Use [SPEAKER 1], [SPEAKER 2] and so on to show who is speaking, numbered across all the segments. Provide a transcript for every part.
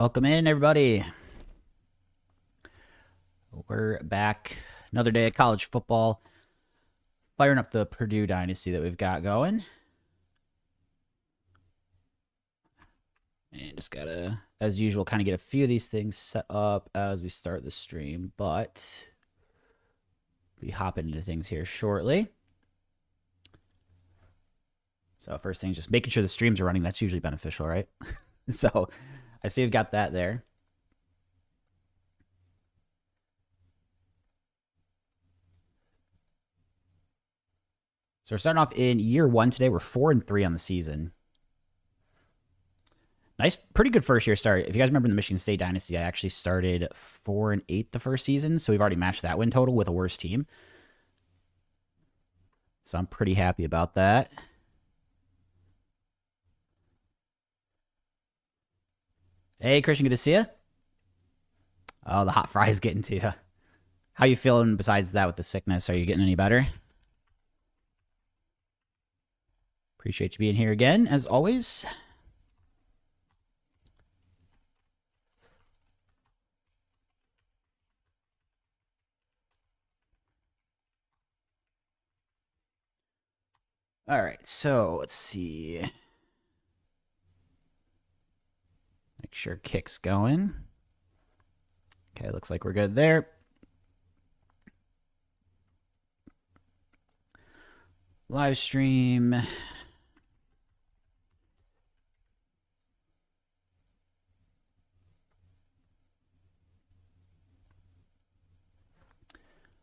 [SPEAKER 1] Welcome in, everybody. We're back. Another day of college football. Firing up the Purdue Dynasty that we've got going. And just gotta, as usual, kind of get a few of these things set up as we start the stream. But we hop into things here shortly. So first thing is just making sure the streams are running. That's usually beneficial, right? So I see we've got that there. So we're starting off in year one today. We're 4-3 on the season. Nice, pretty good first year start. If you guys remember in the Michigan State Dynasty, I actually started 4-8 the first season. So we've already matched that win total with a worse team. So I'm pretty happy about that. Hey, Christian, good to see you. Oh, the hot fries getting to you. How you feeling besides that with the sickness? Are you getting any better? Appreciate you being here again, as always. All right, so let's see. Make sure kick's going. Okay, looks like we're good there. Live stream.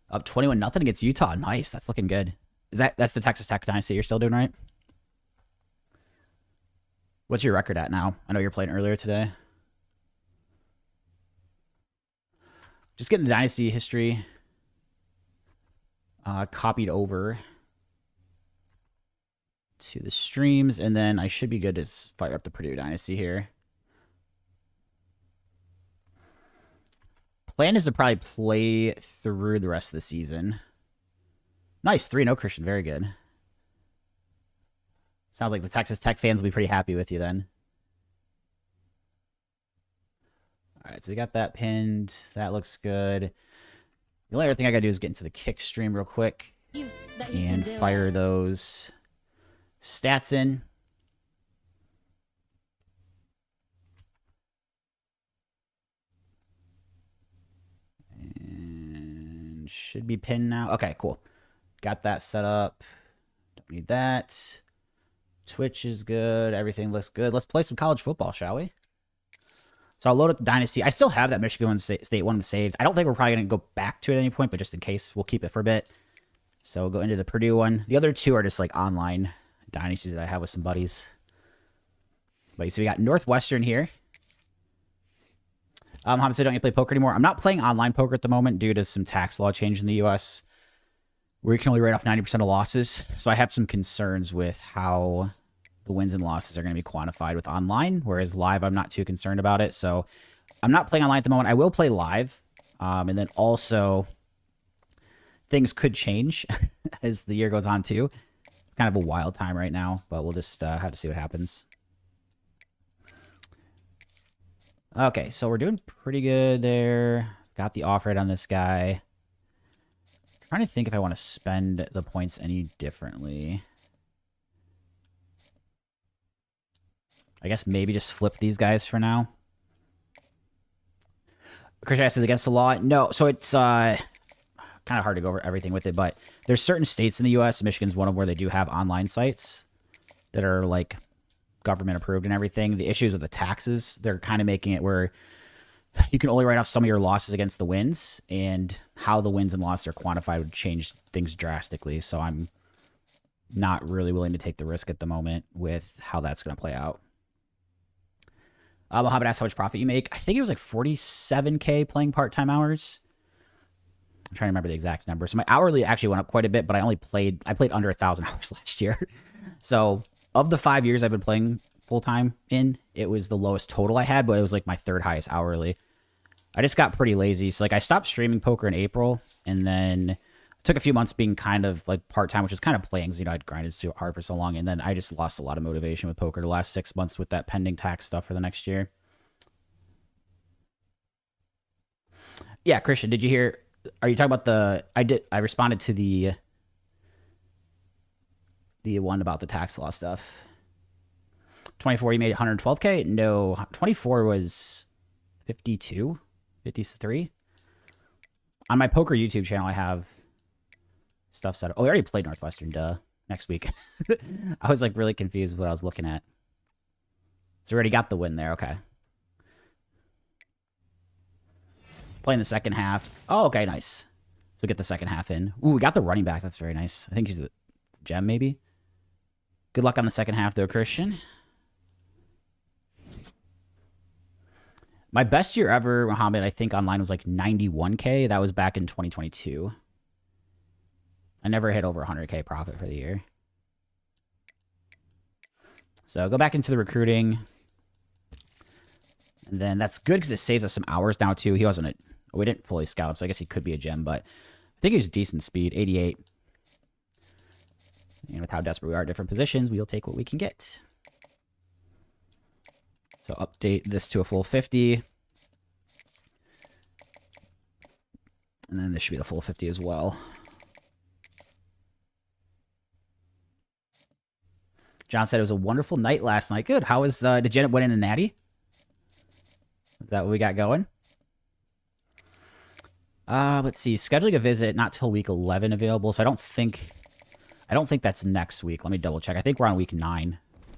[SPEAKER 1] Up 21-0 against Utah. Nice. That's looking good. That's the Texas Tech Dynasty you're still doing, right? What's your record at now? I know you're playing earlier today. Just getting the Dynasty history copied over to the streams, and then I should be good to fire up the Purdue Dynasty here. Plan is to probably play through the rest of the season. Nice, 3-0 Christian, very good. Sounds like the Texas Tech fans will be pretty happy with you then. All right, so we got that pinned. That looks good. The only other thing I gotta do is get into the kick stream real quick and fire those stats in. And should be pinned now. Okay, cool. Got that set up. Don't need that. Twitch is good. Everything looks good. Let's play some college football, shall we? So I'll load up the Dynasty. I still have that Michigan State one saved. I don't think we're probably going to go back to it at any point, but just in case, we'll keep it for a bit. So we'll go into the Purdue one. The other two are just like online Dynasties that I have with some buddies. But you see, we got Northwestern here. Hamid said, don't you play poker anymore? I'm not playing online poker at the moment due to some tax law change in the U.S. where you can only write off 90% of losses. So I have some concerns with how the wins and losses are going to be quantified with online, whereas live, I'm not too concerned about it. So I'm not playing online at the moment. I will play live. And then also, things could change as the year goes on, too. It's kind of a wild time right now, but we'll just have to see what happens. Okay, so we're doing pretty good there. Got the off rate on this guy. Trying to think if I want to spend the points any differently. I guess maybe just flip these guys for now. Christian says against the law. No, so it's kind of hard to go over everything with it, but there's certain states in the U.S., Michigan's one of them, where they do have online sites that are like government approved and everything. The issues with the taxes, they're kind of making it where you can only write off some of your losses against the wins, and how the wins and losses are quantified would change things drastically. So I'm not really willing to take the risk at the moment with how that's going to play out. Mohammed asked how much profit you make. I think it was like 47K playing part-time hours. I'm trying to remember the exact number. So my hourly actually went up quite a bit, but I played under 1,000 hours last year. So of the 5 years I've been playing full-time in, it was the lowest total I had, but it was like my third highest hourly. I just got pretty lazy. So like I stopped streaming poker in April, and then took a few months being kind of like part-time, which is kind of playing, because, you know, I'd grinded so hard for so long. And then I just lost a lot of motivation with poker the last 6 months with that pending tax stuff for the next year. Yeah, Christian, did you hear? Are you talking about the? I responded to the one about the tax law stuff. 24, you made 112K? No, 24 was 52, 53. On my poker YouTube channel, I have stuff set up. Oh, we already played Northwestern, duh. Next week. I was like really confused with what I was looking at. So we already got the win there, okay. Playing the second half. Oh, okay, nice. So get the second half in. Ooh, we got the running back. That's very nice. I think he's the gem, maybe. Good luck on the second half, though, Christian. My best year ever, Muhammad, I think online was like 91K. That was back in 2022. I never hit over 100K profit for the year. So go back into the recruiting. And then that's good because it saves us some hours now, too. He wasn't we didn't fully scout him, so I guess he could be a gem, but I think he's decent speed, 88. And with how desperate we are at different positions, we'll take what we can get. So update this to a full 50. And then this should be the full 50 as well. John said it was a wonderful night last night. Good. How was, did Janet win in a natty? Is that what we got going? Let's see. Scheduling a visit, not till week 11 available. So I don't think that's next week. Let me double check. I think we're on week 9.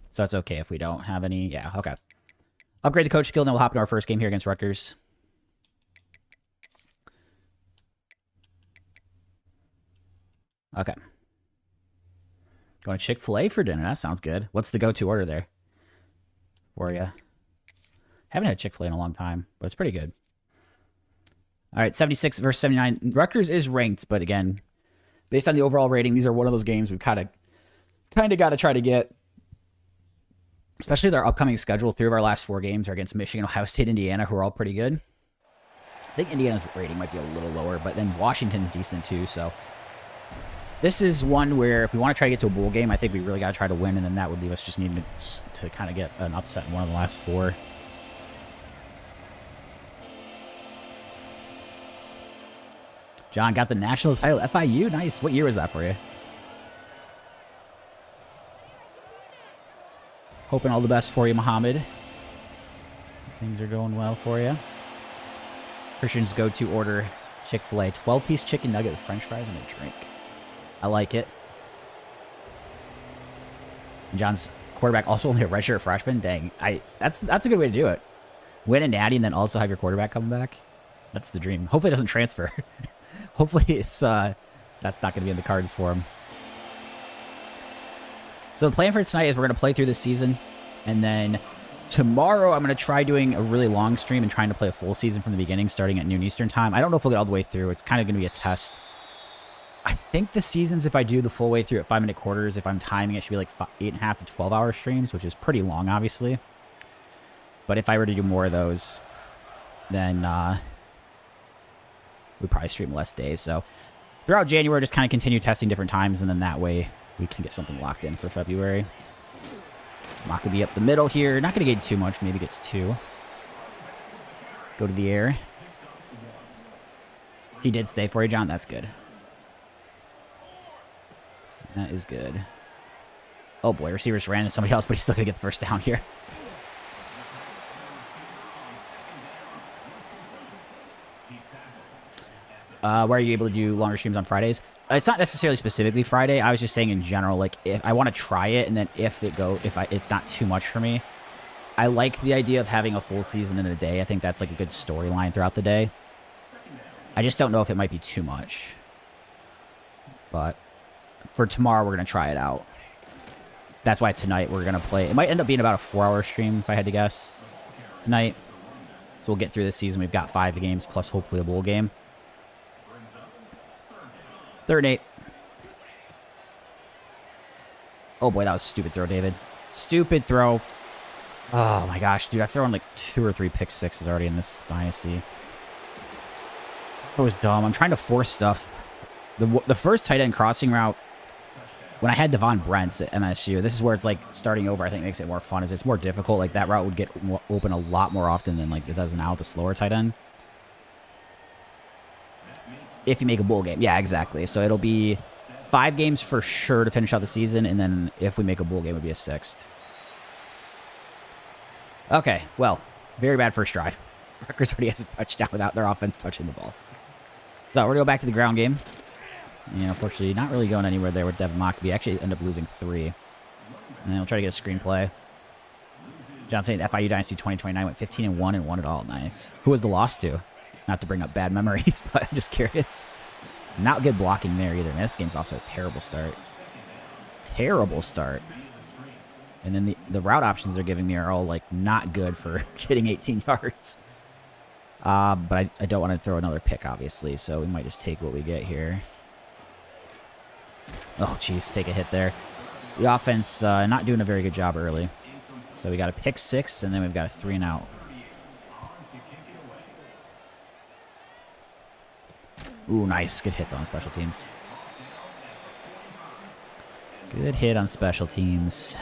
[SPEAKER 1] So it's okay if we don't have any. Yeah, okay. Upgrade the coach skill, and then we'll hop into our first game here against Rutgers. Okay. Going to Chick-fil-A for dinner. That sounds good. What's the go-to order there for you? Haven't had Chick-fil-A in a long time, but it's pretty good. All right, 76 versus 79. Rutgers is ranked, but again, based on the overall rating, these are one of those games we've kind of got to try to get. Especially with our upcoming schedule. 3 of our last 4 games are against Michigan, Ohio State, Indiana, who are all pretty good. I think Indiana's rating might be a little lower, but then Washington's decent too, so this is one where if we want to try to get to a bowl game, I think we really got to try to win, and then that would leave us just needing to kind of get an upset in one of the last 4. John got the national title. FIU, nice. What year was that for you? Hoping all the best for you, Muhammad. Things are going well for you. Christian's go-to order, Chick-fil-A. 12-piece chicken nugget with french fries and a drink. I like it. And John's quarterback also only a redshirt freshman. Dang, that's a good way to do it. Win a natty and then also have your quarterback come back. That's the dream. Hopefully it doesn't transfer. Hopefully it's that's not going to be in the cards for him. So the plan for tonight is we're going to play through this season, and then tomorrow I'm going to try doing a really long stream and trying to play a full season from the beginning, starting at noon Eastern time. I don't know if we'll get all the way through. It's kind of going to be a test. I think the seasons, if I do the full way through at 5-minute quarters, if I'm timing it, should be like 8.5 to 12-hour streams, which is pretty long, obviously. But if I were to do more of those, then we'd probably stream less days. So throughout January, just kind of continue testing different times, and then that way we can get something locked in for February. Not going to be up the middle here. Not going to get too much. Maybe gets 2. Go to the air. He did stay for you, John. That's good. That is good. Oh, boy. Receivers ran into somebody else, but he's still going to get the first down here. Where are you able to do longer streams on Fridays? It's not necessarily specifically Friday. I was just saying in general, like, if I want to try it, and then it's not too much for me. I like the idea of having a full season in a day. I think that's like a good storyline throughout the day. I just don't know if it might be too much. But for tomorrow, we're going to try it out. That's why tonight we're going to play. It might end up being about a 4-hour stream, if I had to guess, tonight. So we'll get through this season. We've got 5 games, plus hopefully a bowl game. 3rd and 8. Oh, boy, that was a stupid throw, David. Stupid throw. Oh, my gosh, dude. I've thrown like 2 or 3 pick sixes already in this Dynasty. That was dumb. I'm trying to force stuff. The first tight end crossing route, when I had Devon Brents at MSU, this is where it's like starting over, I think makes it more fun. Is it's more difficult. Like that route would get open a lot more often than like it does now with the slower tight end. If you make a bowl game. Yeah, exactly. So it'll be 5 games for sure to finish out the season, and then if we make a bowl game, it would be a 6th. Okay, well, very bad first drive. Rutgers already has a touchdown without their offense touching the ball. So we're going to go back to the ground game. And unfortunately, not really going anywhere there with Devin Mockbee. Actually end up losing 3. And then we'll try to get a screenplay. John saying FIU Dynasty 2029 went 15-1 and won it all. Nice. Who was the loss to? Not to bring up bad memories, but I'm just curious. Not good blocking there either. Man, this game's off to a terrible start. Terrible start. And then the route options they're giving me are all, like, not good for getting 18 yards. But I don't want to throw another pick, obviously, so we might just take what we get here. Oh, jeez, take a hit there. The offense not doing a very good job early. So we got a pick 6, and then we've got a 3 and out. Ooh, nice. Good hit on special teams. Good hit on special teams.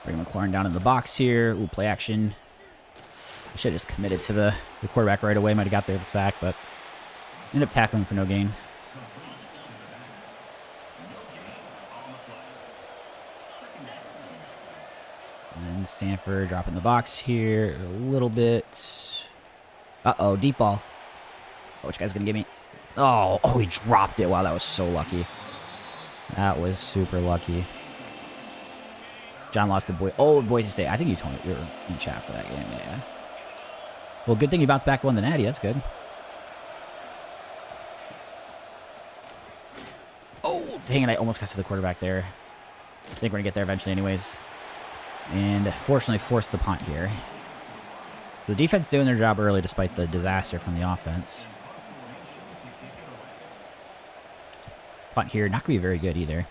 [SPEAKER 1] Bring McLaurin down in the box here. Ooh, play action. I should have just committed to the quarterback right away. Might have got there with the sack, but ended up tackling for no gain. And Sanford dropping the box here a little bit. Uh-oh, deep ball. Oh, which guy's going to give me? Oh, he dropped it. Wow, that was so lucky. That was super lucky. John lost to Boise State. I think you told me you were in the chat for that game. Yeah. Well, good thing you bounced back, won the Natty. That's good. Oh, dang it. I almost got to the quarterback there. I think we're going to get there eventually anyways. And fortunately forced the punt here. So the defense doing their job early despite the disaster from the offense. Punt here. Not going to be very good either.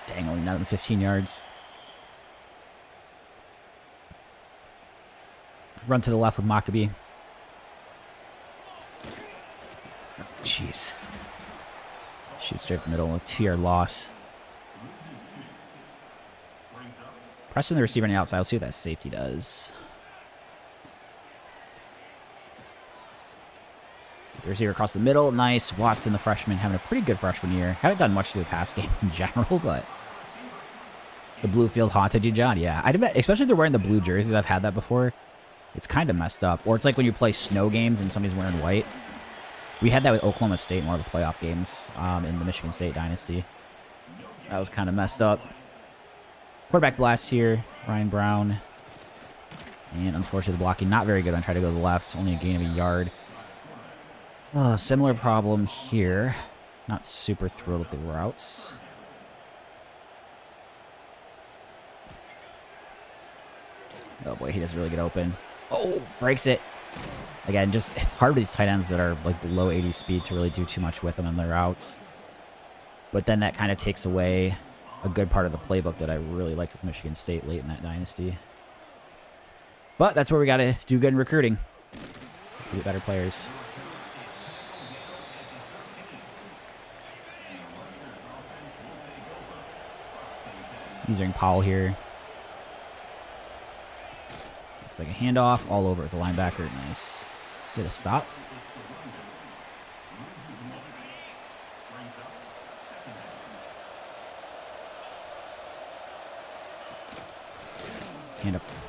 [SPEAKER 1] Dang, only 9 15 yards. Run to the left with Mockbee. Oh, jeez. Shoot straight up the middle. A 2-yard loss. Pressing the receiver on the outside. Let's see what that safety does. The receiver across the middle. Nice. Watson, the freshman, having a pretty good freshman year. Haven't done much through the pass game in general, but the blue field haunted you, John. Yeah, I'd admit, especially if they're wearing the blue jerseys. I've had that before. It's kind of messed up. Or it's like when you play snow games and somebody's wearing white. We had that with Oklahoma State in one of the playoff games in the Michigan State Dynasty. That was kind of messed up. Quarterback blast here. Ryan Brown. And unfortunately, the blocking not very good on trying to go to the left. Only a gain of a yard. Similar problem here. Not super thrilled with the routes. Oh boy, he doesn't really get open. Oh, breaks it. Again, just it's hard with these tight ends that are like below 80 speed to really do too much with them in their routes. But then that kind of takes away a good part of the playbook that I really liked with Michigan State late in that dynasty. But that's where we got to do good in recruiting. Get better players. Using Powell here. Looks like a handoff all over with the linebacker. Nice. Get a stop.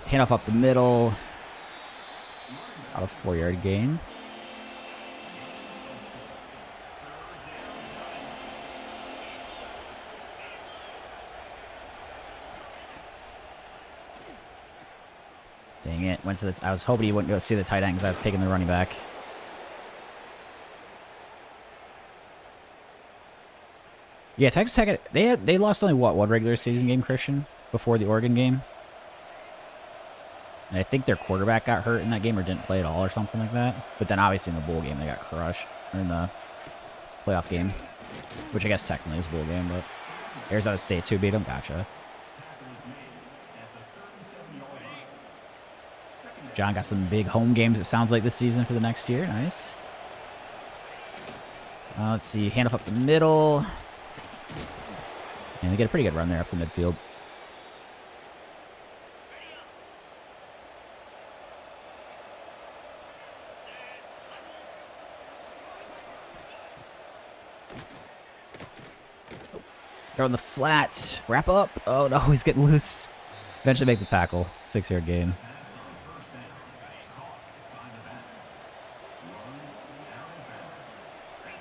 [SPEAKER 1] Handoff up the middle. About a 4-yard gain. Dang it. Went to the I was hoping he wouldn't go see the tight end because I was taking the running back. Yeah, Texas Tech, they lost only, what, one regular season game, Christian, before the Oregon game? And I think their quarterback got hurt in that game or didn't play at all or something like that. But then obviously in the bowl game, they got crushed. Or in the playoff game, which I guess technically is a bowl game, but Arizona State too beat them. Gotcha. John got some big home games, it sounds like, this season for the next year. Nice. Let's see. Handoff up the middle. And they get a pretty good run there up the midfield. Throwing the flats. Wrap up. Oh, no. He's getting loose. Eventually make the tackle. 6-yard gain.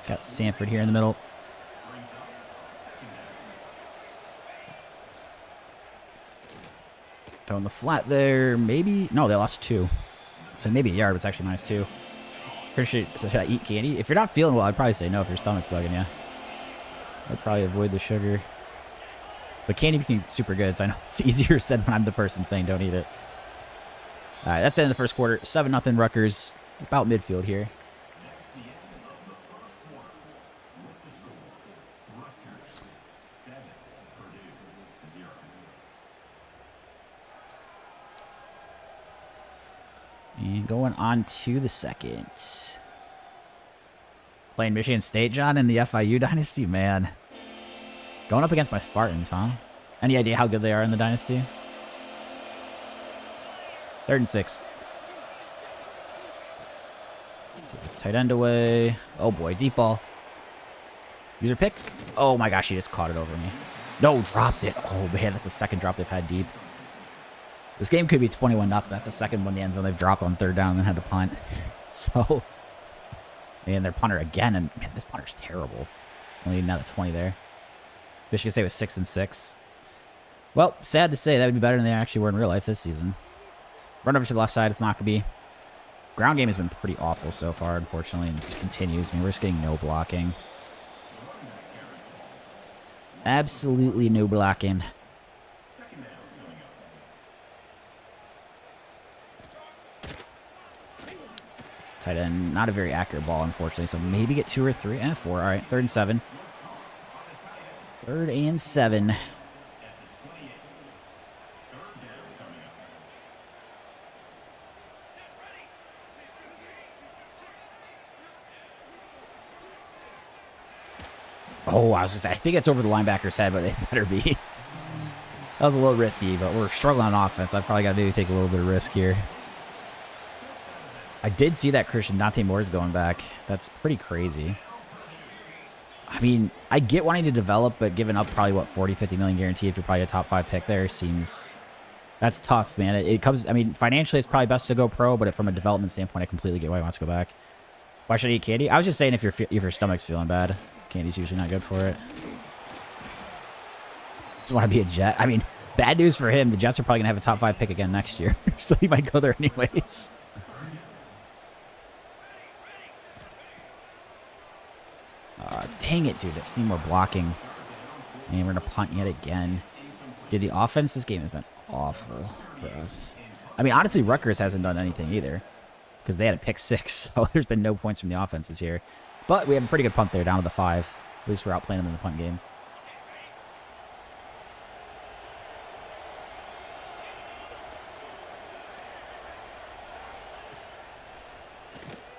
[SPEAKER 1] Got Sanford here in the middle. Throwing the flat there. Maybe. No, they lost 2. So maybe a yard was actually minus 2. So should I eat candy? If you're not feeling well, I'd probably say no if your stomach's bugging you. I'd probably avoid the sugar. But candy became super good, so I know it's easier said when I'm the person saying don't eat it. All right, that's the end of the first quarter. 7-0 Rutgers. About midfield here. And going on to the second. Playing Michigan State, John, in the FIU Dynasty? Man. Going up against my Spartans, huh? Any idea how good they are in the Dynasty? 3rd and 6. Take this tight end away. Oh boy, deep ball. User pick. Oh my gosh, he just caught it over me. No, dropped it. Oh man, that's the second drop they've had deep. This game could be 21-0. That's the second one in the end zone they've dropped on 3rd down and then had to punt. So, and their punter again, and man, this punter's terrible. Only another 20 there. Michigan State was 6 and 6. Well, sad to say, that would be better than they actually were in real life this season. Run over to the left side with Maccabee. Ground game has been pretty awful so far, unfortunately, and it just continues. I mean, we're just getting no blocking. Absolutely no blocking. Tight end, not a very accurate ball, unfortunately, so maybe get 2 or 3. 4. All right, 3rd and 7. 3rd and 7. Oh, I was gonna say, I think it's over the linebacker's head, but it better be. That was a little risky, but we're struggling on offense. I probably got to take a little bit of risk here. I did see that Christian Dante Moore's going back. That's pretty crazy. I mean, I get wanting to develop, but giving up probably, what, 40, 50 million guarantee if you're probably a top 5 pick there seems... That's tough, man. It comes... I mean, financially, it's probably best to go pro, but from a development standpoint, I completely get why he wants to go back. Why should I eat candy? I was just saying if your stomach's feeling bad, candy's usually not good for it. Just want to be a Jet. I mean, bad news for him. The Jets are probably going to have a top 5 pick again next year, so he might go there anyways. Dang it, dude. I just need more blocking. And we're going to punt yet again. Dude, the offense this game has been awful for us. I mean, honestly, Rutgers hasn't done anything either. Because they had a pick 6. So there's been no points from the offenses here. But we have a pretty good punt there, down to the 5. At least we're outplaying them in the punt game.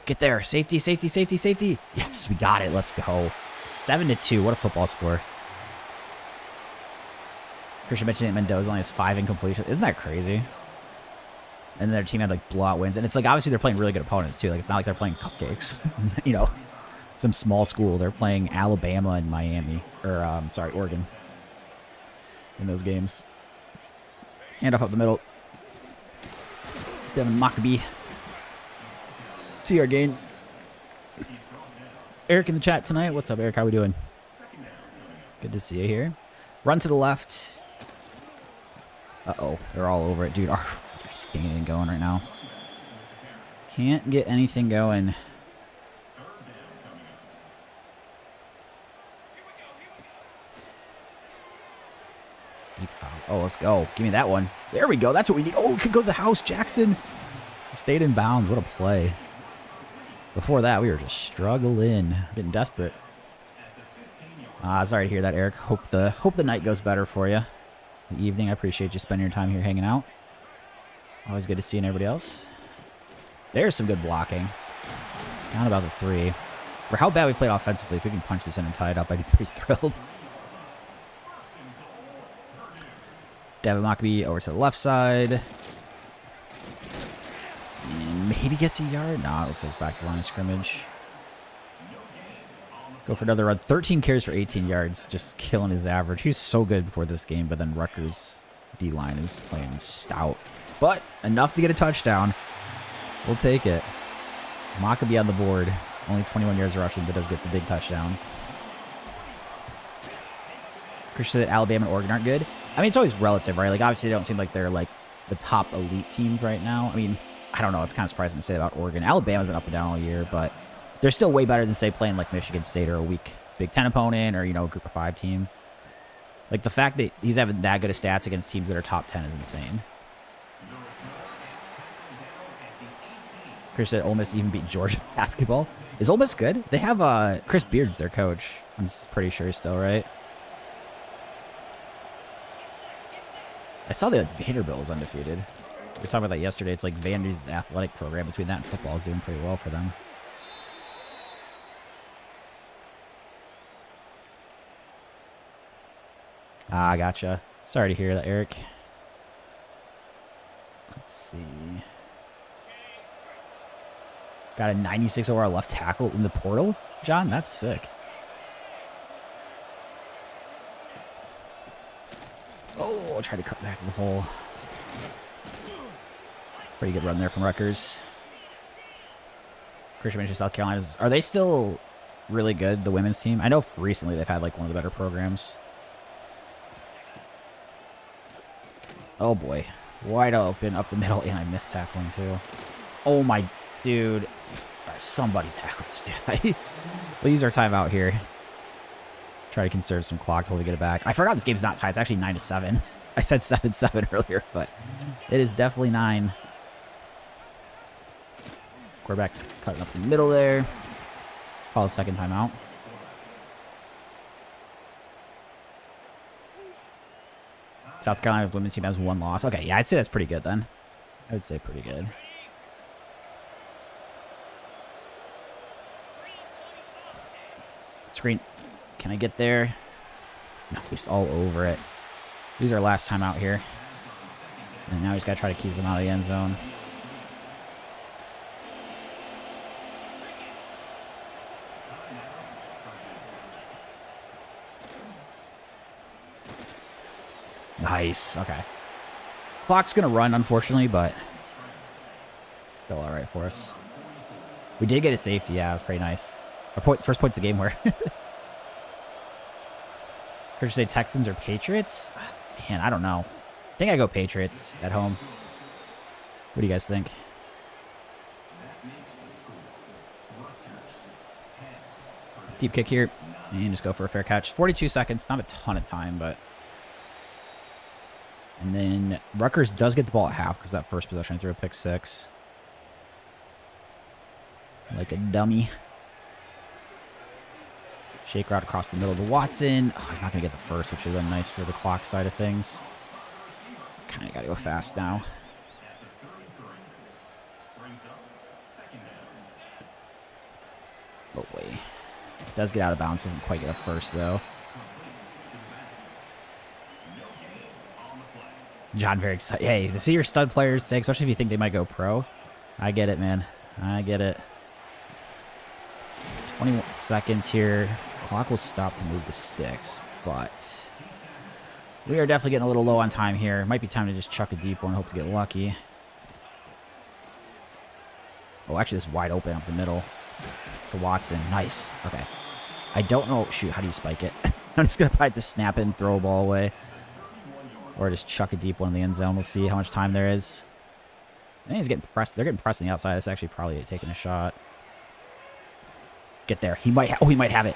[SPEAKER 1] Get there. Safety, safety, safety, safety. Yes, we got it. Let's go. 7-2. What a football score. Christian mentioned that Mendoza only has 5 incompletions. Isn't that crazy? And their team had like blowout wins. And it's like, obviously they're playing really good opponents too. Like, it's not like they're playing cupcakes. You know, some small school. They're playing Alabama and Miami. Or, sorry, Oregon. In those games. Handoff up the middle. Devin Maccabee. 2-yard gain. Eric in the chat tonight. What's up, Eric? How we doing? Good to see you here. Run to the left. Uh-oh. They're all over it. Dude, our guys can't get anything going right now. Can't get anything going. Deep out. Oh, let's go. Give me that one. There we go. That's what we need. Oh, we could go to the house, Jackson. Stayed in bounds. What a play. Before that, we were just struggling. Getting desperate. Sorry to hear that, Eric. Hope the night goes better for you. The evening. I appreciate you spending your time here hanging out. Always good to see everybody else. There's some good blocking. Down about the 3. For how bad we played offensively, if we can punch this in and tie it up, I'd be pretty thrilled. Devin Mockbee over to the left side. And maybe gets a yard. No, it looks like it's back to the line of scrimmage. Go for another run. 13 carries for 18 yards. Just killing his average. He was so good before this game, but then Rutgers' D-line is playing stout. But enough to get a touchdown. We'll take it. Mockbee on the board. Only 21 yards rushing, but does get the big touchdown. Christian said Alabama and Oregon aren't good. I mean, it's always relative, right? Like, obviously, they don't seem like they're, like, the top elite teams right now. I mean, I don't know. It's kind of surprising to say about Oregon. Alabama's been up and down all year, but they're still way better than, say, playing, like, Michigan State or a weak Big Ten opponent or, you know, a Group of 5 team. Like, the fact that he's having that good of stats against teams that are top 10 is insane. Chris said Ole Miss even beat Georgia basketball. Is Ole Miss good? They have Chris Beard's their coach. I'm pretty sure still, right? I saw that Vanderbilt was undefeated. We were talking about that yesterday. It's like Vandy's athletic program between that and football is doing pretty well for them. Ah, gotcha. Sorry to hear that, Eric. Let's see. Got a 96 overall left tackle in the portal, John? That's sick. Oh, I'll try to cut back the hole. Pretty good run there from Rutgers. Christian mentioned South Carolina. Are they still really good, the women's team? I know recently they've had like one of the better programs. Oh boy. Wide open up the middle, and I missed tackling too. Oh my dude. All right, somebody tackle this guy. We'll use our timeout here. Try to conserve some clock till we get it back. I forgot this game's not tied. It's actually 9-7. I said 7-7 earlier, but it is definitely 9. Quarterback's cutting up the middle there. Call a second timeout. South Carolina women's team has 1 loss. Okay, yeah, I'd say that's pretty good then. I would say pretty good. Screen. Can I get there? No, he's all over it. This is our last time out here. And now he's got to try to keep him out of the end zone. Nice. Okay. Clock's going to run, unfortunately, but still all right for us. We did get a safety. Yeah, it was pretty nice. Our first points of the game were. Could you say Texans or Patriots? Man, I don't know. I think I go Patriots at home. What do you guys think? Deep kick here. And just go for a fair catch. 42 seconds. Not a ton of time, but... And then Rutgers does get the ball at half because that first possession I threw a pick 6. Like a dummy. Shake route across the middle to Watson. Oh, he's not going to get the first, which would have been nice for the clock side of things. Kind of got to go fast now. Oh, boy. Does get out of bounds. Doesn't quite get a first, though. John, very excited. Hey, to see your stud players stay, especially if you think they might go pro. I get it, man. I get it. 21 seconds here. Clock will stop to move the sticks, but we are definitely getting a little low on time here. Might be time to just chuck a deep one, hope to get lucky. Oh, actually, this is wide open up the middle to Watson. Nice. Okay. I don't know. Shoot, how do you spike it? I'm just going to probably have to snap it and throw a ball away. Or just chuck a deep one in the end zone. We'll see how much time there is. I think he's getting pressed. They're getting pressed on the outside. It's actually probably taking a shot. Get there. He might. He might have it.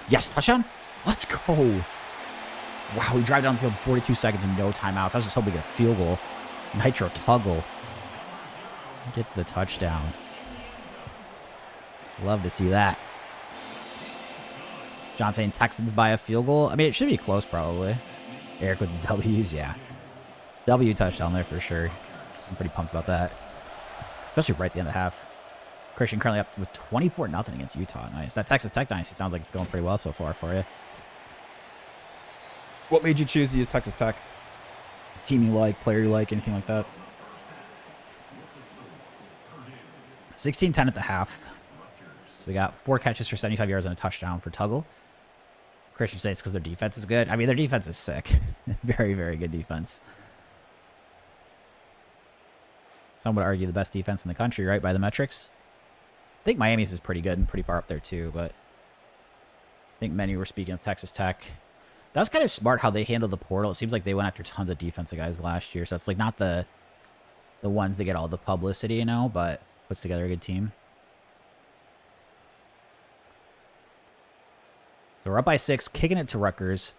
[SPEAKER 1] Yes, touchdown. Let's go. Wow, we drive down the field in 42 seconds and no timeouts. I was just hoping to get a field goal. Nitro Tuggle gets the touchdown. Love to see that. John saying Texans by a field goal. I mean, it should be close probably. Eric with the W's, yeah. W touchdown there for sure. I'm pretty pumped about that. Especially right at the end of the half. Christian currently up with 24-0 against Utah. Nice. That Texas Tech Dynasty sounds like it's going pretty well so far for you. What made you choose to use Texas Tech? Team you like, player you like, anything like that? 16-10 at the half. So we got 4 catches for 75 yards and a touchdown for Tuggle. Christian says it's because their defense is good. I mean, their defense is sick. Very, very good defense. Some would argue the best defense in the country, right, by the metrics. I think Miami's is pretty good and pretty far up there too, but I think many were speaking of Texas Tech. That was kind of smart how they handled the portal. It seems like they went after tons of defensive guys last year, so it's like not the ones that get all the publicity, you know, but puts together a good team. So we're up by 6, kicking it to Rutgers.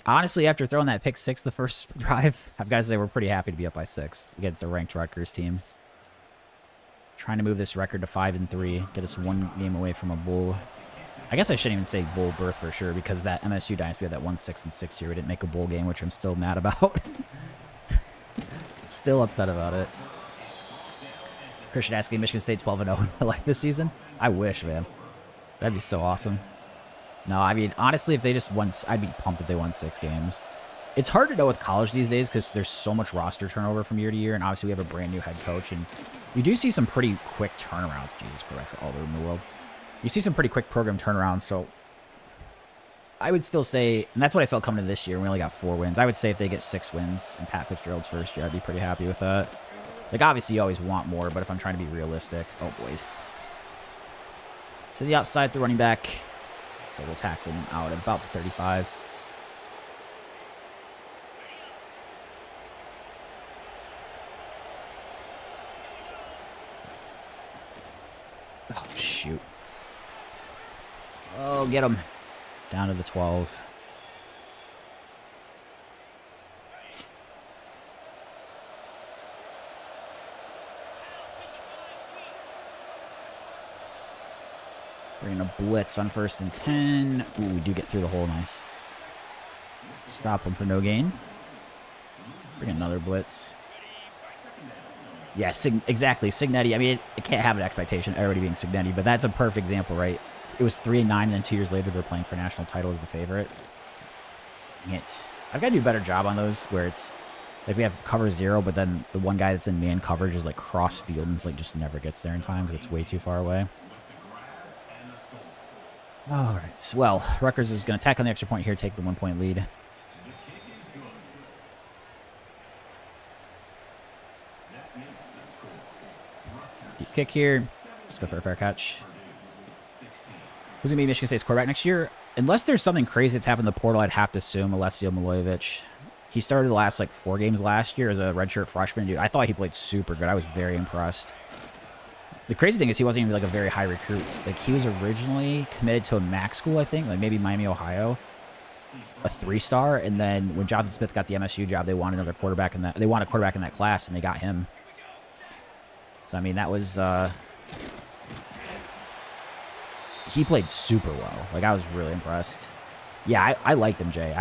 [SPEAKER 1] Honestly, after throwing that pick 6 the first drive, I've got to say we're pretty happy to be up by 6 against a ranked Rutgers team. Trying to move this record to 5-3, get us 1 game away from a bowl. I guess I shouldn't even say bowl berth for sure, because that MSU Dynasty had that 1-6-6 year. We didn't make a bowl game, which I'm still mad about. Still upset about it. Christian asking Michigan State 12-0 like this season. I wish, man. That'd be so awesome. No, I mean, honestly, if they just won, I'd be pumped if they won 6 games. It's hard to know with college these days because there's so much roster turnover from year to year, and obviously we have a brand new head coach, and you do see some pretty quick turnarounds. Jesus Christ, all over the world. You see some pretty quick program turnarounds, so I would still say, and that's what I felt coming to this year. We only got 4 wins. I would say if they get 6 wins in Pat Fitzgerald's first year, I'd be pretty happy with that. Like, obviously, you always want more, but if I'm trying to be realistic, oh, boys. To the outside, the running back. So we'll tackle him out at about the 35. Oh, shoot. Oh, get him. Down to the 12. Bringing a blitz on 1st and 10. Ooh, we do get through the hole. Nice. Stop him for no gain. Bring another blitz. Yeah, exactly. Signetti. I mean, it can't have an expectation already being Signetti, but that's a perfect example, right? It was 3-9, and then 2 years later, they're playing for national title as the favorite. I've got to do a better job on those where it's like we have cover 0, but then the one guy that's in man coverage is like cross field and it's like just never gets there in time because it's way too far away. All right. Well, Rutgers is going to attack on the extra point here, take the 1-point lead. Deep kick here. Let's go for a fair catch. Who's going to be Michigan State's quarterback next year? Unless there's something crazy that's happened in the portal, I'd have to assume Alessio Milojevic. He started the last, like, 4 games last year as a redshirt freshman. Dude, I thought he played super good. I was very impressed. The crazy thing is he wasn't even, like, a very high recruit. Like, he was originally committed to a MAC school, I think, like maybe Miami, Ohio. A 3-star, and then when Jonathan Smith got the MSU job, they wanted another quarterback in that. They wanted a quarterback in that class, and they got him. So, I mean, that was... he played super well. Like, I was really impressed. Yeah, I liked him, Jay.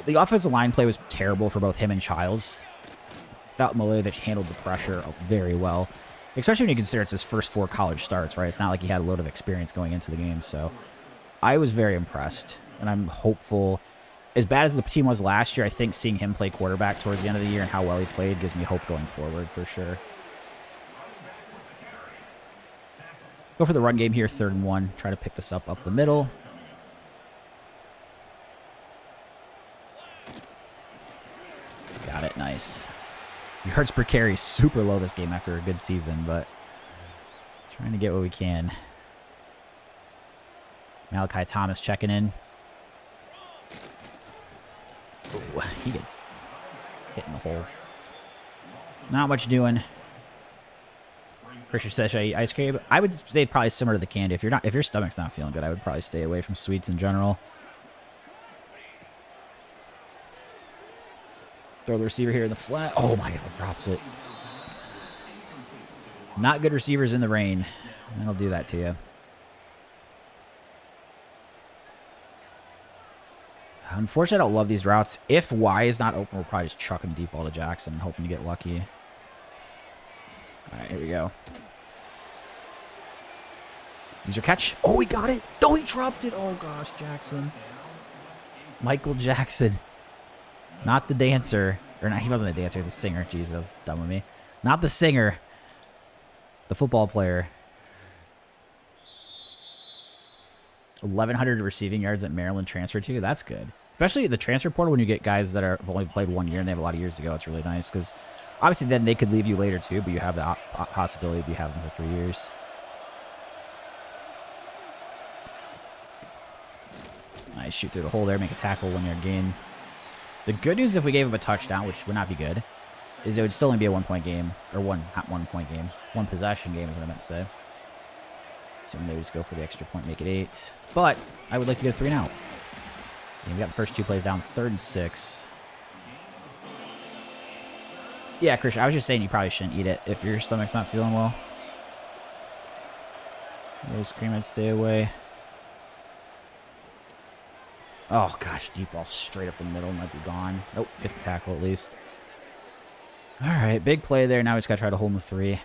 [SPEAKER 1] The offensive line play was terrible for both him and Childs. Thought Milojevic handled the pressure very well. Especially when you consider it's his first 4 college starts, right? It's not like he had a load of experience going into the game. So I was very impressed, and I'm hopeful. As bad as the team was last year, I think seeing him play quarterback towards the end of the year and how well he played gives me hope going forward for sure. Go for the run game here, 3rd and 1. Try to pick this up the middle. Got it, nice. Yards per carry super low this game after a good season, but trying to get what we can. Malachi Thomas checking in. Ooh, he gets hit in the hole. Not much doing. Christian says, should I eat ice cream? I would say probably similar to the candy. If your stomach's not feeling good, I would probably stay away from sweets in general. Throw the receiver here in the flat. Oh my God, drops it. Not good receivers in the rain. That'll do that to you. Unfortunately, I don't love these routes. If Y is not open, we'll probably just chuck him deep ball to Jackson and hoping to get lucky. All right, here we go. Use your catch. Oh, he got it. Oh, he dropped it. Oh, gosh, Jackson. Michael Jackson. Not the dancer. Or not, he wasn't a dancer. He was a singer. Jeez, that was dumb of me. Not the singer. The football player. 1,100 receiving yards at Maryland transfer to. That's good. Especially the transfer portal when you get guys that have only played 1 year and they have a lot of years to go. It's really nice because obviously then they could leave you later too, but you have the possibility of you having them for 3 years. Nice shoot through the hole there, make a tackle, 1 yard gain. The good news if we gave him a touchdown, which would not be good, is it would still only be a 1 point game. Or not 1 point game. 1 possession game is what I meant to say. So maybe just go for the extra point, make it 8. But I would like to get a 3 and out. And we got the first 2 plays down, 3rd and 6. Yeah, Christian, I was just saying you probably shouldn't eat it if your stomach's not feeling well. Ice cream, I'd stay away. Oh, gosh, deep ball straight up the middle might be gone. Nope, get the tackle at least. All right, big play there. Now we just got to try to hold him to 3.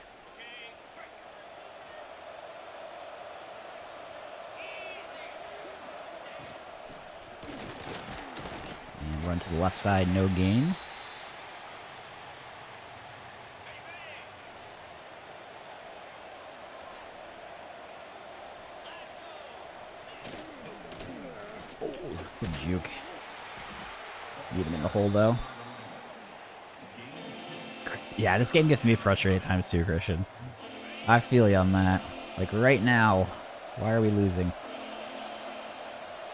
[SPEAKER 1] And run to the left side, no gain. Good juke. Beat him in the hole, though. Yeah, this game gets me frustrated at times, too, Christian. I feel you on that. Like, right now, why are we losing?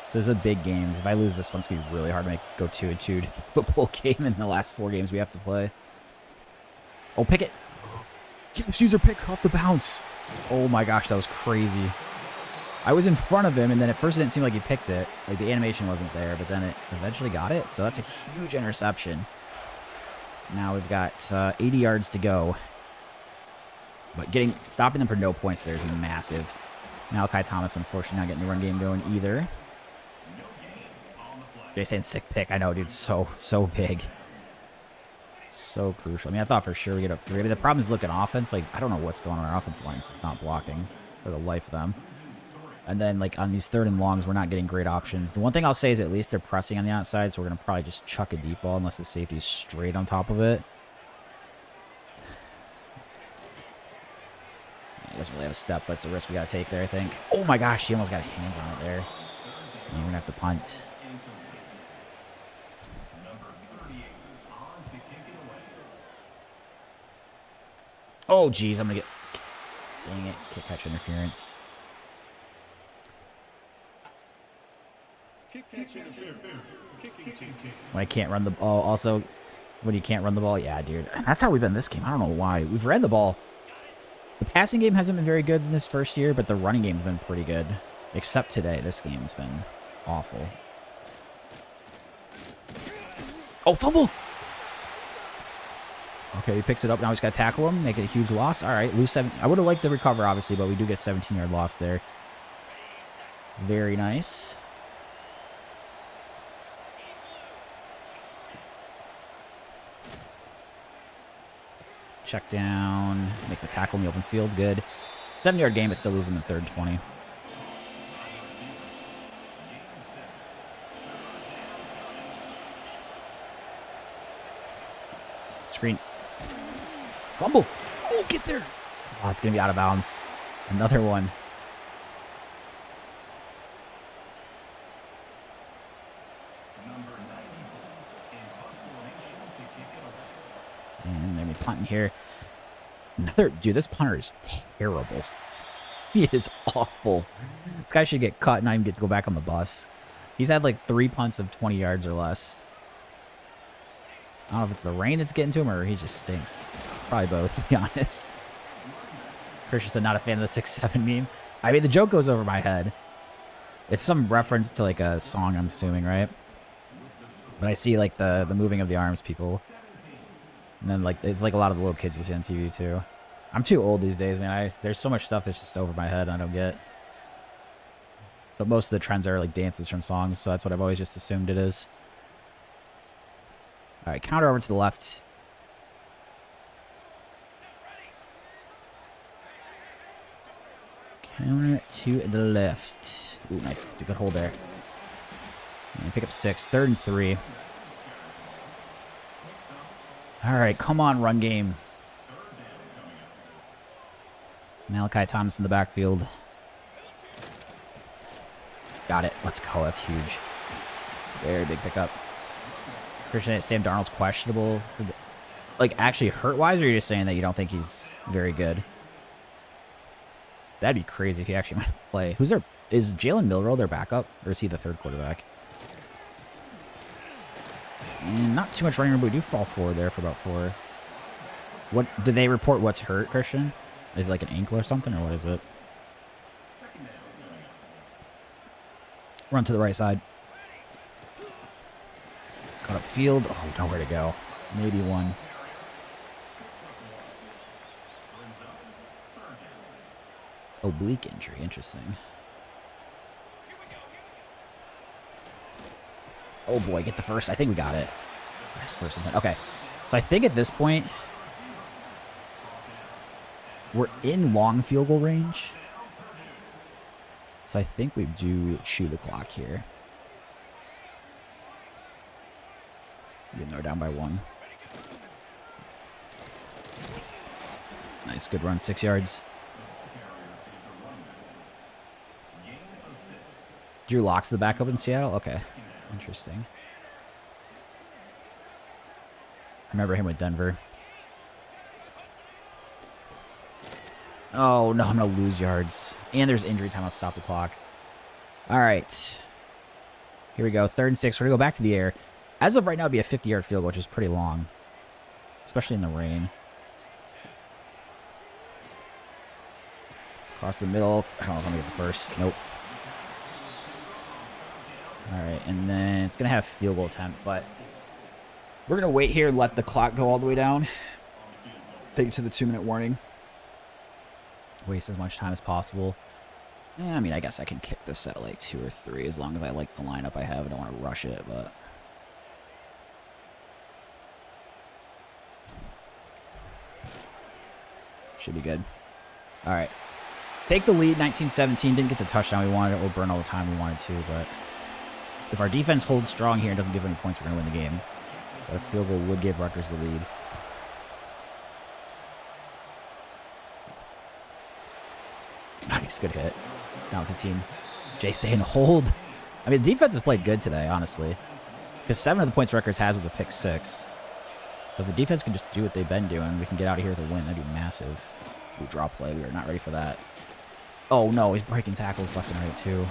[SPEAKER 1] This is a big game. If I lose this one, it's going to be really hard to go 2-2 football game in the last 4 games we have to play. Oh, pick it. Yes, user pick off the bounce. Oh, my gosh, that was crazy. I was in front of him, and then at first it didn't seem like he picked it. Like, the animation wasn't there, but then it eventually got it. So that's a huge interception. Now we've got 80 yards to go. But stopping them for no points there is massive. Malachi Thomas, unfortunately, not getting the run game going either. Jay saying sick pick. I know, dude. So big. So crucial. I mean, I thought for sure we get up 3. I mean, the problem is looking offense. Like, I don't know what's going on our offensive line. It's not blocking for the life of them. And then, like, on these 3rd and longs, we're not getting great options. The one thing I'll say is at least they're pressing on the outside, so we're going to probably just chuck a deep ball unless the safety is straight on top of it. He doesn't really have a step, but it's a risk we got to take there, I think. Oh, my gosh, he almost got hands on it there. And we're going to have to punt. Oh, geez, I'm going to get... Dang it, kick catch interference. When I can't run the ball. Also, when you can't run the ball. Yeah, dude. That's how we've been this game. I don't know why. We've ran the ball. The passing game hasn't been very good in this first year, but the running game has been pretty good. Except today. This game has been awful. Oh, fumble! Okay, he picks it up. Now he's got to tackle him. Make it a huge loss. All right, lose 7. I would have liked to recover, obviously, but we do get 17-yard loss there. Very nice. Check down. Make the tackle in the open field. Good. 7-yard game, but still lose them in 3rd and 20. Screen. Fumble. Oh, get there. Oh, it's going to be out of bounds. Another one. And they're punting here. Dude, this punter is terrible. He is awful. This guy should get cut and not even get to go back on the bus. He's had like 3 punts of 20 yards or less. I don't know if it's the rain that's getting to him or he just stinks. Probably both, to be honest. Christian said not a fan of the 6'7" meme. I mean, the joke goes over my head. It's some reference to like a song, I'm assuming, right? But I see like the moving of the arms, people. And then like it's like a lot of the little kids you see on TV too. I'm too old these days, man. There's so much stuff that's just over my head I don't get. But most of the trends are like dances from songs, so that's what I've always just assumed it is. All right, counter over to the left. Counter to the left. Ooh, nice. It's a good hold there. And pick up 6. 3rd and 3. All right, come on, run game. Malachi Thomas in the backfield. Got it. Let's go. That's huge. Very big pickup. Christian, Sam Darnold's questionable for the, like, actually hurt-wise, or are you just saying that you don't think he's very good? That'd be crazy if he actually might play. Who's their... Is Jalen Milroe their backup, or is he the 3rd quarterback? And not too much running room, but we do fall forward there for about 4. What... Did they report what's hurt, Christian? Is it like an ankle or something, or what is it? Run to the right side. Cut up field. Oh, nowhere to go. Maybe 1. Oblique injury. Interesting. Oh, boy. Get the first. I think we got it. Nice first and 10. Okay. So I think at this point, we're in long field goal range. So I think we do chew the clock here. Even though we're down by 1. Nice, good run. 6 yards. Drew Lock's the backup in Seattle? Okay. Interesting. I remember him with Denver. Oh, no, I'm going to lose yards. And there's injury time. I'll stop the clock. All right. Here we go. 3rd and 6. We're going to go back to the air. As of right now, it'd be a 50-yard field goal, which is pretty long. Especially in the rain. Across the middle. I don't know if I'm going to get the first. Nope. All right, and then it's going to have field goal attempt, but we're going to wait here and let the clock go all the way down. Take it to the 2-minute warning. Waste as much time as possible. Yeah, I mean, I guess I can kick this at like 2 or 3 as long as I like the lineup I have. I don't want to rush it, but... should be good. All right. Take the lead, 19-17. Didn't get the touchdown we wanted or burn all the time we wanted to, but if our defense holds strong here and doesn't give any points, we're going to win the game. But a field goal would give Rutgers the lead. Nice, good hit. Down 15. Jay saying hold. I mean, the defense has played good today, honestly. Because 7 of the points Rutgers has was a pick 6. So if the defense can just do what they've been doing, we can get out of here with a win. That'd be massive. Ooh, draw play. We are not ready for that. Oh, no. He's breaking tackles left and right, too.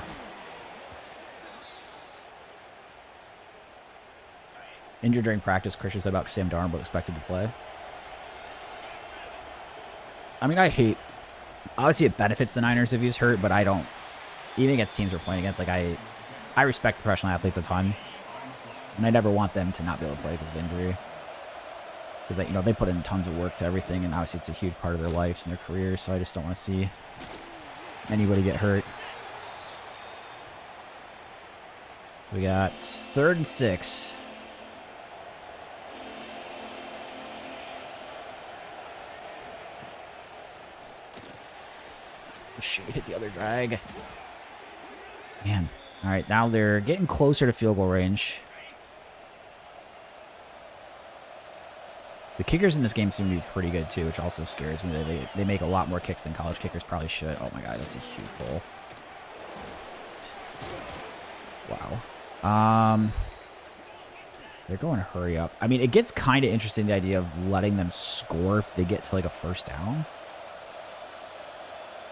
[SPEAKER 1] Injured during practice. Christian said about Sam Darnold, but expected to play. I mean, obviously, it benefits the Niners if he's hurt, but I don't... Even against teams we're playing against, like, I respect professional athletes a ton. And I never want them to not be able to play because of injury. Because, you know, they put in tons of work to everything, and obviously it's a huge part of their lives and their careers, so I just don't want to see anybody get hurt. So we got 3rd and 6. Oh, shoot, hit the other drag. Man. All right, now they're getting closer to field goal range. The kickers in this game seem to be pretty good, too, which also scares me. They make a lot more kicks than college kickers probably should. Oh, my God, that's a huge hole. Wow. They're going to hurry up. I mean, it gets kind of interesting, the idea of letting them score if they get to, like, a first down.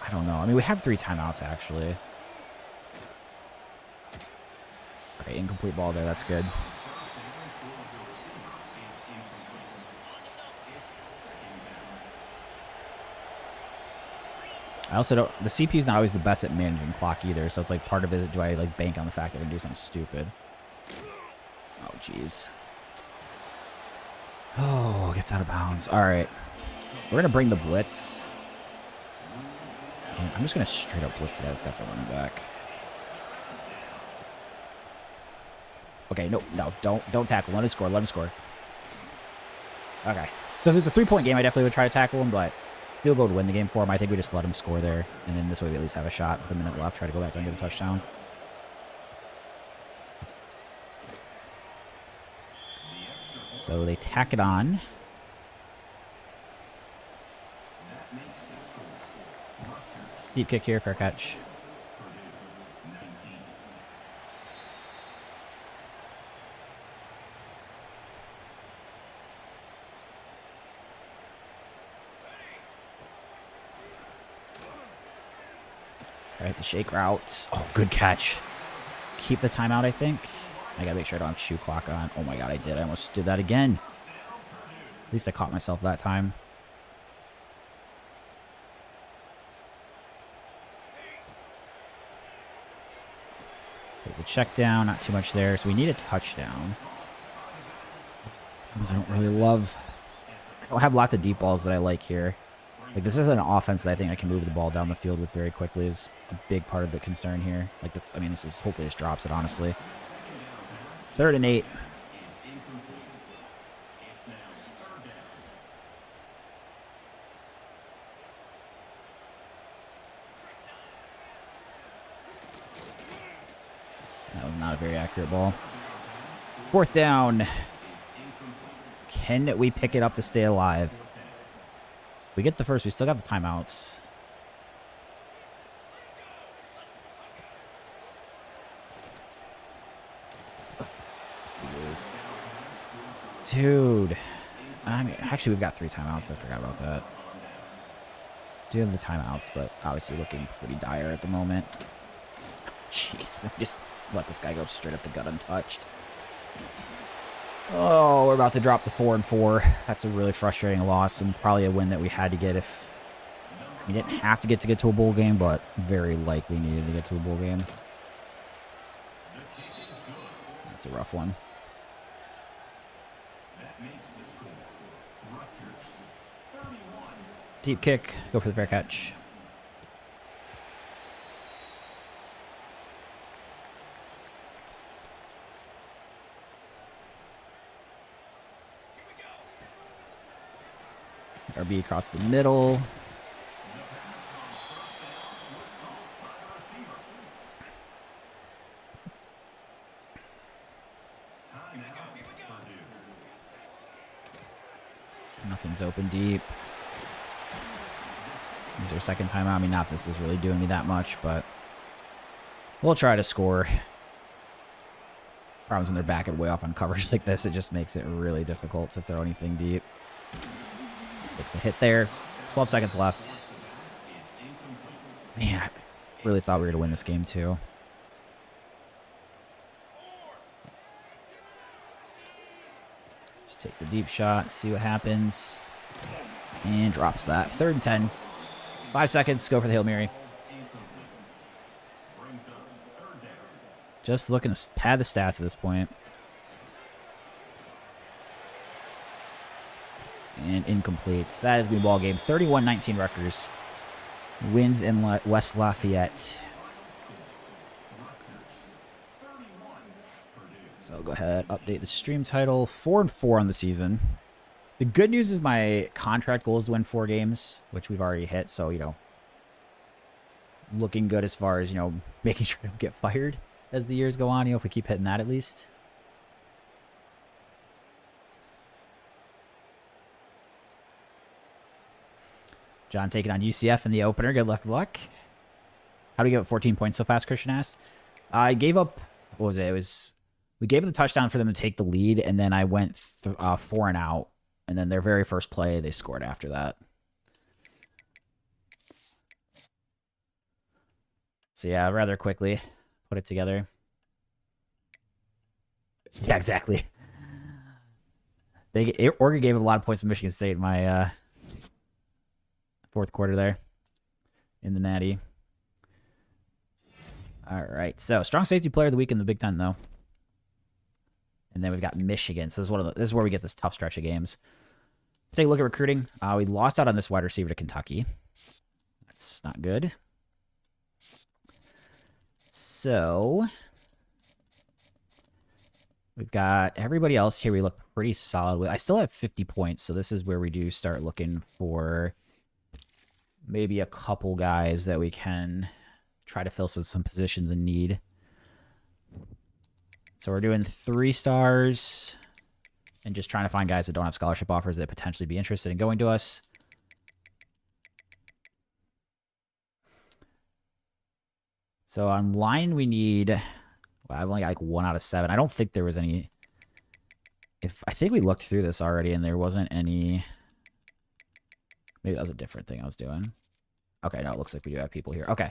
[SPEAKER 1] I don't know. I mean, we have 3 timeouts, actually. Okay, incomplete ball there. That's good. I also don't... The CPU's not always the best at managing clock either, so it's like part of it, do I like bank on the fact that I can do something stupid? Oh, jeez. Oh, gets out of bounds. All right. We're going to bring the blitz. And I'm just going to straight up blitz the guy that's got the running back. Okay, no, don't tackle. Let him score. Okay. So if it was a 3-point game, I definitely would try to tackle him, but field goal to win the game for him. I think we just let him score there, and then this way we at least have a shot with a minute left. Try to go back down and get a touchdown. So they tack it on. Deep kick here, fair catch. Try to hit the shake routes. Oh, good catch. Keep the timeout, I think. I gotta make sure I don't have shoe clock on. Oh my god, I did. I almost did that again. At least I caught myself that time. Take the check down. Not too much there. So we need a touchdown. Because I don't really love... I don't have lots of deep balls that I like here. Like, this is an offense that I think I can move the ball down the field with very quickly is a big part of the concern here. Like, this, I mean, this is... Hopefully this drops it, honestly. 3rd and 8. That was not a very accurate ball. 4th down. Can we pick it up to stay alive? We get the first. We still got the timeouts. Dude. I mean, actually, we've got 3 timeouts. I forgot about that. Do have the timeouts, but obviously looking pretty dire at the moment. Jeez, just let this guy go straight up the gut untouched. Oh, we're about to drop the 4-4. That's a really frustrating loss and probably a win that we had to get if... We didn't have to get to a bowl game, but very likely needed to get to a bowl game. That's a rough one. Deep kick. Go for the fair catch. RB across the middle. Nothing's open deep. Is there a second timeout? I mean, not this is really doing me that much, but we'll try to score. Problems when they're backing way off on coverage like this, it just makes it really difficult to throw anything deep. It's a hit there. 12 seconds left. Man, I really thought we were going to win this game too. Just take the deep shot, see what happens. And drops that. 3rd and 10. 5 seconds, go for the Hail Mary. Just looking to pad the stats at this point. And incomplete. That is going to be ball game. 31-19 Rutgers wins in West Lafayette. So go ahead, update the stream title. 4-4 on the season. The good news is my contract goal is to win 4 games, which we've already hit. So, you know, looking good as far as, you know, making sure I don't get fired as the years go on. You know, if we keep hitting that at least. John taking on UCF in the opener. Good luck, luck. How do we give up 14 points so fast, Christian asked. I gave up, what was it? We gave them the touchdown for them to take the lead, and then I went 4 and out. And then their very first play, they scored after that. So yeah, rather quickly put it together. Yeah, exactly. Oregon gave up a lot of points to Michigan State in my 4th quarter there in the Natty. All right, so strong safety player of the week in the Big Ten, though. And then we've got Michigan. So this is where we get this tough stretch of games. Let's take a look at recruiting. We lost out on this wide receiver to Kentucky. That's not good. So we've got everybody else here we look pretty solid with. I still have 50 points, so this is where we do start looking for maybe a couple guys that we can try to fill some positions in need. So we're doing 3 stars and just trying to find guys that don't have scholarship offers that potentially be interested in going to us. So on line, we need... Well, I've only got like 1 out of 7. I don't think there was any... I think we looked through this already and there wasn't any... Maybe that was a different thing I was doing. Okay, no, it looks like we do have people here. Okay,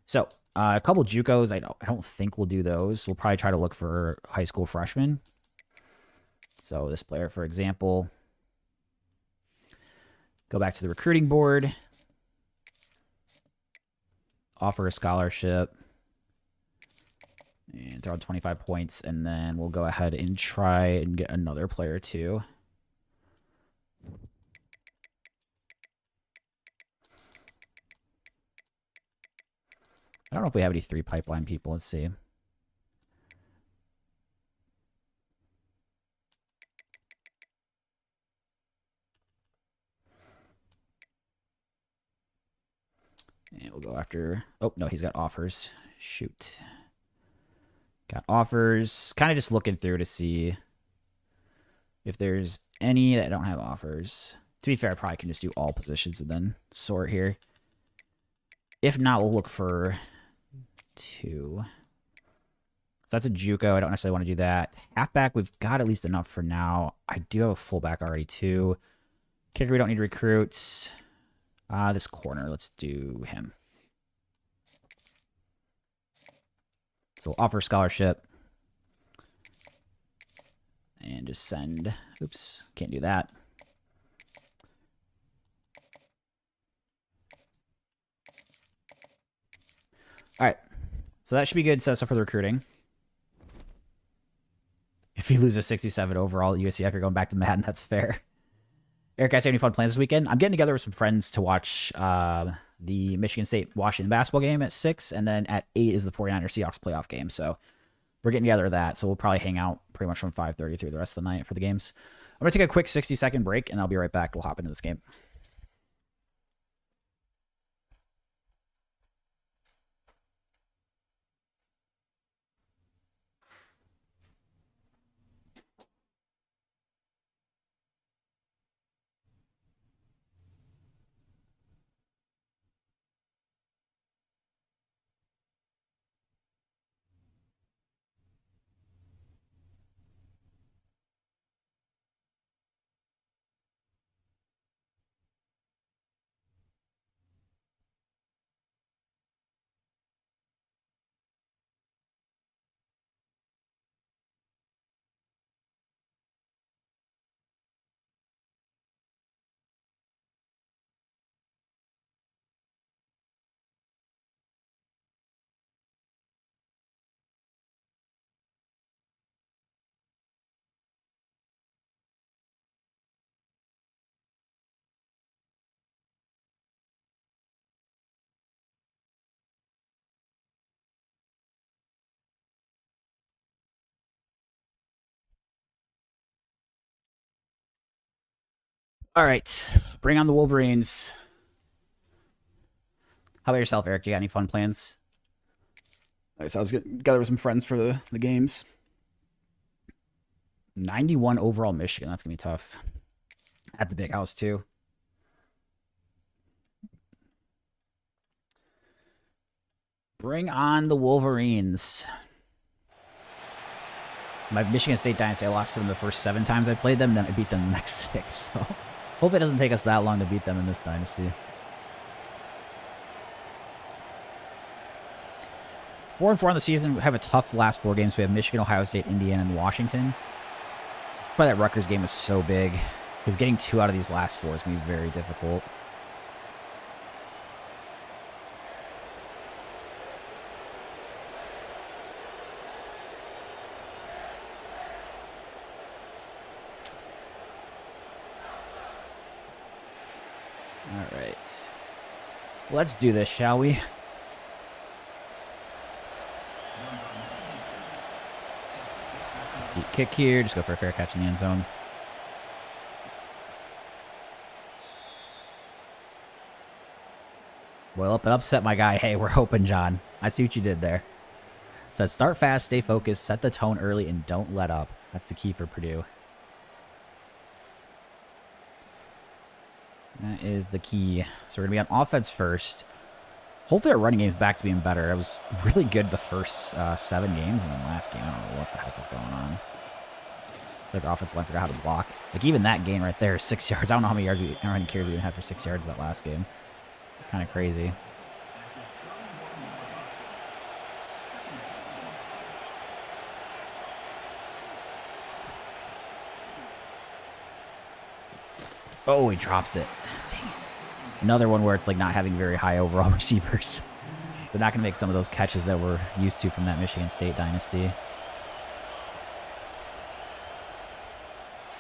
[SPEAKER 1] so a couple JUCOs. I don't think we'll do those. We'll probably try to look for high school freshmen. So this player, for example, go back to the recruiting board, offer a scholarship, and throw out 25 points, and then we'll go ahead and try and get another player too. I don't know if we have any 3 pipeline people. Let's see. And we'll go after... Oh, no, he's got offers. Shoot. Got offers. Kind of just looking through to see if there's any that don't have offers. To be fair, I probably can just do all positions and then sort here. If not, we'll look for 2. So that's a JUCO. I don't necessarily want to do that. Halfback, we've got at least enough for now. I do have a fullback already too. Kicker, we don't need recruits. This corner, let's do him. So we'll offer scholarship. And just send. Oops, can't do that. All right. So that should be good. Set us up for the recruiting. If you lose a 67 overall at USCF, you're going back to Madden. That's fair. Eric, guys, have any fun plans this weekend? I'm getting together with some friends to watch the Michigan State-Washington basketball game at 6, and then at 8 is the 49ers-Seahawks playoff game. So we're getting together with that. So we'll probably hang out pretty much from 5:30 through the rest of the night for the games. I'm going to take a quick 60-second break, and I'll be right back. We'll hop into this game. All right. Bring on the Wolverines. How about yourself, Eric? Do you got any fun plans? So I was getting together with some friends for the games. 91 overall Michigan. That's going to be tough. At the big house, too. Bring on the Wolverines. My Michigan State Dynasty, I lost to them the first 7 times I played them, then I beat them the next 6. So hopefully it doesn't take us that long to beat them in this Dynasty. 4-4 on the season. We have a tough last 4 games. We have Michigan, Ohio State, Indiana, and Washington. That's why that Rutgers game was so big. Because getting 2 out of these last 4 is going to be very difficult. All right. Let's do this, shall we? Deep kick here. Just go for a fair catch in the end zone. Boil up and upset my guy. Hey, we're hoping, John. I see what you did there. So start fast, stay focused, set the tone early, and don't let up. That's the key for Purdue. That is the key. So we're going to be on offense first. Hopefully our running game's back to being better. It was really good the first 7 games, and then last game, I don't know what the heck was going on. I think our offensive line forgot how to block. Like, even that gain right there, 6 yards. I don't know how many carries we even had for 6 yards that last game. It's kind of crazy. Oh, he drops it. Dang it. Another one where it's like not having very high overall receivers. They're not going to make some of those catches that we're used to from that Michigan State dynasty.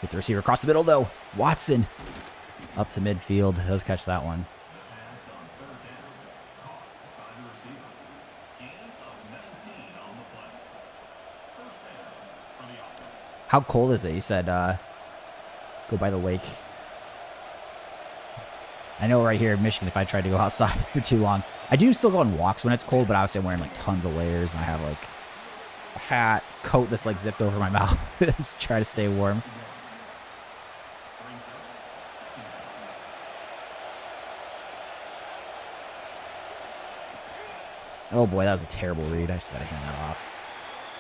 [SPEAKER 1] Get the receiver across the middle, though. Watson up to midfield. Does catch that one. How cold is it? He said, go by the lake. I know right here in Michigan, if I tried to go outside for too long, I do still go on walks when it's cold, but obviously I'm wearing like tons of layers, and I have like a hat, coat that's like zipped over my mouth to try to stay warm. Oh boy, that was a terrible read. I just gotta hand that off.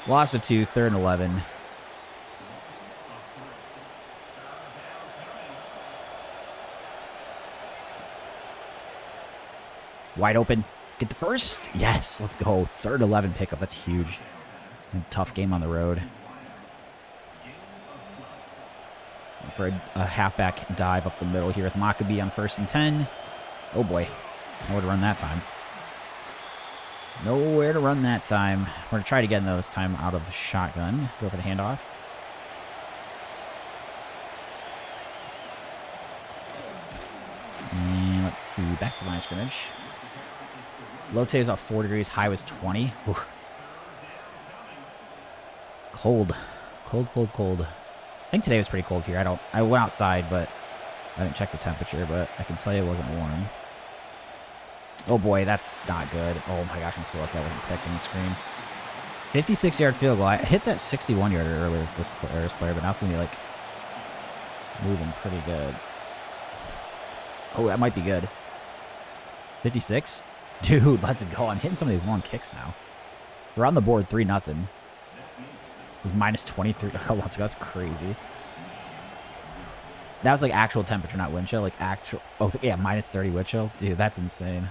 [SPEAKER 1] Loss of 2, 3rd and 11. Wide open. Get the first. Yes, let's go. 3rd 11 pickup. That's huge. Tough game on the road. For a halfback dive up the middle here with Maccabee on 1st and 10. Oh boy. Nowhere to run that time. Nowhere to run that time. We're going to try it again, though, this time out of the shotgun. Go for the handoff. And let's see. Back to the line of scrimmage. Low today was about 4 degrees. High was 20. Ooh. Cold. Cold, cold, cold. I think today was pretty cold here. I went outside, but I didn't check the temperature, but I can tell you it wasn't warm. Oh boy, that's not good. Oh my gosh, I'm so lucky that wasn't picked on the screen. 56-yard field goal. I hit that 61-yarder earlier with this player, but now it's going to be like moving pretty good. Oh, that might be good. 56? Dude, let's go. I'm hitting some of these long kicks now. It's around the board, 3-0. It was minus 23. Oh, let's go. That's crazy. That was like actual temperature, not wind chill. Like actual. Oh, yeah, minus 30 wind chill. Dude, that's insane.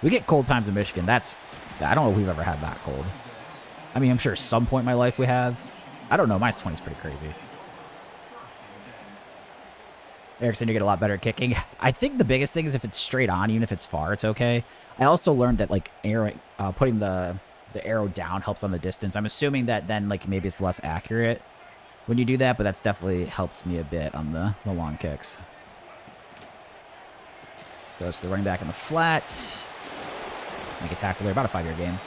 [SPEAKER 1] We get cold times in Michigan. I don't know if we've ever had that cold. I mean, I'm sure some point in my life we have. I don't know. Minus 20 is pretty crazy. Erickson, you get a lot better at kicking. I think the biggest thing is if it's straight on, even if it's far, it's okay. I also learned that like putting the arrow down helps on the distance. I'm assuming that then like maybe it's less accurate when you do that, but that's definitely helped me a bit on the long kicks. Goes to the running back in the flat. Make a tackle there. About a 5-yard gain.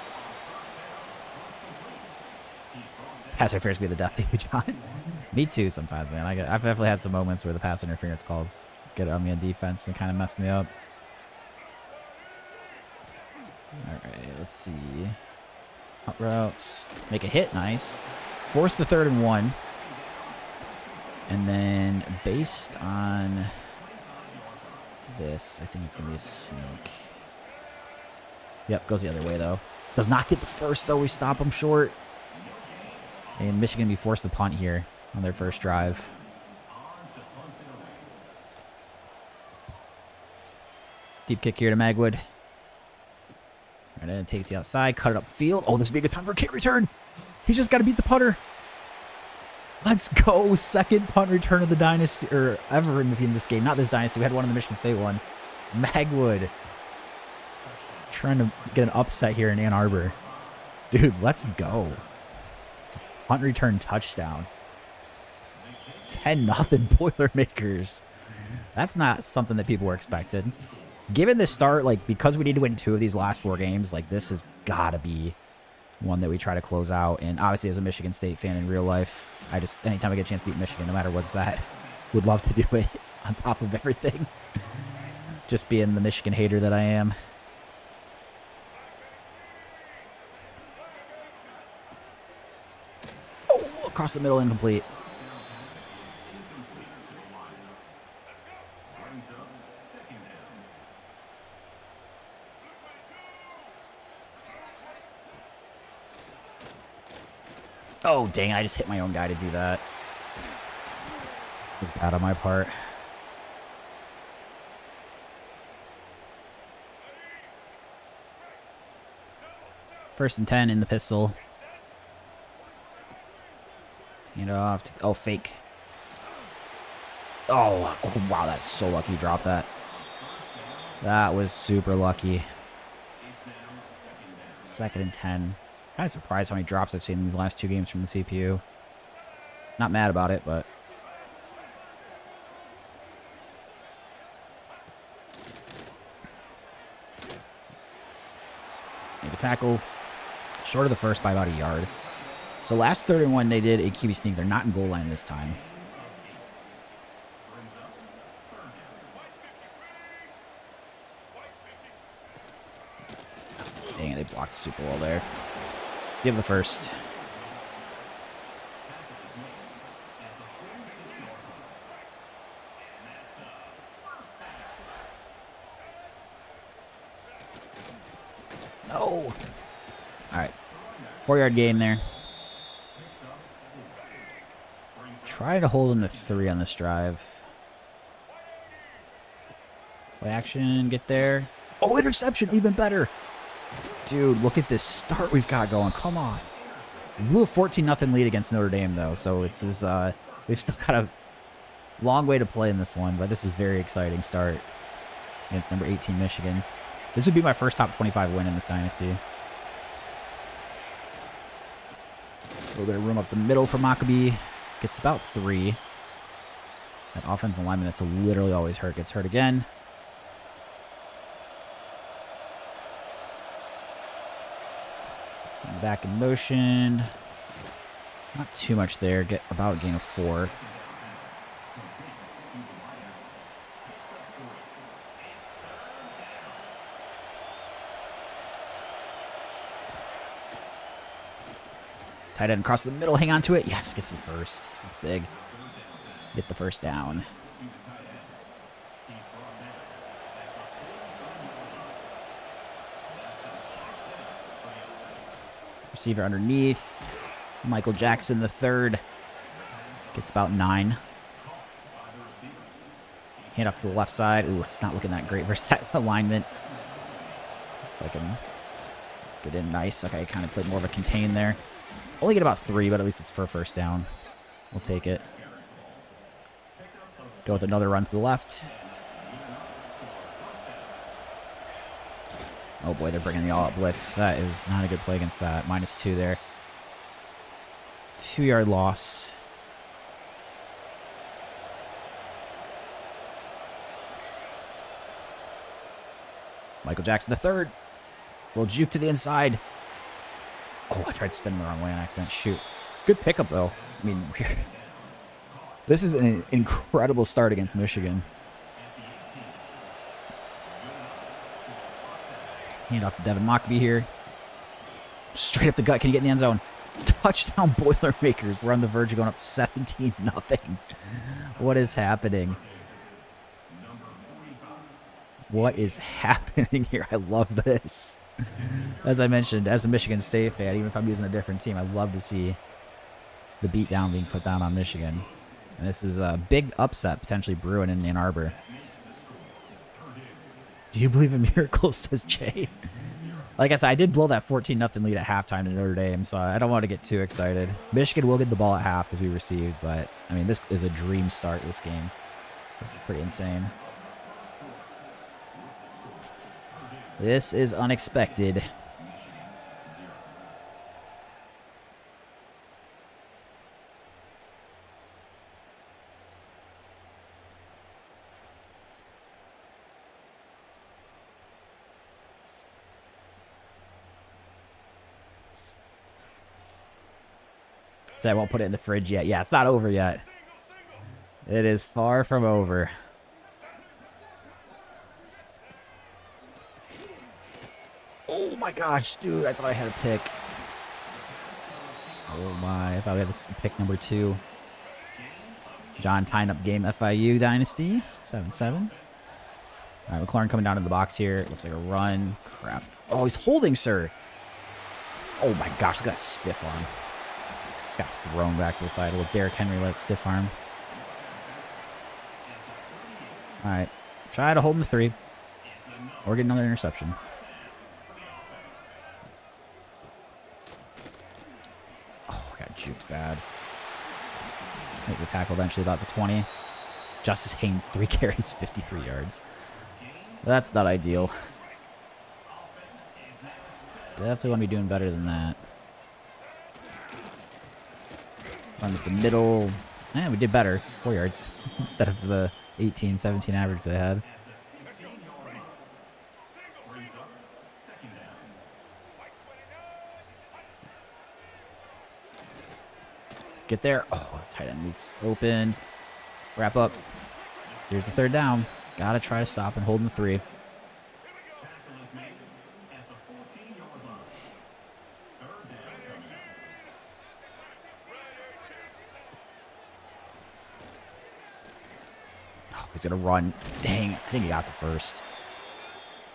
[SPEAKER 1] Pass interference be the death of you, John. Me too sometimes, man. I've definitely had some moments where the pass interference calls get on me on defense and kind of mess me up. All right, let's see. Hot routes. Make a hit. Nice. Force the 3rd and 1. And then based on this, I think it's going to be a sneak. Yep, goes the other way, though. Does not get the first, though. We stop him short. And Michigan be forced to punt here on their first drive. Deep kick here to Magwood. And then takes the outside, cut it up field. Oh, this would be a good time for a kick return. He's just got to beat the punter. Let's go. 2nd punt return of the dynasty, or ever in this game. Not this dynasty. We had one in the Michigan State one. Magwood. Trying to get an upset here in Ann Arbor. Dude, let's go. Punt return touchdown. 10-0 Boilermakers. That's not something that people were expecting. Given this start, like, because we need to win 2 of these last 4 games, like, this has got to be one that we try to close out. And obviously, as a Michigan State fan in real life, anytime I get a chance to beat Michigan, no matter what's that, would love to do it on top of everything. Just being the Michigan hater that I am. across the middle, incomplete. Oh, dang it. I just hit my own guy to do that. It was bad on my part. First and 10 in the pistol. Hand it off to, oh, fake. Oh, wow, that's so lucky he dropped that. That was super lucky. Second and 10. Kind of surprised how many drops I've seen in these last 2 games from the CPU. Not mad about it, but... Make a tackle. Short of the first by about a yard. So last 3rd and 1, they did a QB sneak. They're not in goal line this time. Dang it, they blocked super well there. Give the first. No. All right. 4-yard gain there. Try to hold him to 3 on this drive. Play action, get there. Oh, interception, even better. Dude, look at this start we've got going. Come on. We blew a 14-0 lead against Notre Dame, though, so it's we've still got a long way to play in this one, but this is a very exciting start against number 18 Michigan. This would be my first top 25 win in this dynasty. A little bit of room up the middle for Maccabee. Gets about 3. That offensive lineman that's literally always hurt gets hurt again. Send back in motion. Not too much there. Get about a gain of 4. Tight end across the middle. Hang on to it. Yes, gets the first. That's big. Get the first down. Receiver underneath. Michael Jackson, the 3rd. Gets about 9. Hand off to the left side. Ooh, it's not looking that great versus that alignment. I can get in nice. Okay, kind of played more of a contain there. Only get about 3, but at least it's for a first down. We'll take it. Go with another run to the left. Oh boy, they're bringing the all-out blitz. That is not a good play against that. -2 there. 2-yard loss. Michael Jackson, the 3rd. Little juke to the inside. Oh, I tried to spin the wrong way on accident. Shoot. Good pickup, though. I mean, this is an incredible start against Michigan. Hand off to Devin Maccabee here. Straight up the gut. Can he get in the end zone? Touchdown, Boilermakers. We're on the verge of going up 17-0. What is happening? What is happening here? I love this. As I mentioned, as a Michigan State fan, even if I'm using a different team, I love to see the beatdown being put down on Michigan. And this is a big upset potentially brewing in Ann Arbor. Do you believe in miracles, says Jay? Like I said, I did blow that 14-0 lead at halftime to Notre Dame, so I don't want to get too excited. Michigan will get the ball at half because we received, but, I mean, this is a dream start, this game. This is pretty insane. This is unexpected. So I won't put it in the fridge yet. Yeah, it's not over yet. It is far from over. Oh my gosh, dude, I thought I had a pick. Oh my, I thought we had this pick number 2. John tying up game FIU Dynasty. 7-7. All right, McLaurin coming down to the box here. Looks like a run. Crap. Oh, he's holding, sir. Oh my gosh, look at that stiff arm. Just got thrown back to the side. A little Derrick Henry-like stiff arm. All right. Try to hold him to 3. Or get another interception. Oh, got juked bad. Make the tackle eventually about the 20. Justice Haynes, 3 carries, 53 yards. That's not ideal. Definitely want to be doing better than that. Run with the middle. Yeah, we did better. 4 yards instead of the 18, 17 average they had. Get there. Oh, tight end leaks open. Wrap up. Here's the 3rd down. Gotta try to stop and hold him to 3. Oh, he's gonna run. Dang, I think he got the 1st.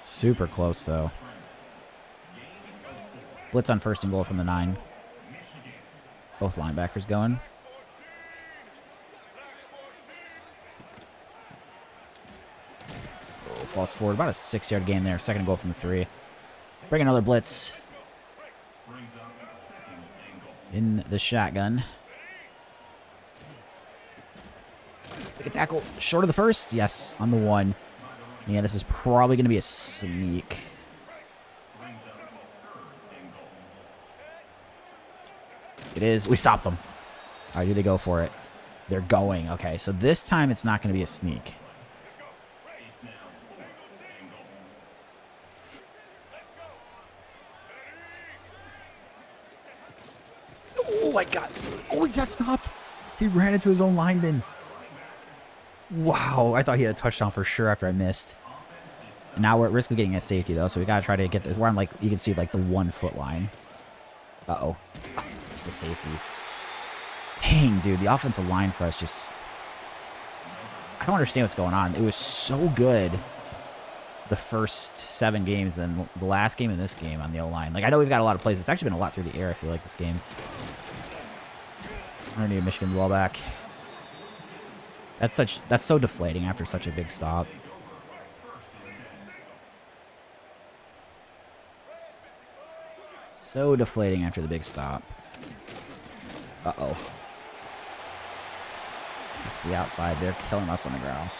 [SPEAKER 1] Super close, though. Blitz on 1st and goal from the 9. Both linebackers going. Oh, falls forward. About a 6-yard gain there. 2nd and goal from the 3. Bring another blitz. In the shotgun. Make a tackle. Short of the 1st. Yes, on the 1. Yeah, this is probably going to be a sneak. It is. We stopped them. All right, do they go for it? They're going. Okay, so this time it's not going to be a sneak. Oh, my God. Oh, he got stopped. He ran into his own lineman. Wow. I thought he had a touchdown for sure after I missed. And now we're at risk of getting a safety, though, so we got to try to get this. We're on, like, you can see, like, the 1-foot line. Uh-oh. Oh, it's the safety. Dang, dude. The offensive line for us just... I don't understand what's going on. It was so good the first 7 games, then the last game and this game on the O-line. Like, I know we've got a lot of plays. It's actually been a lot through the air, I feel like, this game. I don't need Michigan ball back. That's so deflating after such a big stop. So deflating after the big stop. Uh-oh. That's the outside. They're killing us on the ground.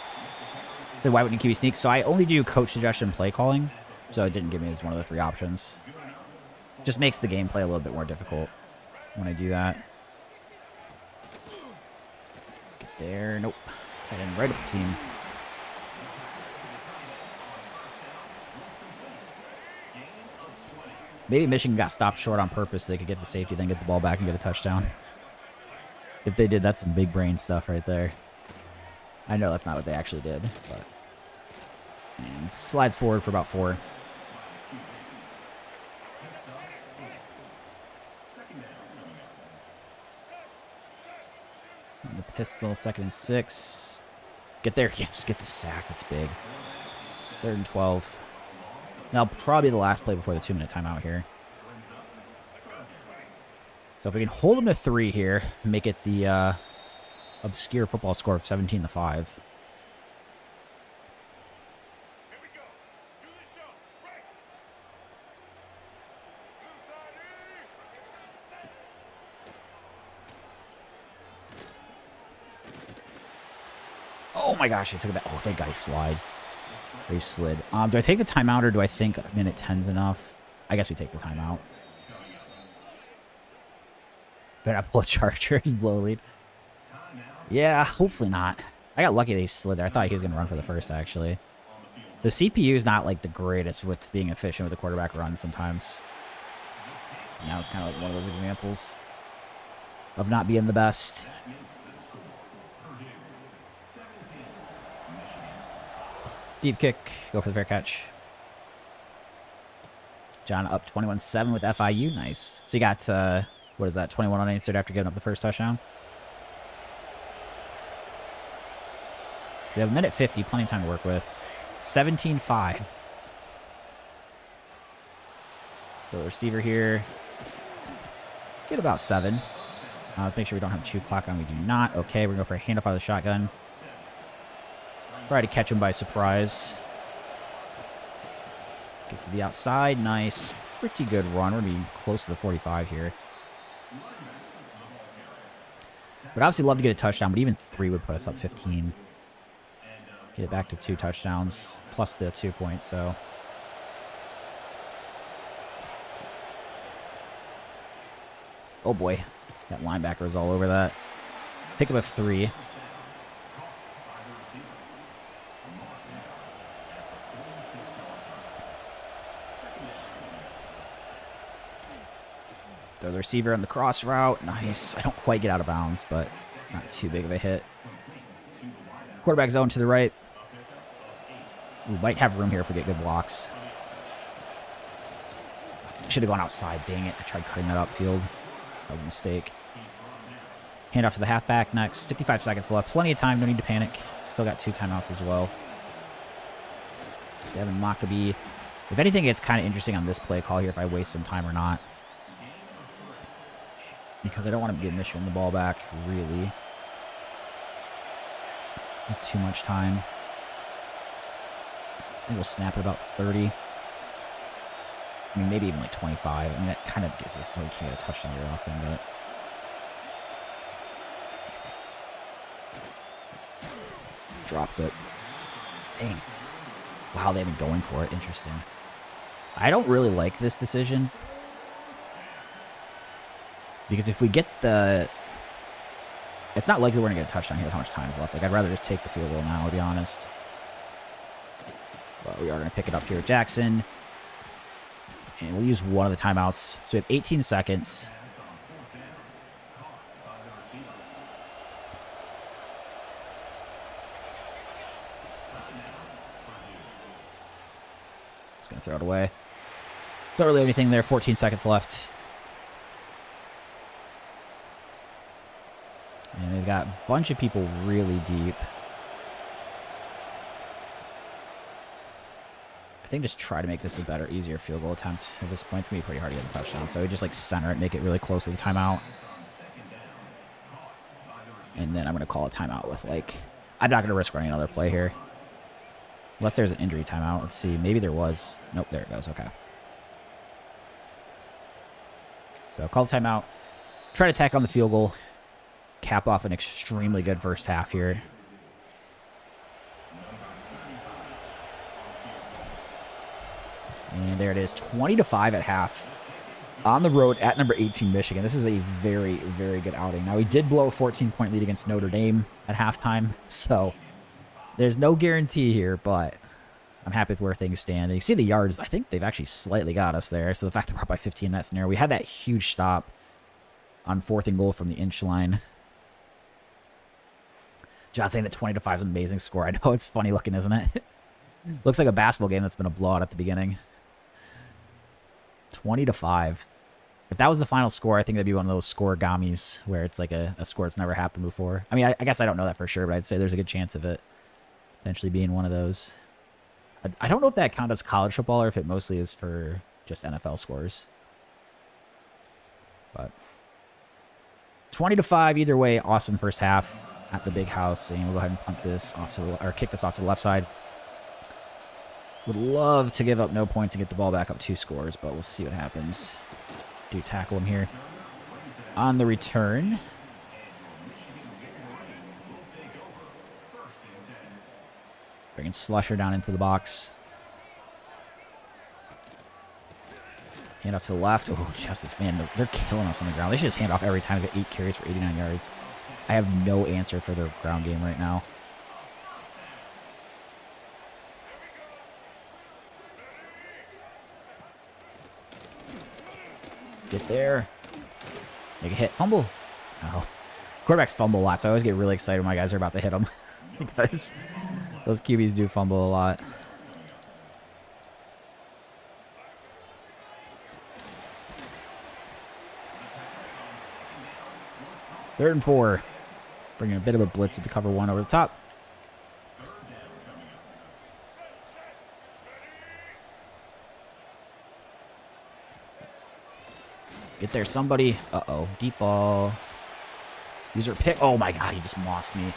[SPEAKER 1] So why wouldn't QB sneak? So I only do coach suggestion play calling, so it didn't give me as one of the 3 options. Just makes the gameplay a little bit more difficult when I do that. Get there. Nope. Tight end right at the seam. Maybe Michigan got stopped short on purpose so they could get the safety, then get the ball back and get a touchdown. If they did, that's some big brain stuff right there. I know that's not what they actually did, but... And slides forward for about 4. And the pistol, 2nd and 6. Get there. Yes, get the sack. That's big. 3rd and 12. Now, probably the last play before the 2-minute timeout here. So if we can hold them to 3 here, make it the obscure football score of 17-5. Oh my gosh, I took it back. Oh, thank God he slid. Or he slid. Do I take the timeout or do I think minute 10's enough? I guess we take the timeout. Better not pull a Chargers blow a lead. Yeah, hopefully not. I got lucky that he slid there. I thought he was going to run for the 1st, actually. The CPU is not, like, the greatest with being efficient with the quarterback run sometimes. Now it's kind of like one of those examples of not being the best. Deep kick. Go for the fair catch. John up 21-7 with FIU. Nice. So you got What is that? 21 unanswered after giving up the first touchdown. So we have a minute 50, plenty of time to work with. 17-5. The receiver here. Get about 7. Let's make sure we don't have chew clock on. We do not. Okay, we're going to go for a handoff out of the shotgun. Try to catch him by surprise. Get to the outside. Nice. Pretty good run. We're going to be close to the 45 here. Would obviously love to get a touchdown, but even 3 would put us up 15. Get it back to 2 touchdowns, plus the 2 points, so. Oh boy, that linebacker is all over that. Pick up a 3. Throw the receiver on the cross route. Nice. I don't quite get out of bounds, but not too big of a hit. Quarterback zone to the right. We might have room here if we get good blocks. Should have gone outside. Dang it. I tried cutting that upfield. That was a mistake. Hand off to the halfback next. 55 seconds left. Plenty of time. No need to panic. Still got 2 timeouts as well. Devin Maccabee. If anything, it's kind of interesting on this play call here if I waste some time or not. Because I don't want to give Michigan the ball back, really. With too much time. I think we'll snap at about 30. I mean, maybe even like 25. I mean, that kind of gets us so we can't get a touchdown very often, but... Drops it. Dang it. Wow, they've been going for it. Interesting. I don't really like this decision. Because if we get the... It's not likely we're going to get a touchdown here with how much time is left. Like, I'd rather just take the field goal now, to be honest. But we are going to pick it up here with Jackson. And we'll use one of the timeouts. So we have 18 seconds. Just going to throw it away. Don't really have anything there. 14 seconds left. And they've got a bunch of people really deep. I think just try to make this a better, easier field goal attempt at this point. It's going to be pretty hard to get a touchdown. So we just like center it, make it really close to the timeout. And then I'm going to call a timeout with like... I'm not going to risk running another play here. Unless there's an injury timeout. Let's see. Maybe there was. Nope, there it goes. Okay. So call the timeout. Try to tack on the field goal. Cap off an extremely good first half here. And there it is, 20-5 at half. On the road at number 18, Michigan. This is a very, very good outing. Now, we did blow a 14-point lead against Notre Dame at halftime, so there's no guarantee here, but I'm happy with where things stand. And you see the yards. I think they've actually slightly got us there. So the fact that we're up by 15 in that scenario. We had that huge stop on 4th and goal from the inch line. John saying that 20-5 is an amazing score. I know, it's funny looking, isn't it? Looks like a basketball game that's been a blowout at the beginning. 20-5. If that was the final score, I think that'd be one of those score-gamis where it's like a score that's never happened before. I mean, I guess I don't know that for sure, but I'd say there's a good chance of it potentially being one of those. I don't know if that counts as college football or if it mostly is for just NFL scores. But 20-5, either way, awesome first half at the big house. And we'll go ahead and punt this off to the, or kick this off to the left side. Would love to give up no points and get the ball back up 2 scores, but we'll see what happens. Do tackle him here. On the return. Bringing Slusher down into the box. Hand off to the left. Oh, Justice, man, they're killing us on the ground. They should just hand off every time. He's got 8 carries for 89 yards. I have no answer for their ground game right now. Get there. Make a hit. Fumble. Oh. Quarterbacks fumble a lot, so I always get really excited when my guys are about to hit them. Because those QBs do fumble a lot. 3rd and 4. Bringing a bit of a blitz with the cover 1 over the top. Get there, somebody. Uh-oh. Deep ball. User pick. Oh, my God. He just mossed me.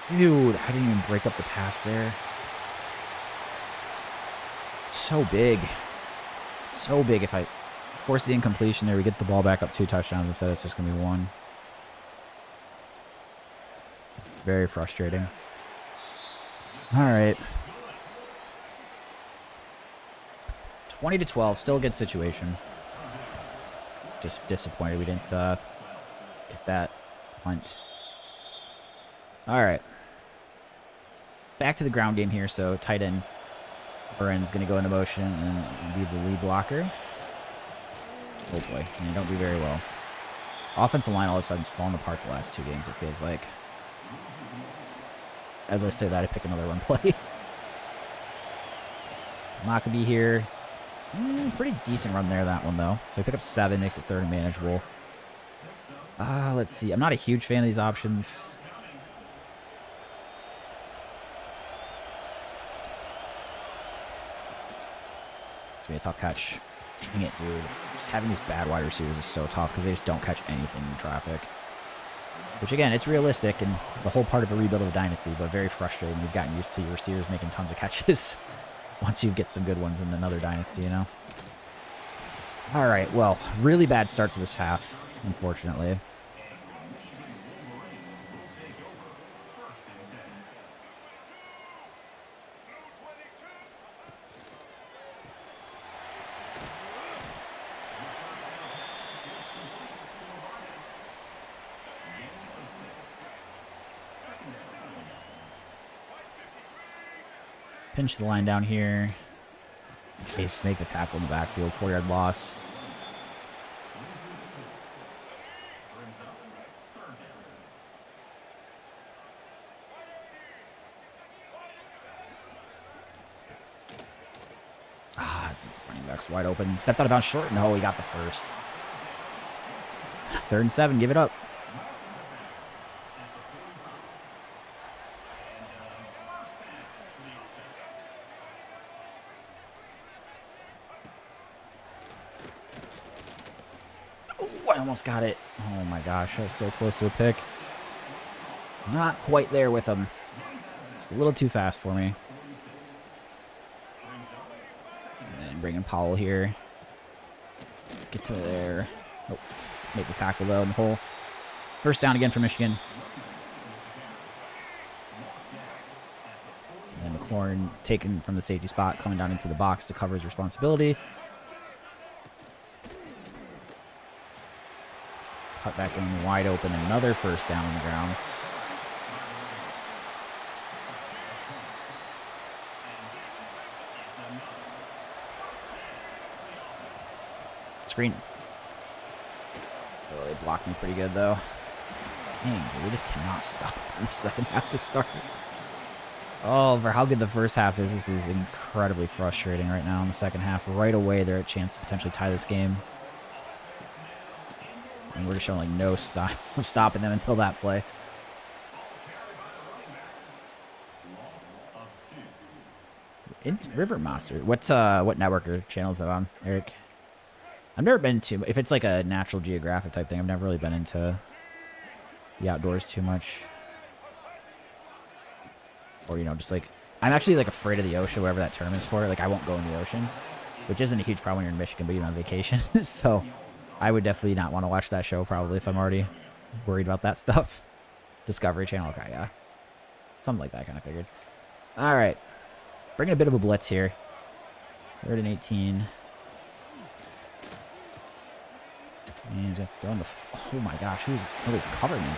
[SPEAKER 1] Dude, I didn't even break up the pass there. It's so big. So big. If I force the incompletion there, we get the ball back up 2 touchdowns instead. It's just going to be 1. Very frustrating. All right. 20-12. Still a good situation. Just disappointed we didn't get that punt. All right. Back to the ground game here. So tight end Burren's going to go into motion and be the lead blocker. Oh boy, you don't do very well. This offensive line all of a sudden is falling apart the last 2 games, it feels like. As I say that, I pick another run play. Maccabee here. Pretty decent run there, that one, though. So I pick up 7, makes it 3rd and manageable. Let's see. I'm not a huge fan of these options. It's going to be a tough catch. Dang it, dude. Just having these bad wide receivers is so tough because they just don't catch anything in traffic. Which, again, it's realistic and the whole part of a rebuild of a dynasty, but very frustrating. We've gotten used to your receivers making tons of catches once you get some good ones in another dynasty, you know? All right, well, really bad start to this half, unfortunately. Pinch the line down here. Case make the tackle in the backfield. 4-yard loss. Running back's wide open. Stepped out of bounds short. No, he got the first. 3rd and 7. Give it up. I almost got it. Oh my gosh, I was so close to a pick. Not quite there with him. It's a little too fast for me. And bring in Powell here. Get to there. Oh, make the tackle though in the hole. 1st down again for Michigan. And McLaurin taken from the safety spot, coming down into the box to cover his responsibility. Cut back in wide open, another 1st down on the ground. Screen. Oh, they blocked me pretty good, though. Dang, dude, we just cannot stop from the second half to start. Oh, for how good the first half is, this is incredibly frustrating right now in the second half. Right away, they're a chance to potentially tie this game. And we're just showing like no stopping them until that play. River Monster. What network or channel is that on, Eric? I've never been to. If it's like a Natural Geographic type thing, I've never really been into the outdoors too much. Or just like I'm actually like afraid of the ocean, whatever that term is for. Like I won't go in the ocean, which isn't a huge problem when you're in Michigan, but you're on vacation. So I would definitely not want to watch that show probably if I'm already worried about that stuff. Discovery Channel, okay, yeah. Something like that, kind of figured. All right. Bringing a bit of a blitz here. 3rd and 18. And he's going to throw in the... Oh, my gosh. Nobody's covering him.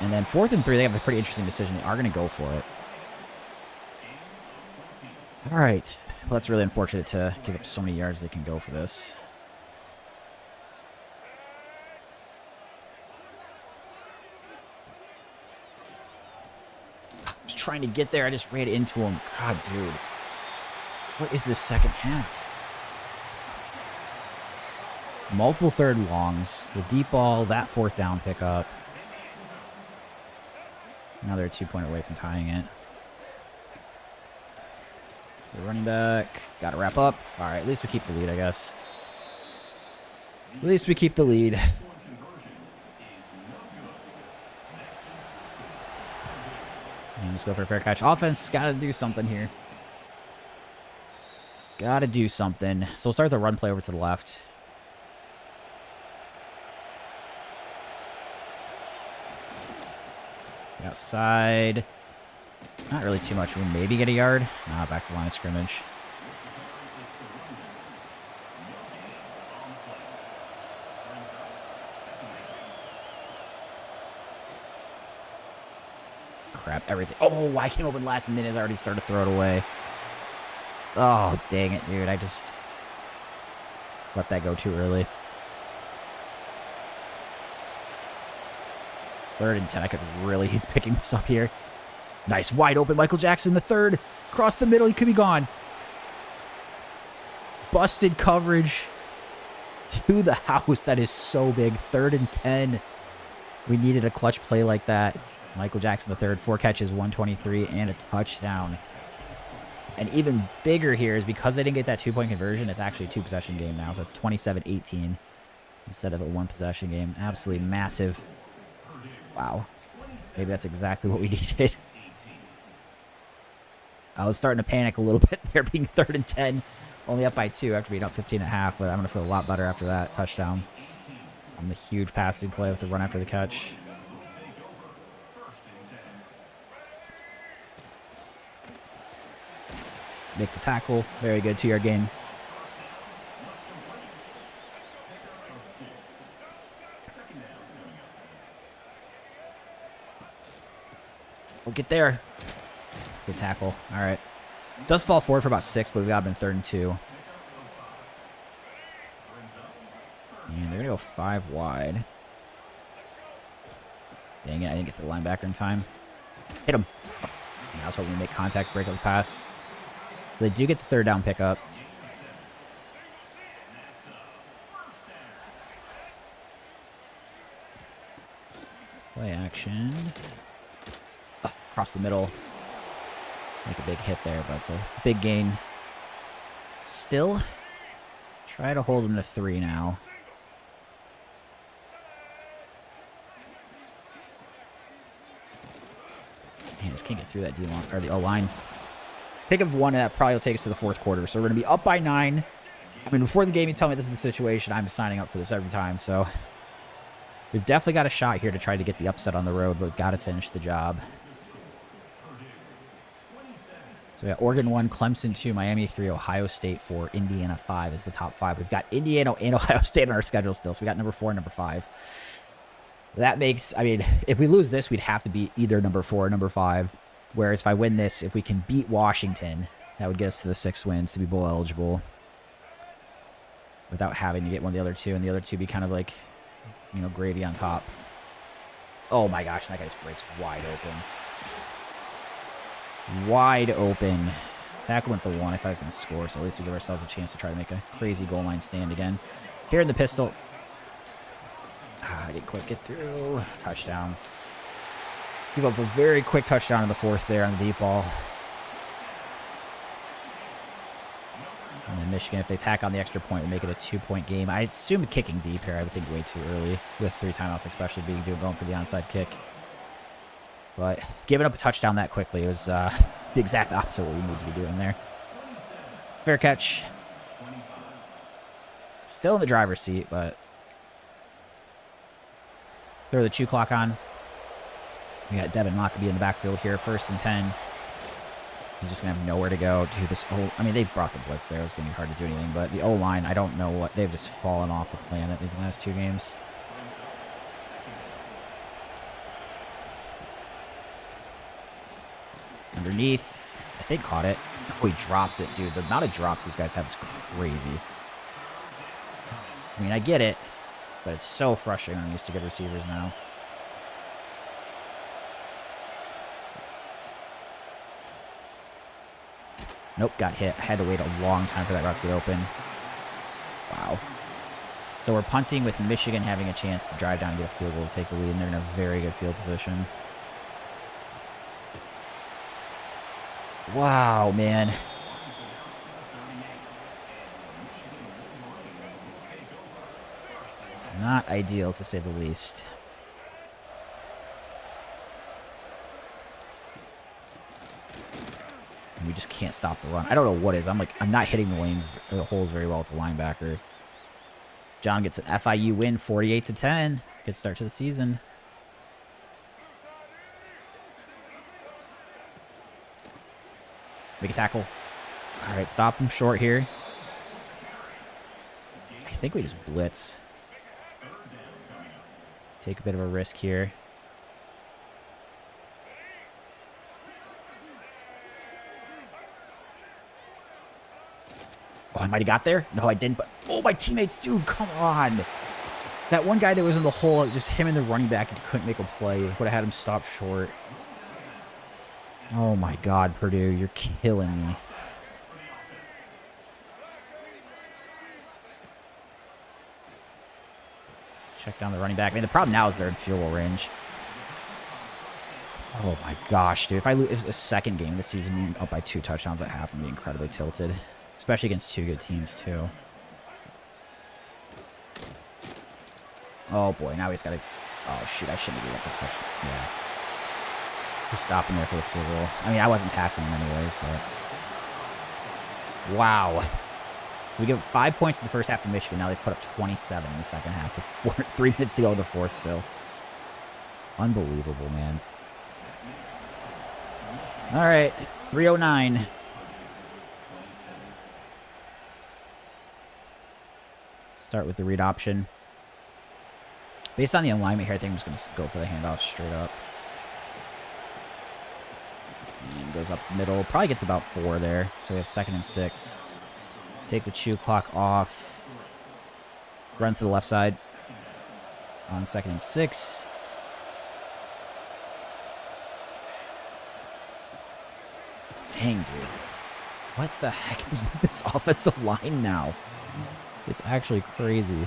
[SPEAKER 1] And then 4th and 3, they have a pretty interesting decision. They are going to go for it. All right. Well, that's really unfortunate to give up so many yards they can go for this. Trying to get there. I just ran into him. God, dude. What is this second half? Multiple third longs. The deep ball, that fourth down pickup. Now they're a 2-point away from tying it. So the running back. Got to wrap up. All right, at least we keep the lead, I guess. At least we keep the lead. And let's go for a fair catch. Offense got to do something here. Got to do something. So we'll start the run play over to the left. Outside. Not really too much room. Maybe get a yard. Nah, back to the line of scrimmage. Crap, everything. Oh, I came open last minute. I already started to throw it away. Oh, dang it, dude. I just let that go too early. 3rd and 10. I could really use picking this up here. Nice, wide open. Michael Jackson, the third. Across the middle. He could be gone. Busted coverage to the house. That is so big. 3rd and 10. We needed a clutch play like that. Michael Jackson, the third. 4 catches, 123, and a touchdown. And even bigger here is because they didn't get that 2-point conversion, it's actually a 2-possession game now. So it's 27-18 instead of a 1-possession game. Absolutely massive. Wow. Maybe that's exactly what we needed. I was starting to panic a little bit there, being 3rd and 10. Only up by 2 after being up 15.5, but I'm going to feel a lot better after that touchdown. On the huge passing play with the run after the catch. Make the tackle. Very good. 2-yard gain. We'll get there. Good tackle. All right. Does fall forward for about 6, but we've got him in 3rd and 2. And they're going to go 5 wide. Dang it. I didn't get to the linebacker in time. Hit him. I was hoping to make contact, break up the pass. So they do get the 3rd down pickup. Play action. Across the middle. Make a big hit there, but it's a big gain. Still, try to hold him to 3 now. Man, just can't get through that D-line, or the O-line. Pick up 1, and that probably will take us to the 4th quarter. So we're going to be up by 9. I mean, before the game, you tell me this is the situation. I'm signing up for this every time. So we've definitely got a shot here to try to get the upset on the road, but we've got to finish the job. So we got Oregon 1, Clemson 2, Miami 3, Ohio State 4, Indiana 5 is the top 5. We've got Indiana and Ohio State on our schedule still. So we got number 4 and number 5. That makes, I mean, if we lose this, we'd have to beat either number 4 or number 5. Whereas if I win this, if we can beat Washington, that would get us to the 6 wins to be bowl eligible. Without having to get one of the other 2, and the other 2 be kind of like, you know, gravy on top. Oh my gosh, that guy just breaks wide open. Wide open. Tackle went the 1. I thought he was going to score, so at least we give ourselves a chance to try to make a crazy goal line stand again. Here in the pistol. I didn't quite get through. Touchdown. Give up a very quick touchdown in the 4th there on the deep ball. And then Michigan, if they tack on the extra point, would make it a 2-point game. I assume kicking deep here, I would think way too early, with 3 timeouts especially going for the onside kick. But giving up a touchdown that quickly, it was the exact opposite of what we need to be doing there. Fair catch. Still in the driver's seat, but throw the chew clock on. We got Devin Mockabee in the backfield here, 1st and 10. He's just going to have nowhere to go. Dude, this I mean, they brought the blitz there. It was going to be hard to do anything. But the O-line, I don't know what. They've just fallen off the planet these last 2 games. Underneath. I think caught it. Oh, he drops it, dude. The amount of drops these guys have is crazy. I mean, I get it. But it's so frustrating. I'm used to good receivers now. Nope, got hit. I had to wait a long time for that route to get open. Wow. So we're punting with Michigan having a chance to drive down and get a field goal to take the lead, and they're in a very good field position. Wow, man. Not ideal, to say the least. And we just can't stop the run. I don't know what is. I'm not hitting the lanes or the holes very well with the linebacker. John gets an FIU win, 48-10. Good start to the season. Make a tackle. All right, stop him short here. I think we just blitz. Take a bit of a risk here. Oh, I might have got there. No, I didn't. But oh, my teammates, dude, come on. That one guy that was in the hole, just him and the running back couldn't make a play. Would have had him stop short. Oh my God, Purdue, you're killing me. Check down the running back. I mean, the problem now is they're in field goal range. Oh my gosh, dude. If I lose a second game this season, being up by 2 touchdowns at half, I'm going to be incredibly tilted. Especially against 2 good teams, too. Oh boy, now he's got to... Oh shoot, I shouldn't have given up the touch. Yeah. He's stopping there for the field goal. I mean, I wasn't tackling him anyways, but... Wow. So we give 5 points in the first half to Michigan. Now they've put up 27 in the second half with 3 minutes to go in the fourth still. Unbelievable, man. All right, 3:09. Start with the read option. Based on the alignment here, I think I'm just going to go for the handoff straight up. And goes up middle. Probably gets about 4 there. So we have 2nd and 6. Take the chew clock off. Run to the left side. On 2nd and 6. Dang, dude. What the heck is with this offensive line now? It's actually crazy.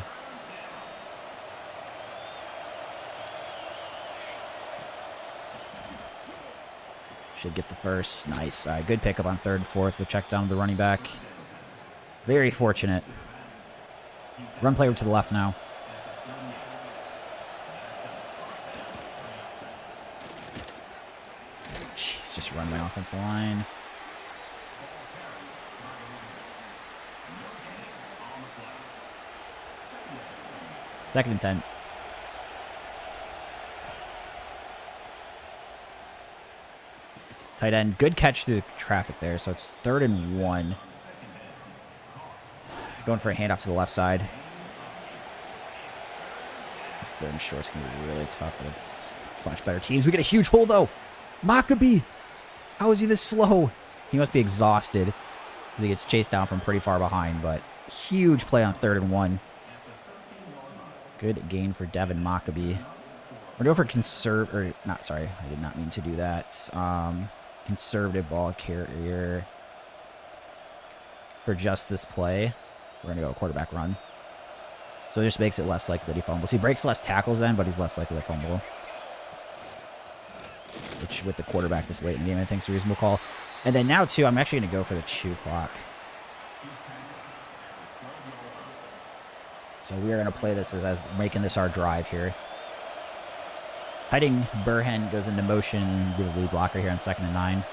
[SPEAKER 1] Should get the first. Nice. Good pickup on 3rd and 4th. The check down to the running back. Very fortunate. Run play over to the left now. Jeez, just run the offensive line. Second and 10. Tight end. Good catch through the traffic there. So it's 3rd and 1. Going for a handoff to the left side. This 3rd and short is going to be really tough against much better teams. We get a huge hole, though. Maccabee. How is he this slow? He must be exhausted because he gets chased down from pretty far behind. But huge play on 3rd and 1. Good gain for Devin Maccabee. We're going for I did not mean to do that. Conservative ball carrier for just this play. We're going to go quarterback run. So it just makes it less likely that he fumbles. He breaks less tackles then, but he's less likely to fumble. Which, with the quarterback this late in the game, I think is a reasonable call. And then now, too, I'm actually going to go for the chew clock. So we are going to play this as making this our drive here. Tight end Burhen goes into motion and be the lead blocker here on 2nd and 9.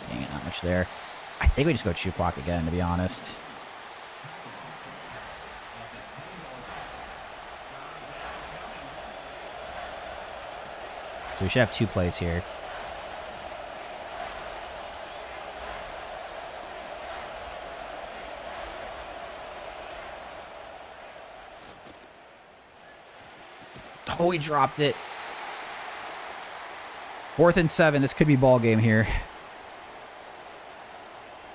[SPEAKER 1] Dang it, not much there. I think we just go chew clock again, to be honest. So we should have 2 plays here. Oh, he dropped it. 4th and 7. This could be ball game here.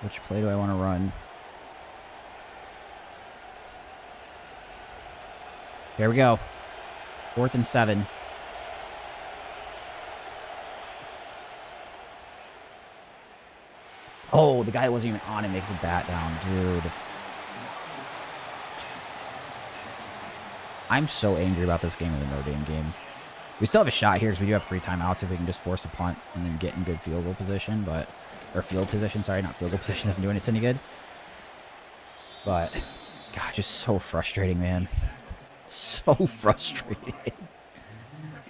[SPEAKER 1] Which play do I want to run? Here we go. 4th and 7. Oh, the guy that wasn't even on it makes a bat down, dude. I'm so angry about this game in the Notre Dame game. We still have a shot here because we do have 3 timeouts if we can just force a punt and then get in good field goal position, but... Or field position, sorry, not field goal position. Doesn't do any good. But, God, just so frustrating, man. So frustrating.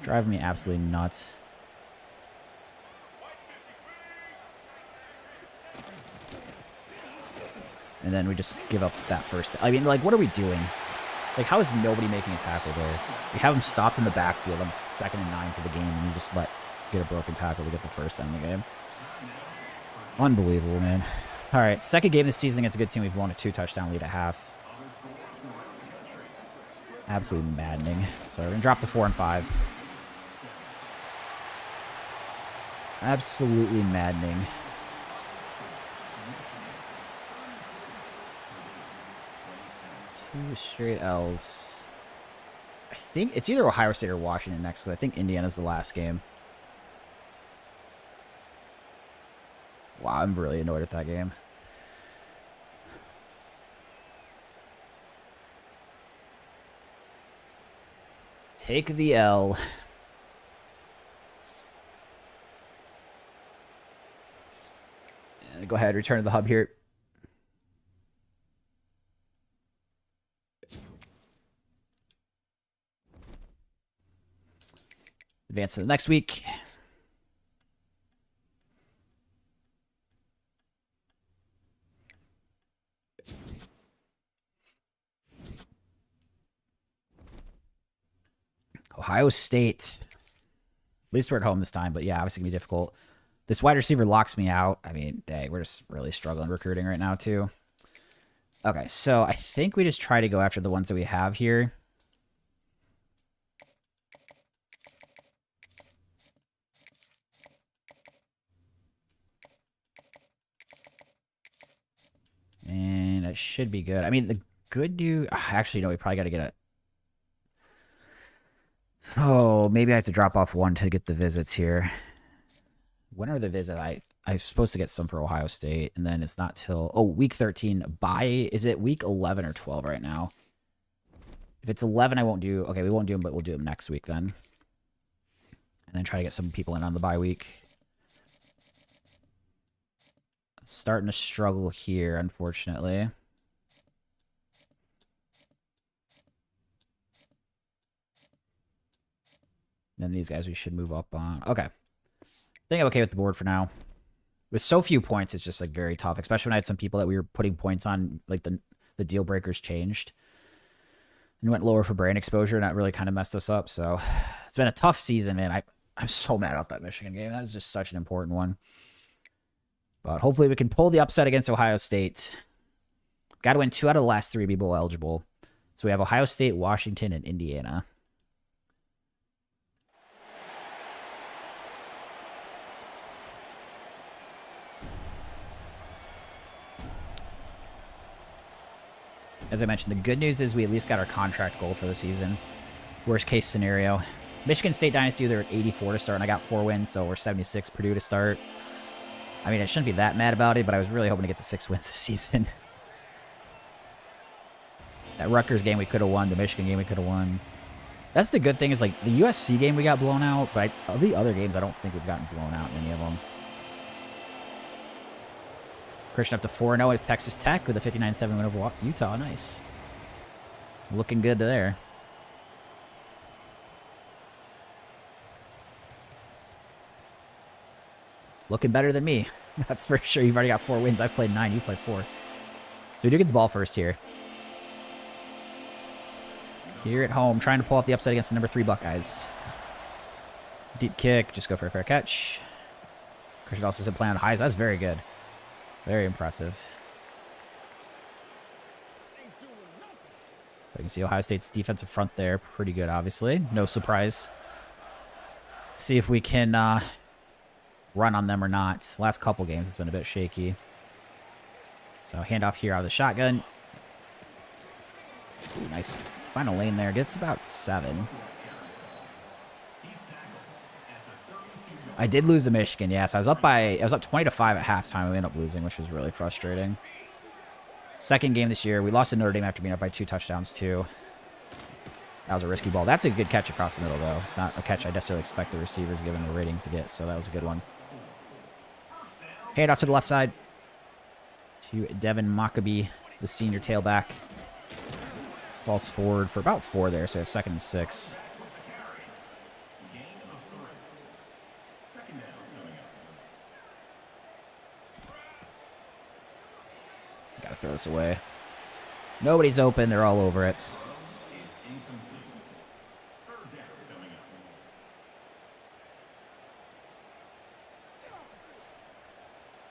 [SPEAKER 1] Driving me absolutely nuts. And then we just give up that first... I mean, like, what are we doing? Like, how is nobody making a tackle there? We have him stopped in the backfield on 2nd and 9 for the game, and you just get a broken tackle to get the first end of the game. Unbelievable, man. All right, second game this season against a good team. We've blown a 2-touchdown lead at half. Absolutely maddening. So we're going to drop to 4 and 5. Absolutely maddening. Two straight L's. I think it's either Ohio State or Washington next, because I think Indiana's the last game. Wow, I'm really annoyed at that game. Take the L. And go ahead, return to the hub here. Advance to the next week. Ohio State. At least we're at home this time, but yeah, obviously going to be difficult. This wide receiver locks me out. I mean, dang, we're just really struggling recruiting right now, too. Okay, so I think we just try to go after the ones that we have here. And that should be good. I mean, the good dude... Actually, no, we probably got to get a... Oh, maybe I have to drop off one to get the visits here. When are the visits? I'm supposed to get some for Ohio State, and then it's not till... Oh, week 13. Is it week 11 or 12 right now? If it's 11, I won't do... Okay, we won't do them, but we'll do them next week then. And then try to get some people in on the bye week. Starting to struggle here, unfortunately. Then these guys we should move up on. Okay. I think I'm okay with the board for now. With so few points, it's just like very tough. Especially when I had some people that we were putting points on, like the deal breakers changed. And went lower for brain exposure, and that really kind of messed us up. So it's been a tough season, man. I'm so mad about that Michigan game. That is just such an important one. But hopefully we can pull the upset against Ohio State. Got to win 2 out of the last 3 to be bowl eligible. So we have Ohio State, Washington, and Indiana. As I mentioned, the good news is we at least got our contract goal for the season. Worst case scenario. Michigan State Dynasty, they're at 84 to start, and I got 4 wins, so we're 76 Purdue to start. I mean, I shouldn't be that mad about it, but I was really hoping to get to 6 wins this season. That Rutgers game we could have won. The Michigan game we could have won. That's the good thing is, like, the USC game we got blown out, but of the other games, I don't think we've gotten blown out in any of them. Christian up to 4-0 with Texas Tech with a 59-7 win over Utah. Nice. Looking good there. Looking better than me. That's for sure. You've already got 4 wins. I've played 9. You played 4. So we do get the ball first here. Here at home, trying to pull off the upset against the number 3 Buckeyes. Deep kick. Just go for a fair catch. Christian also said play on highs. That's very good. Very impressive. So you can see Ohio State's defensive front there. Pretty good, obviously. No surprise. See if we can run on them or not. Last couple games, it's been a bit shaky. So handoff here out of the shotgun. Ooh, nice final lane there. Gets about 7. I did lose to Michigan, yes. I was up 20-5 at halftime. We ended up losing, which was really frustrating. Second game this year. We lost to Notre Dame after being up by 2 touchdowns, too. That was a risky ball. That's a good catch across the middle, though. It's not a catch I necessarily expect the receivers, given the ratings, to get, so that was a good one. Hand off to the left side to Devin Maccabee, the senior tailback. Ball's forward for about 4 there, so we have 2nd and 6. Gotta throw this away. Nobody's open. They're all over it.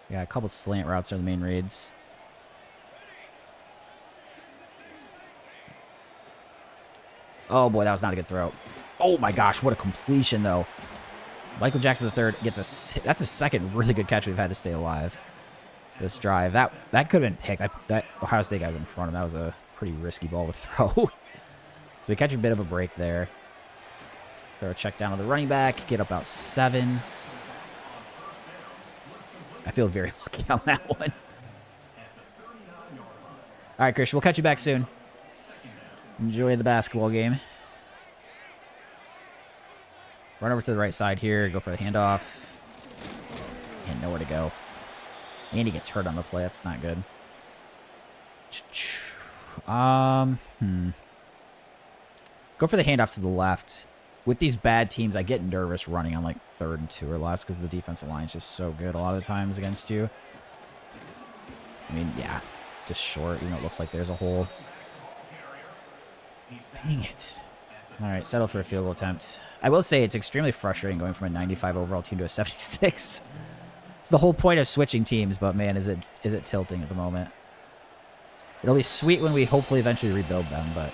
[SPEAKER 1] Yeah, a couple slant routes are the main reads. Oh, boy, that was not a good throw. Oh, my gosh, what a completion, though. Michael Jackson III gets that's a second really good catch we've had to stay alive this drive. That could have been picked. That Ohio State guy was in front of him. That was a pretty risky ball to throw. So we catch a bit of a break there. Throw a check down to the running back. Get about 7. I feel very lucky on that one. All right, Christian, we'll catch you back soon. Enjoy the basketball game. Run over to the right side here. Go for the handoff. And nowhere to go. And he gets hurt on the play. That's not good. Go for the handoff to the left. With these bad teams, I get nervous running on like 3rd and 2 or less because the defensive line is just so good a lot of the times against you. I mean, yeah, just short. Even though it looks like there's a hole. Dang it. All right, settle for a field goal attempt. I will say it's extremely frustrating going from a 95 overall team to a 76. It's the whole point of switching teams, but man, is it tilting at the moment. It'll be sweet when we hopefully eventually rebuild them, but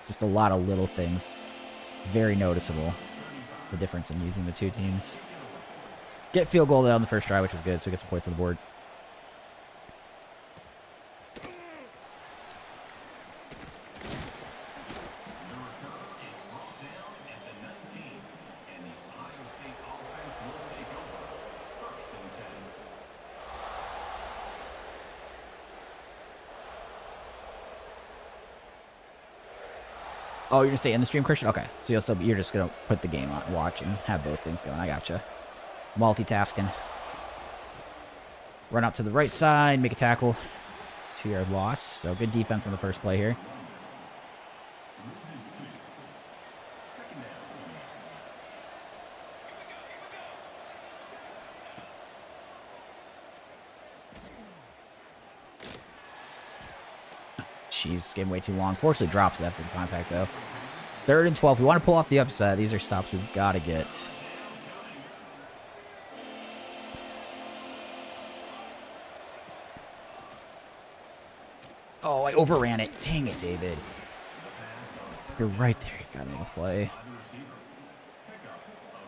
[SPEAKER 1] just a lot of little things. Very noticeable, the difference in using the 2 teams. Get field goal on the first drive, which is good, so we get some points on the board. Oh, you're gonna stay in the stream, Christian? Okay, so you're just gonna put the game on, watch, and have both things going. I gotcha. Multitasking. Run out to the right side, make a tackle. 2-yard loss. So good defense on the first play here. Jeez, game way too long. Fortunately drops it after the contact, though. 3rd and 12. We want to pull off the upset. These are stops we've got to get. Oh, I overran it. Dang it, David. You're right there. You got to make a play.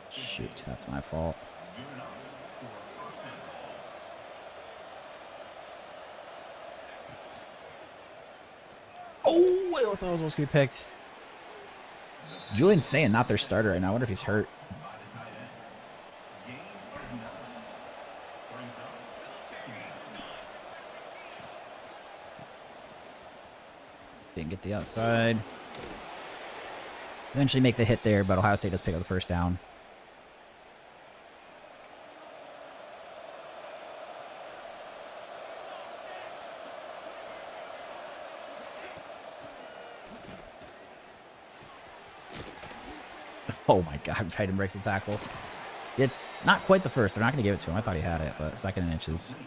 [SPEAKER 1] Shoot, that's my fault. Oh, I thought I was supposed to be picked. Julian's saying not their starter right now. I wonder if he's hurt. Didn't get the outside. Eventually make the hit there, but Ohio State does pick up the first down. Oh my God, Titan breaks the tackle. It's not quite the first. They're not going to give it to him. I thought he had it, but 2nd and inches.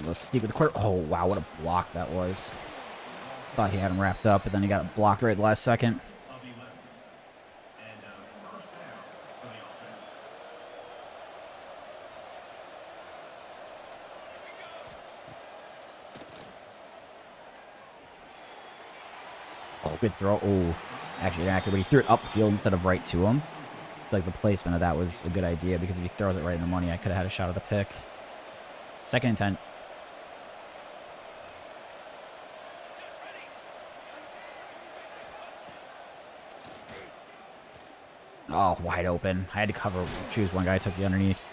[SPEAKER 1] Let's sneak with the quarter. Oh, wow, what a block that was. Thought he had him wrapped up, but then he got blocked right at the last second. good throw. Oh, actually inaccurate, but he threw it upfield instead of right to him. It's like the placement of that was a good idea because if he throws it right in the money, I could have had a shot at the pick. 2nd and 10. Oh, wide open. I had to choose one guy. I took the underneath.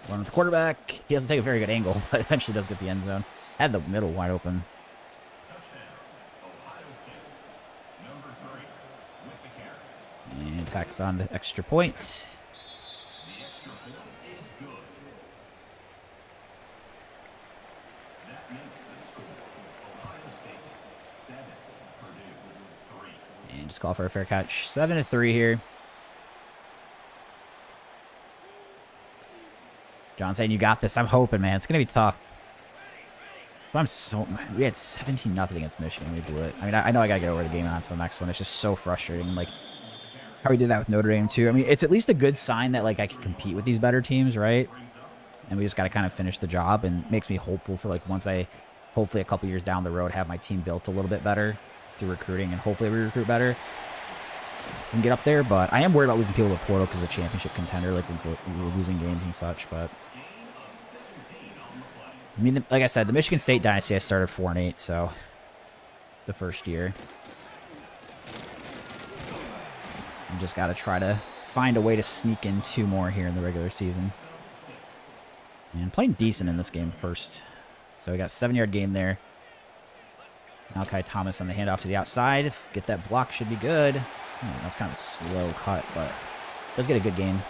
[SPEAKER 1] One with the quarterback. He doesn't take a very good angle, but eventually does get the end zone. Had the middle wide open. And tacks on the extra point. And just call for a fair catch. 7-3 here. John saying you got this. I'm hoping, man. It's going to be tough. We had 17-0 against Michigan. We blew it. I mean, I know I got to get over the game and on to the next one. It's just so frustrating. Like, how we did that with Notre Dame, too. I mean, it's at least a good sign that, like, I can compete with these better teams, right? And we just got to kind of finish the job, and makes me hopeful for, like, once I, hopefully a couple years down the road, have my team built a little bit better through recruiting, and hopefully we recruit better and get up there. But I am worried about losing people to the portal because of the championship contender, like, when we're losing games and such, but... I mean, like I said, the Michigan State Dynasty, I started 4-8, so the first year. I just got to try to find a way to sneak in 2 more here in the regular season. And playing decent in this game first. So we got 7-yard gain there. Malachi Thomas on the handoff to the outside. Get that block, should be good. That's kind of a slow cut, but does get a good gain.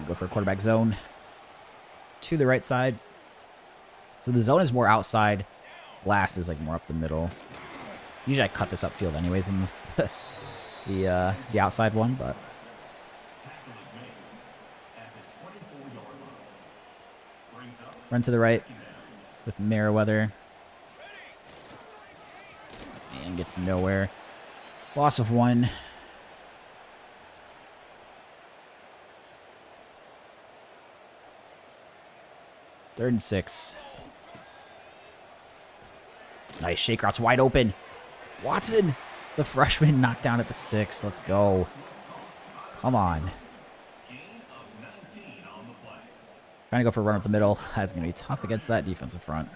[SPEAKER 1] Go for a quarterback zone to the right side. So the zone is more outside. Last is like more up the middle. Usually I cut this upfield anyways in the outside one, but run to the right with Merriweather and gets nowhere. Loss of 1. Third and 6. Nice shake routes wide open. Watson, the freshman, knocked down at the 6. Let's go. Come on. Trying to go for a run up the middle. That's going to be tough against that defensive front.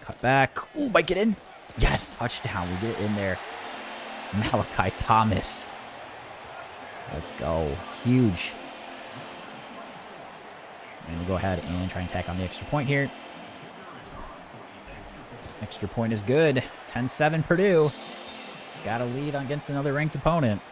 [SPEAKER 1] Cut back. Ooh, might get in. Yes, touchdown. We get in there. Malachi Thomas. Let's go. Huge. And we'll go ahead and try and tack on the extra point here. Extra point is good. 10-7 Purdue. Got a lead against another ranked opponent.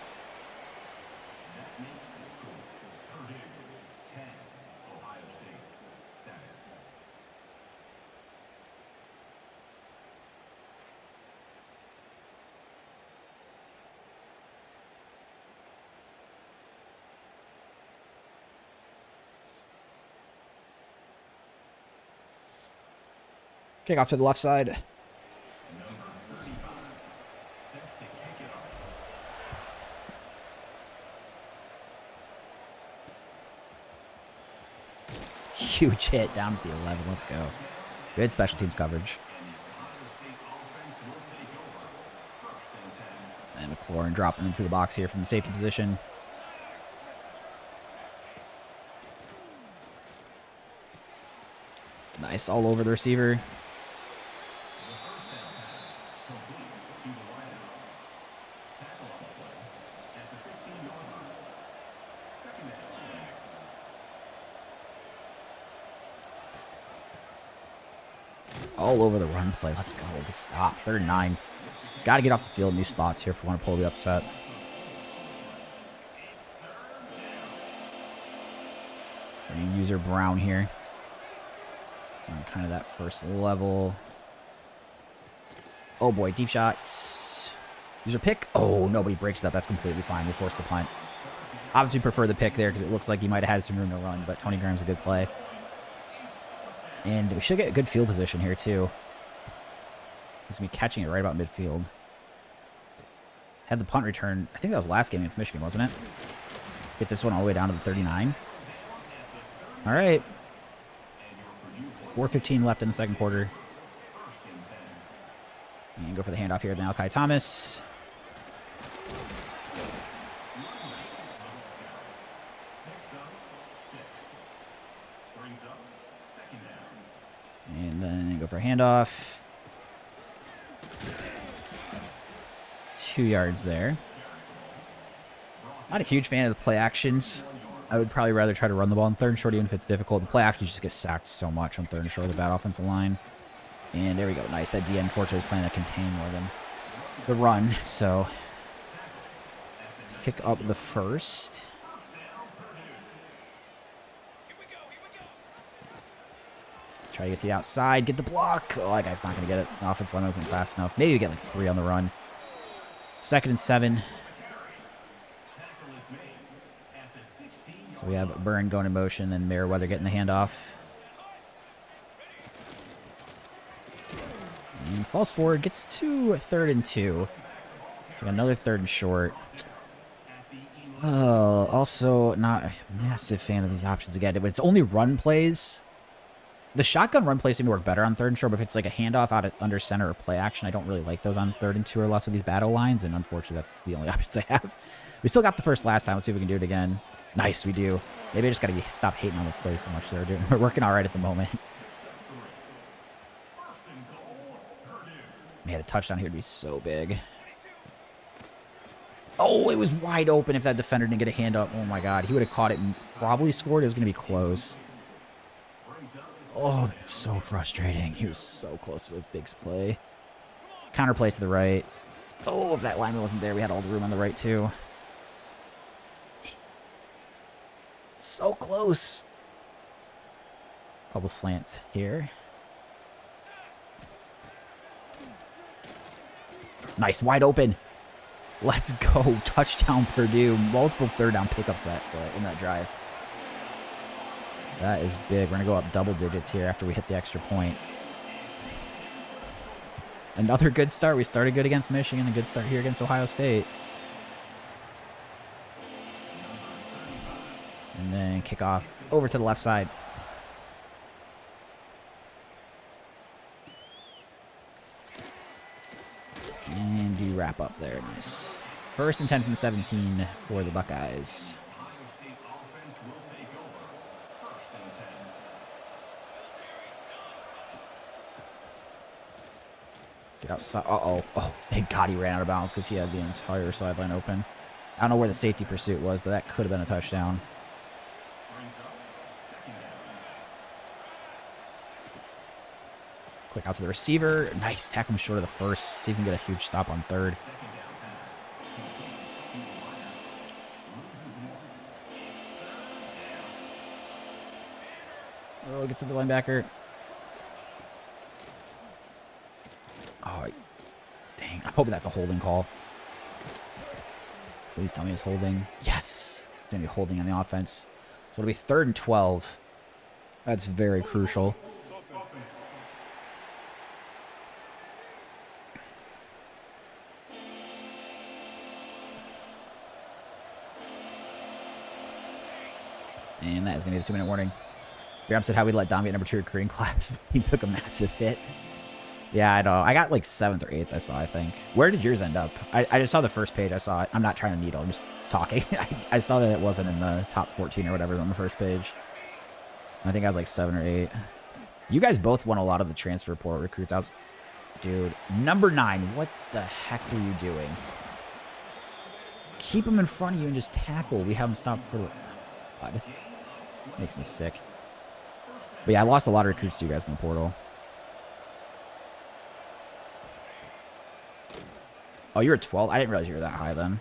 [SPEAKER 1] Kick off to the left side. Huge hit down at the 11. Let's go. Good special teams coverage. And McLaurin dropping into the box here from the safety position. Nice all over the receiver. All over the run play. Let's go. Good stop. 3rd and 9. Got to get off the field in these spots here if we want to pull the upset. So we user Brown here. It's on kind of that first level. Oh boy, deep shots. User pick. Oh, nobody breaks it up. That's completely fine. We force the punt. Obviously prefer the pick there because it looks like he might have had some room to run, but Tony Graham's a good play. And we should get a good field position here, too. He's going to be catching it right about midfield. Had the punt return. I think that was last game against Michigan, wasn't it? Get this one all the way down to the 39. All right. 4:15 left in the second quarter. And go for the handoff here to Malachi Thomas. And then go for a handoff. 2 yards there. Not a huge fan of the play actions. I would probably rather try to run the ball on third and short, even if it's difficult. The play actions just get sacked so much on third and short with the bad offensive line. And there we go. Nice. That DN, unfortunately, is playing that contain more than the run. So, pick up the first. Try to get to the outside. Get the block. Oh, that guy's not going to get it. The offensive line wasn't fast enough. Maybe we get like 3 on the run. 2nd and 7. So we have Byrne going in motion and Merriweather getting the handoff. And falls forward, gets to 3rd and 2. So another 3rd and short. Also, not a massive fan of these options again. But it's only run plays. The shotgun run plays seem to work better on 3rd and short, but if it's like a handoff out at under center or play action, I don't really like those on 3rd and 2 or less with these battle lines, and unfortunately, that's the only options I have. We still got the first last time. Let's see if we can do it again. Nice, we do. Maybe I just got to stop hating on this play so much. We're working all right at the moment. Man, a touchdown here would be so big. Oh, it was wide open if that defender didn't get a hand up. Oh, my God. He would have caught it and probably scored. It was going to be close. Oh, that's so frustrating. He was so close with Big's play. Counterplay to the right. Oh, if that lineman wasn't there, we had all the room on the right, too. So close. Couple slants here. Nice, wide open. Let's go. Touchdown, Purdue. Multiple 3rd down pickups in that drive. That is big. We're going to go up double digits here after we hit the extra point. Another good start. We started good against Michigan. A good start here against Ohio State. And then kick off over to the left side. And do wrap up there. Nice. 1st and 10 from the 17 for the Buckeyes. Get outside. Uh-oh. Oh, thank God he ran out of bounds because he had the entire sideline open. I don't know where the safety pursuit was, but that could have been a touchdown. Quick out to the receiver. Nice. Tackle him short of the first. See if we can get a huge stop on 3rd. Oh, get to the linebacker. Oh, dang. I'm hoping that's a holding call. Please tell me it's holding. Yes. It's going to be holding on the offense. So it'll be 3rd and 12. That's very crucial. And that is going to be the 2-minute warning. Graham said how we let Dom get number 2 recruiting class. He took a massive hit. Yeah, I know. I got like 7th or 8th, I saw, I think. Where did yours end up? I just saw the first page. I saw it. I'm not trying to needle. I'm just talking. I saw that it wasn't in the top 14 or whatever on the first page. I think I was like 7 or 8. You guys both won a lot of the transfer portal recruits. Dude, number 9. What the heck were you doing? Keep him in front of you and just tackle. We have him stopped for... God. Makes me sick. But yeah, I lost a lot of recruits to you guys in the portal. Oh, you were 12? I didn't realize you were that high then.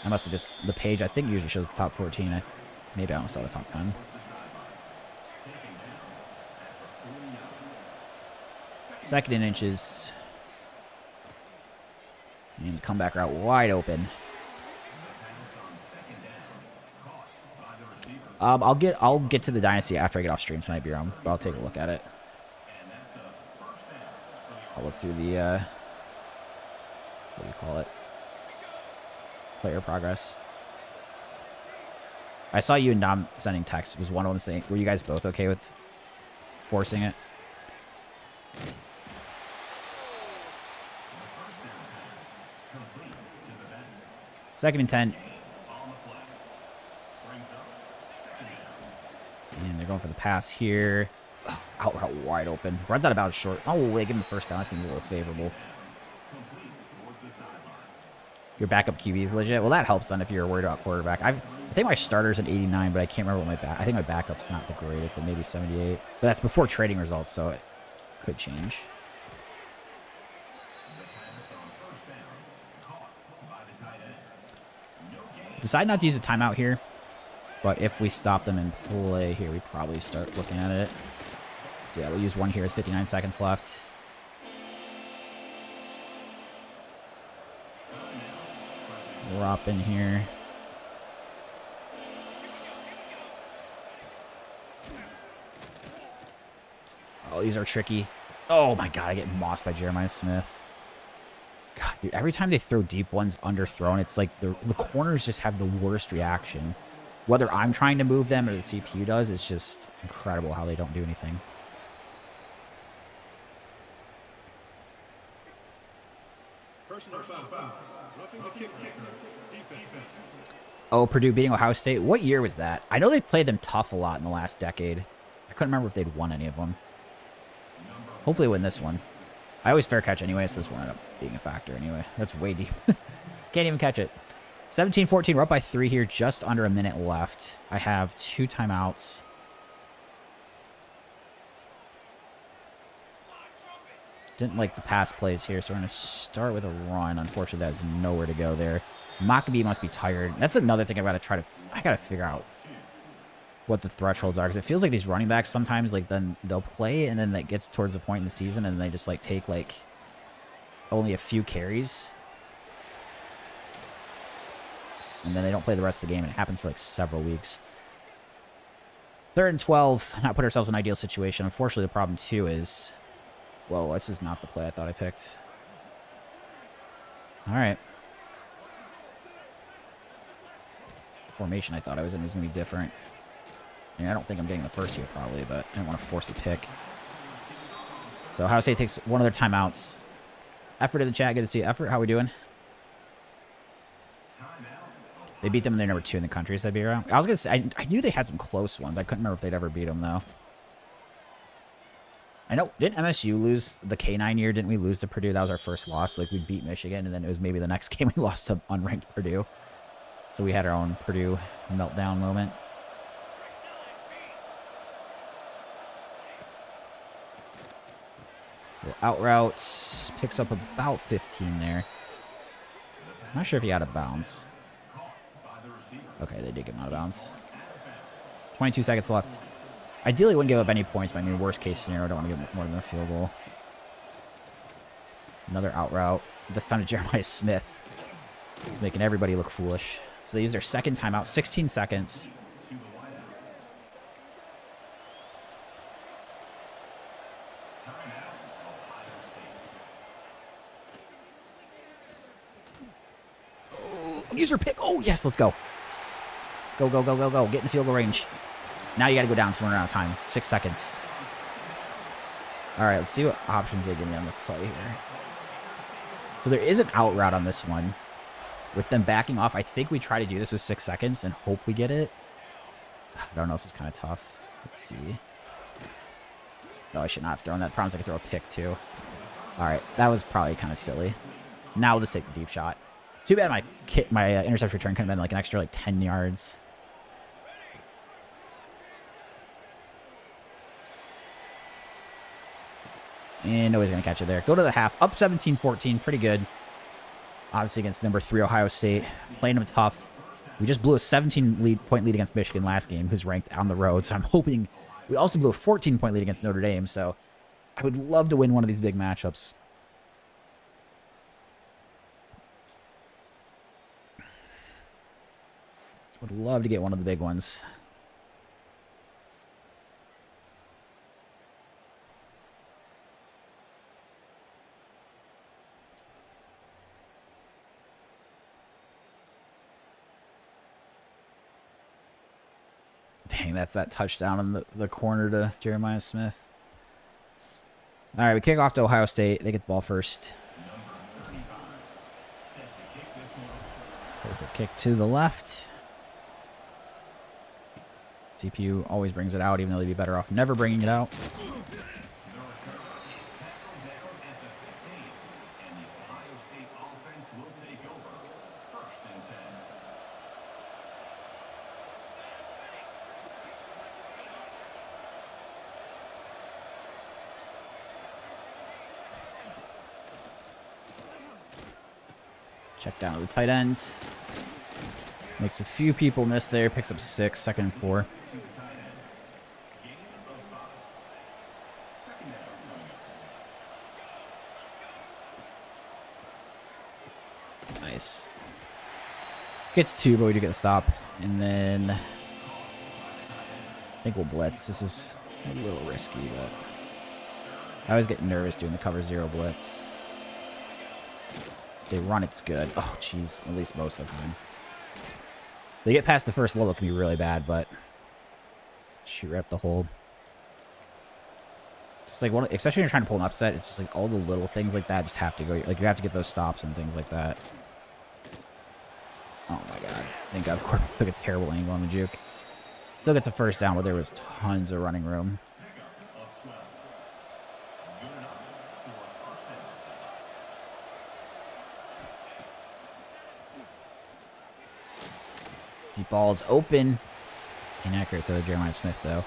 [SPEAKER 1] I must have just... The page, I think, usually shows the top 14. Maybe I don't saw the top 10. Second and inches. And comeback route wide open. I'll get to the Dynasty after I get off stream tonight, B-Rom, but I'll take a look at it. I'll look through the what do you call it? Player progress. I saw you and Dom sending text. Was one of them saying, were you guys both okay with forcing it? Second and 10. And they're going for the pass here. Out route wide open. Runs that about short. Oh, wait, give him the first down. That seems a little favorable. Your backup QB is legit. Well, that helps then if you're worried about quarterback. I think my starter's at 89, but I can't remember what I think my backup's not the greatest, so maybe 78. But that's before trading results, so it could change. Decide not to use a timeout here, but if we stop them in play here, we probably start looking at it. So yeah, we'll use one here. It's 59 seconds left. Drop in here. Oh, these are tricky. Oh my god, I get mossed by Jeremiah Smith. God, dude, every time they throw deep ones underthrown, it's like the corners just have the worst reaction. Whether I'm trying to move them or the CPU does, it's just incredible how they don't do anything. Personal foul. Roughing the kick. Oh, Purdue beating Ohio State. What year was that? I know they've played them tough a lot in the last decade. I couldn't remember if they'd won any of them. Hopefully win this one. I always fair catch anyway, so this one ended up being a factor anyway. That's way deep. Can't even catch it. 17-14. We're up by 3 here. Just under a minute left. I have 2 timeouts. Didn't like the pass plays here, so we're going to start with a run. Unfortunately, that's nowhere to go there. Maccabee must be tired. That's another thing I've got to try to... I got to figure out what the thresholds are, because it feels like these running backs sometimes, like, then they'll play, and then that gets towards the point in the season, and they just, like, take, like, only a few carries. And then they don't play the rest of the game, and it happens for, like, several weeks. 3rd and 12. Not put ourselves in an ideal situation. Unfortunately, the problem, too, is... Whoa, this is not the play I thought I picked. All right. Formation I thought I was in was going to be different. I mean, I don't think I'm getting the first here probably, but I didn't want to force a pick. So Ohio State takes one of their timeouts. Effort in the chat. Good to see you. Effort, how we doing? They beat them and they're number 2 in the country, so they'd be around. I was going to say, I knew they had some close ones. I couldn't remember if they'd ever beat them, though. I know, didn't MSU lose the K9 year? Didn't we lose to Purdue? That was our first loss. Like, we beat Michigan, and then it was maybe the next game we lost to unranked Purdue. So we had our own Purdue meltdown moment. The out route picks up about 15 there. I'm not sure if he out of bounds. Okay, they did get him out of bounds. 22 seconds left. Ideally, wouldn't give up any points, but I mean, worst case scenario, I don't want to give up more than a field goal. Another out route. This time to Jeremiah Smith. He's making everybody look foolish. So they use their second timeout, 16 seconds. Oh, user pick. Oh, yes, let's go. Go, go, go, go, go. Get in the field goal range. Now you got to go down because we're running out of time. 6 seconds. All right, let's see what options they give me on the play here. So there is an out route on this one. With them backing off, I think we try to do this with 6 seconds and hope we get it. I don't know. This is kind of tough. Let's see. No, I should not have thrown that. Problems I could throw a pick, too. All right, that was probably kind of silly. Now we'll just take the deep shot. It's too bad my interception return could have been like an extra like 10 yards. And nobody's going to catch it there. Go to the half. Up 17-14. Pretty good. Obviously against number 3 Ohio State. Playing them tough. We just blew a 17-point lead against Michigan last game, who's ranked on the road. So I'm hoping... We also blew a 14-point lead against Notre Dame. So I would love to win one of these big matchups. Would love to get one of the big ones. Dang, that's that touchdown in the corner to Jeremiah Smith. All right, we kick off to Ohio State. They get the ball first. Perfect kick to the left. CPU always brings it out, even though they'd be better off never bringing it out. Check down to the tight ends. Makes a few people miss there. Picks up 6, 2nd and 4. Nice. Gets 2, but we do get the stop. And then I think we'll blitz. This is a little risky, but I always get nervous doing the cover 0 blitz. They run, it's good. Oh, jeez. At least most of the time. They get past the first level, it can be really bad, but shoot right up the hole. Just like, especially when you're trying to pull an upset, it's just like all the little things like that just have to go. Like, you have to get those stops and things like that. Oh, my God. Thank God the quarterback took a terrible angle on the juke. Still gets a first down, but there was tons of running room. Deep ball is open. Inaccurate throw to Jeremiah Smith, though.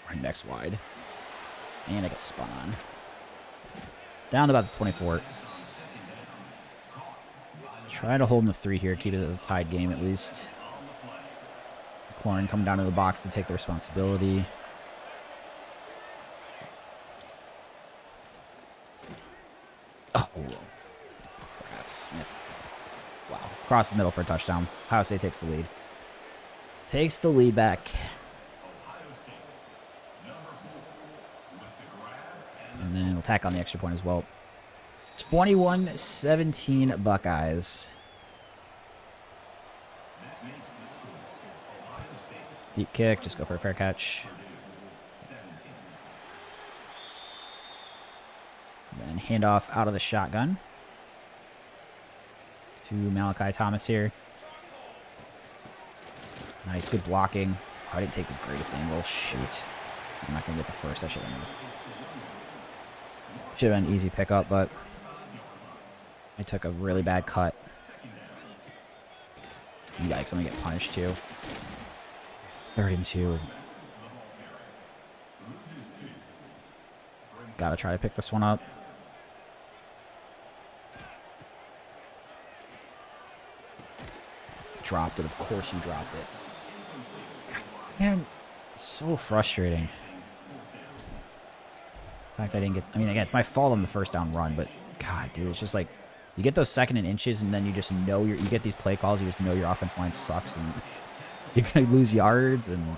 [SPEAKER 1] Running backs wide. And I get spun on. Down to about the 24. Try to hold in the 3 here. Keep it as a tied game at least. McLaurin coming down to the box to take the responsibility. Oh, crap, Smith. Wow. Across the middle for a touchdown. Ohio State takes the lead. Takes the lead back. And then we'll tack on the extra point as well. 21-17 Buckeyes. Deep kick, just go for a fair catch. Then handoff out of the shotgun to Malachi Thomas here. Nice, good blocking. Oh, I didn't take the greatest angle. Shoot. I'm not going to get the first. I should have been an easy pickup, but I took a really bad cut. Yikes, I'm going to get punished too. 3rd and 2. Gotta try to pick this one up. Dropped it. Of course you dropped it. Man, so frustrating. The fact I didn't get... I mean, again, it's my fault on the first down run, but God, dude, it's just like... You get those 2nd and inches, and then you just know you get these play calls, you just know your offensive line sucks, and you're going to lose yards, and...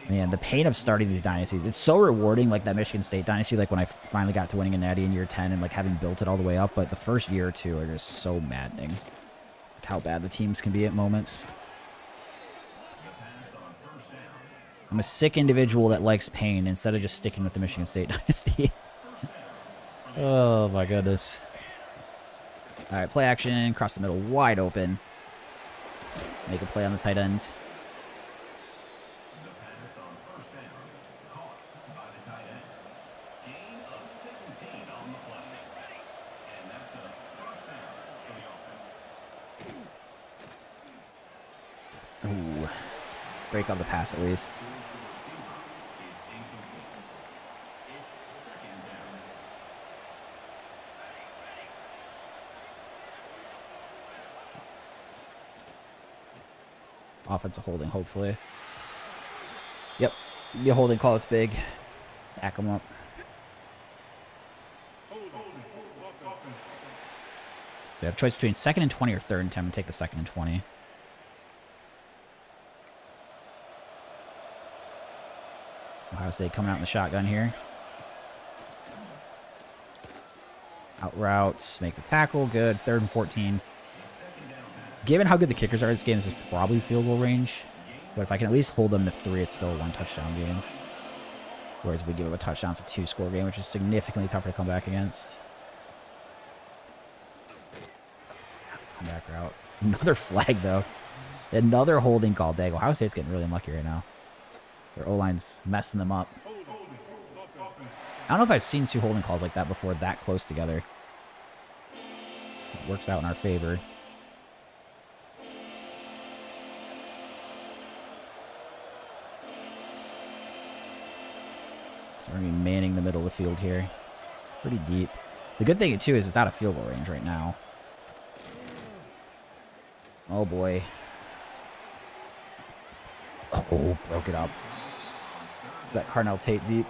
[SPEAKER 1] Man, the pain of starting these dynasties. It's so rewarding, like that Michigan State dynasty, like when I finally got to winning a natty in year 10 and like having built it all the way up, but the first year or 2 are just so maddening with how bad the teams can be at moments. I'm a sick individual that likes pain instead of just sticking with the Michigan State dynasty. Oh my goodness. All right, play action, cross the middle, wide open. Make a play on the tight end. Ooh. Break on the pass at least. Offensive holding, hopefully. Yep. Be a holding call. It's big. Back him up. So we have a choice between 2nd and 20 or 3rd and 10. I'm going to take the 2nd and 20. Ohio State coming out in the shotgun here. Out routes, make the tackle, good. 3rd and 14. Given how good the kickers are in this game, this is probably field goal range. But if I can at least hold them to 3, it's still a 1-touchdown game. Whereas if we give up a touchdown, it's a 2-score game, which is significantly tougher to come back against. Comeback route. Another flag, though. Another holding call. Dang, Ohio State's getting really unlucky right now. Their O-line's messing them up. I don't know if I've seen 2 holding calls like that before that close together. So it works out in our favor. So we're going to be manning the middle of the field here. Pretty deep. The good thing, too, is it's out of field goal range right now. Oh, boy. Oh, broke it up. Is that Carnell Tate deep?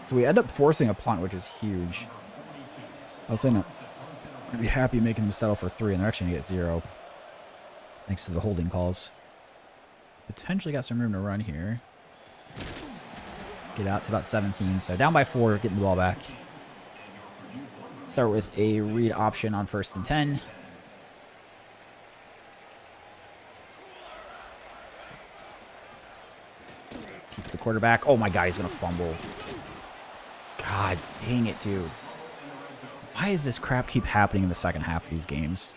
[SPEAKER 1] So we end up forcing a punt, which is huge. I was saying I'd be happy making them settle for 3, and they're actually going to get 0. Thanks to the holding calls. Potentially got some room to run here. Get out to about 17. So down by 4, getting the ball back. Start with a read option on 1st and 10. Keep the quarterback. Oh my God, he's going to fumble. God dang it, dude. Why does this crap keep happening in the second half of these games?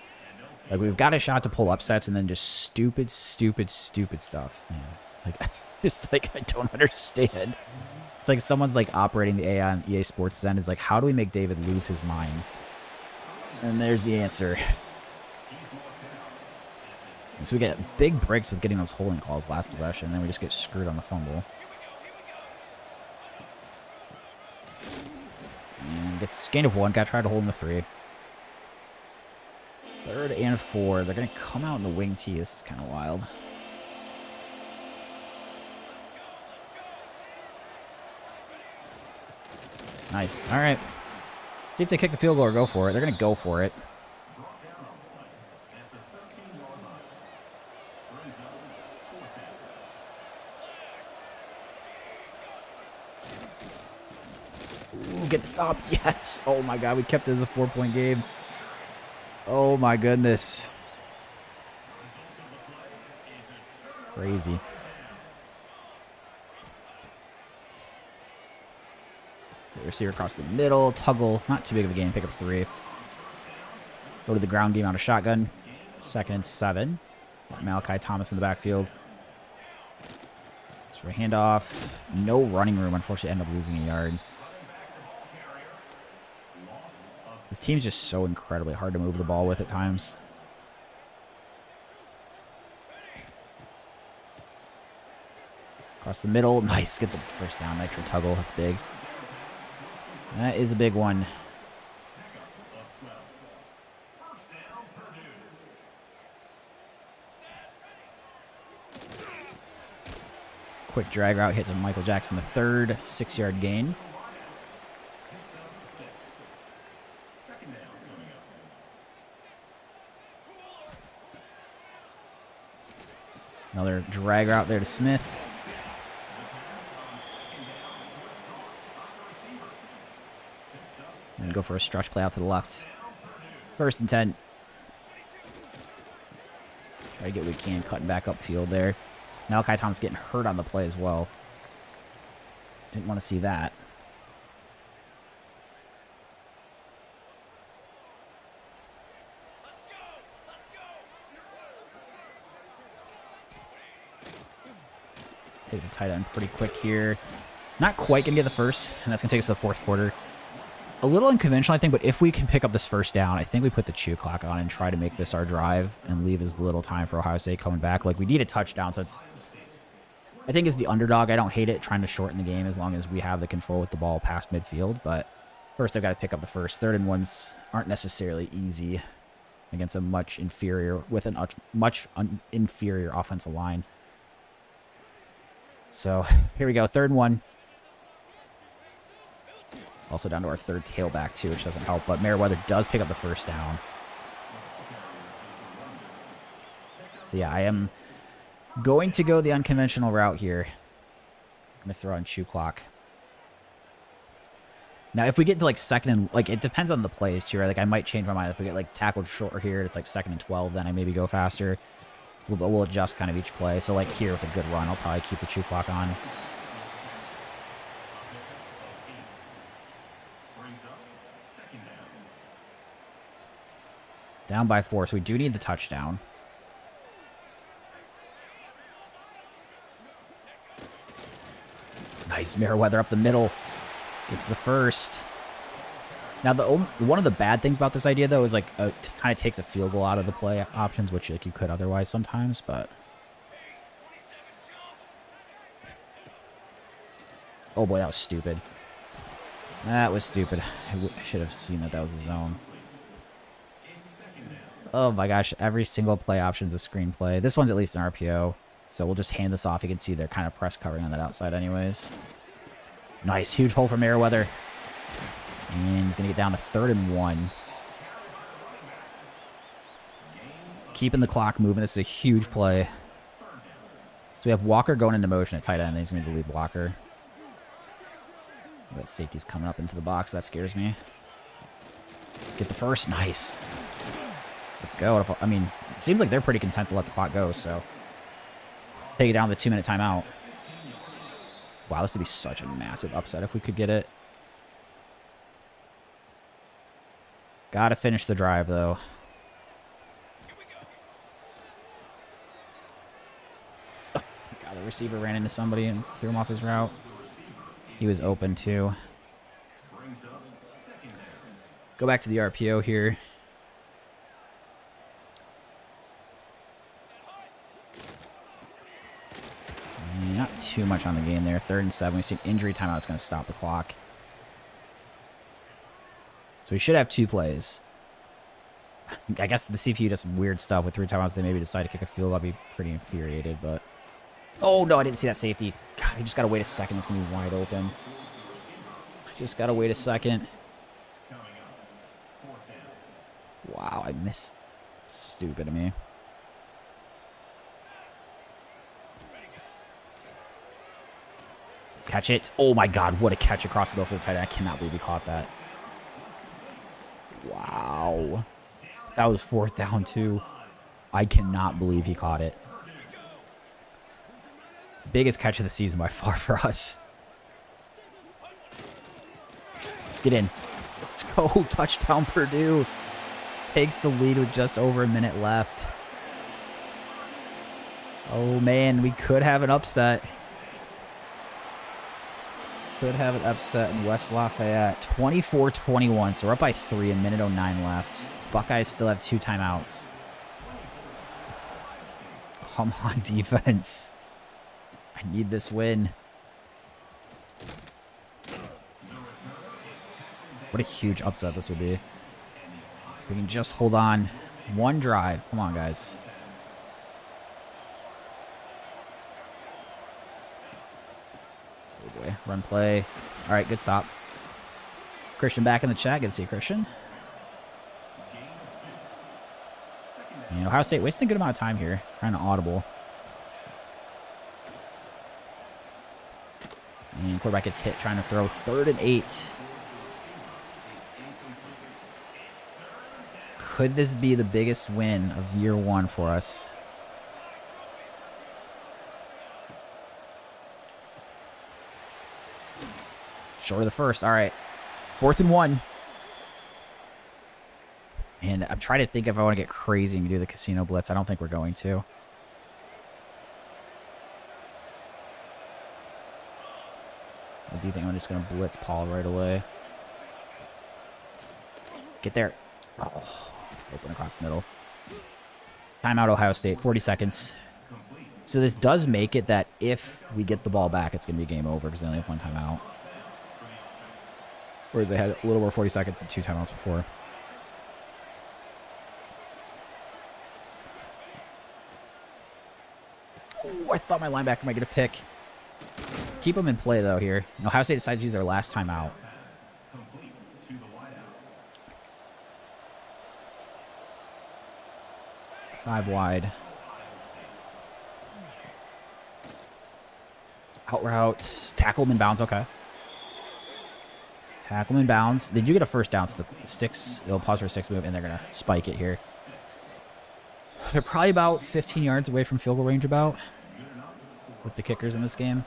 [SPEAKER 1] Like, we've got a shot to pull upsets and then just stupid stuff, man. Like, just like, I don't understand. It's like someone's like operating the AI on EA Sports Zen is like, how do we make David lose his mind? And there's the answer. So we get big breaks with getting those holding calls last possession, and then we just get screwed on the fumble. And gets gain of 1. Got to try to hold him to 3. 3rd and 4. They're going to come out in the wing tee. This is kind of wild. Nice. All right. See if they kick the field goal or go for it. They're going to go for it. Ooh, get stopped. Yes. Oh, my God. We kept it as a 4-point game. Oh, my goodness. Crazy. Receiver across the middle. Tuggle. Not too big of a game. Pick up 3. Go to the ground game out of shotgun. 2nd and 7. Malachi Thomas in the backfield. So for a handoff. No running room. Unfortunately, end up losing a yard. This team's just so incredibly hard to move the ball with at times. Across the middle. Nice. Get the first down. Nitro Tuggle. That's big. That is a big one. Quick drag route hit to Michael Jackson the 3rd. 6-yard gain. Another drag route there to Smith. And go for a stretch play out to the left. 1st and 10. Try to get what we can, cutting back upfield there. Malachi Thomas getting hurt on the play as well. Didn't want to see that. Take the tight end pretty quick here. Not quite going to get the first, and that's going to take us to the 4th quarter. A little unconventional, I think, but if we can pick up this first down, I think we put the chew clock on and try to make this our drive and leave as little time for Ohio State coming back. Like, we need a touchdown, so it's... I think as the underdog, I don't hate it trying to shorten the game as long as we have the control with the ball past midfield, but first I've got to pick up the first. 3rd and 1s aren't necessarily easy against a much inferior, with a much inferior offensive line. So, here we go, 3rd and 1. Also down to our 3rd tailback, too, which doesn't help. But Meriwether does pick up the first down. So, yeah, I am going to go the unconventional route here. going to throw on shoe clock. Now, if we get to, like, second and... Like, it depends on the plays, too, right? Like, I might change my mind. If we get, like, tackled short here, it's, like, 2nd and 12, then I maybe go faster. We'll adjust kind of each play. So, like, here with a good run, I'll probably keep the shoe clock on. Down by 4, so we do need the touchdown. Nice Merriweather up the middle. Gets the first. Now, one of the bad things about this idea, though, is, like, it kind of takes a field goal out of the play options, which, like, you could otherwise sometimes, but... Oh, boy, that was stupid. That was stupid. I should have seen that was a zone. Oh, my gosh. Every single play option is a screenplay. This one's at least an RPO, so we'll just hand this off. You can see they're kind of press covering on that outside anyways. Nice. Huge hole for Merriweather. And he's going to get down to 3rd and 1. Keeping the clock moving. This is a huge play. So we have Walker going into motion at tight end. And he's going to lead Walker. That safety's coming up into the box. That scares me. Get the first. Nice. Let's go. I mean, it seems like they're pretty content to let the clock go, so... Take it down to the 2-minute timeout. Wow, this would be such a massive upset if we could get it. Gotta finish the drive, though. Oh, God, the receiver ran into somebody and threw him off his route. He was open, too. Go back to the RPO here. Not too much on the game there. 3rd and 7. We see an injury timeout that's going to stop the clock. So we should have 2 plays. I guess the CPU does some weird stuff with 3 timeouts. They maybe decide to kick a field goal. I'd be pretty infuriated, but... Oh, no, I didn't see that safety. God, I just got to wait a second. It's going to be wide open. I just got to wait a second. Wow, I missed. Stupid of me. Catch it. Oh, my God. What a catch across the middle for the tight end. I cannot believe he caught that. Wow. That was 4th down, too. I cannot believe he caught it. Biggest catch of the season by far for us. Get in. Let's go. Touchdown, Purdue. Takes the lead with just over a minute left. Oh, man. We could have an upset. Could have an upset in West Lafayette. 24-21, so we're up by 3, a minute 09 left. Buckeyes still have 2 timeouts. Come on, defense. I need this win. What a huge upset this would be. If we can just hold on. 1 drive. Come on, guys. Run play. All right, good stop. Christian back in the chat. Good to see you, Christian. And Ohio State wasting a good amount of time here. Trying to audible. And quarterback gets hit trying to throw. 3rd and 8. Could this be the biggest win of year 1 for us? Short of the first. All right. 4th and 1. And I'm trying to think if I want to get crazy and do the casino blitz. I don't think we're going to. Or do you think I'm just going to blitz Paul right away? Get there. Oh, open across the middle. Timeout, Ohio State. 40 seconds. So this does make it that if we get the ball back, it's going to be game over because they only have 1 timeout. Whereas they had a little over 40 seconds and 2 timeouts before. Oh, I thought my linebacker might get a pick. Keep them in play, though, here. And Ohio State decides to use their last timeout. Five wide. Out route. Tackle him in bounds. Okay. Tackle him in bounds. They do get a first down. So the sticks. They'll pause for a 6 move, and they're going to spike it here. They're probably about 15 yards away from field goal range about with the kickers in this game.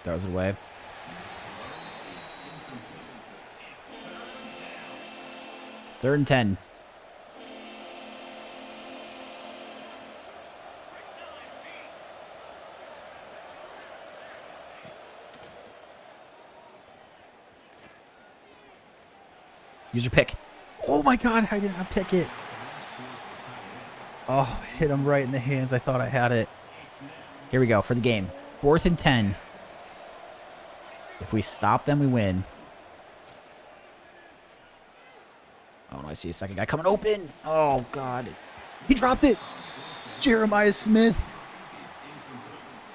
[SPEAKER 1] Throws it away. Third and 10. Use your pick. Oh my God, I did not pick it. Oh, it hit him right in the hands. I thought I had it. Here we go for the game. 4th and 10. If we stop them, we win. Oh, no, I see a second guy coming open. Oh, God. He dropped it. Jeremiah Smith.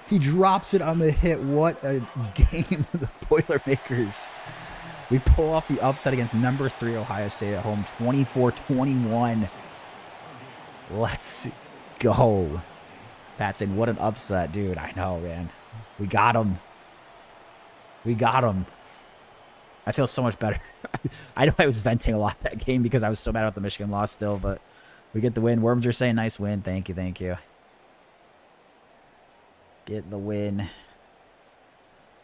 [SPEAKER 1] He drops it on the hit. What a game of the Boilermakers. We pull off the upset against number 3 Ohio State at home, 24-21. Let's go. Patson, what an upset, dude. I know, man. We got him. We got him. I feel so much better. I know I was venting a lot that game because I was so mad about the Michigan loss still, but we get the win. Worms are saying nice win. Thank you, thank you. Get the win.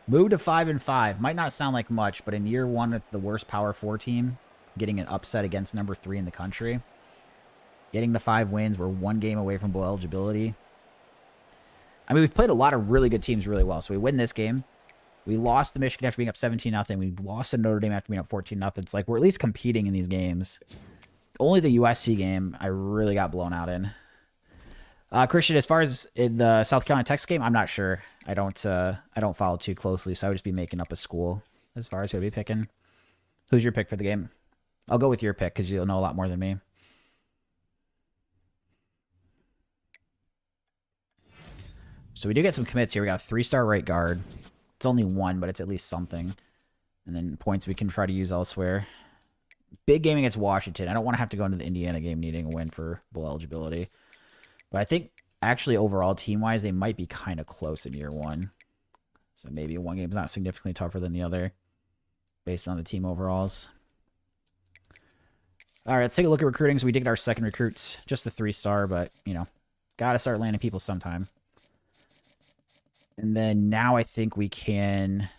[SPEAKER 1] Move to 5-5. Might not sound like much, but in year 1 with the worst Power 4 team, getting an upset against number 3 in the country, getting the 5 wins, we're 1 game away from bowl eligibility. I mean, we've played a lot of really good teams really well. So we win this game. We lost to Michigan after being up 17-0. We lost to Notre Dame after being up 14-0. It's like we're at least competing in these games. Only the USC game I really got blown out in. Christian, as far as in the South Carolina Texas game, I'm not sure. I don't follow too closely, so I would just be making up a school as far as who I'd be picking. Who's your pick for the game? I'll go with your pick because you'll know a lot more than me. So we do get some commits here. We got a 3-star right guard. It's only 1, but it's at least something. And then points we can try to use elsewhere. Big game against Washington. I don't want to have to go into the Indiana game needing a win for bowl eligibility. But I think actually overall team-wise, they might be kind of close in year 1. So maybe one game's not significantly tougher than the other based on the team overalls. All right, let's take a look at recruiting. So we did get our second recruits, just the 3-star, but, you know, got to start landing people sometime. And then now I think we can...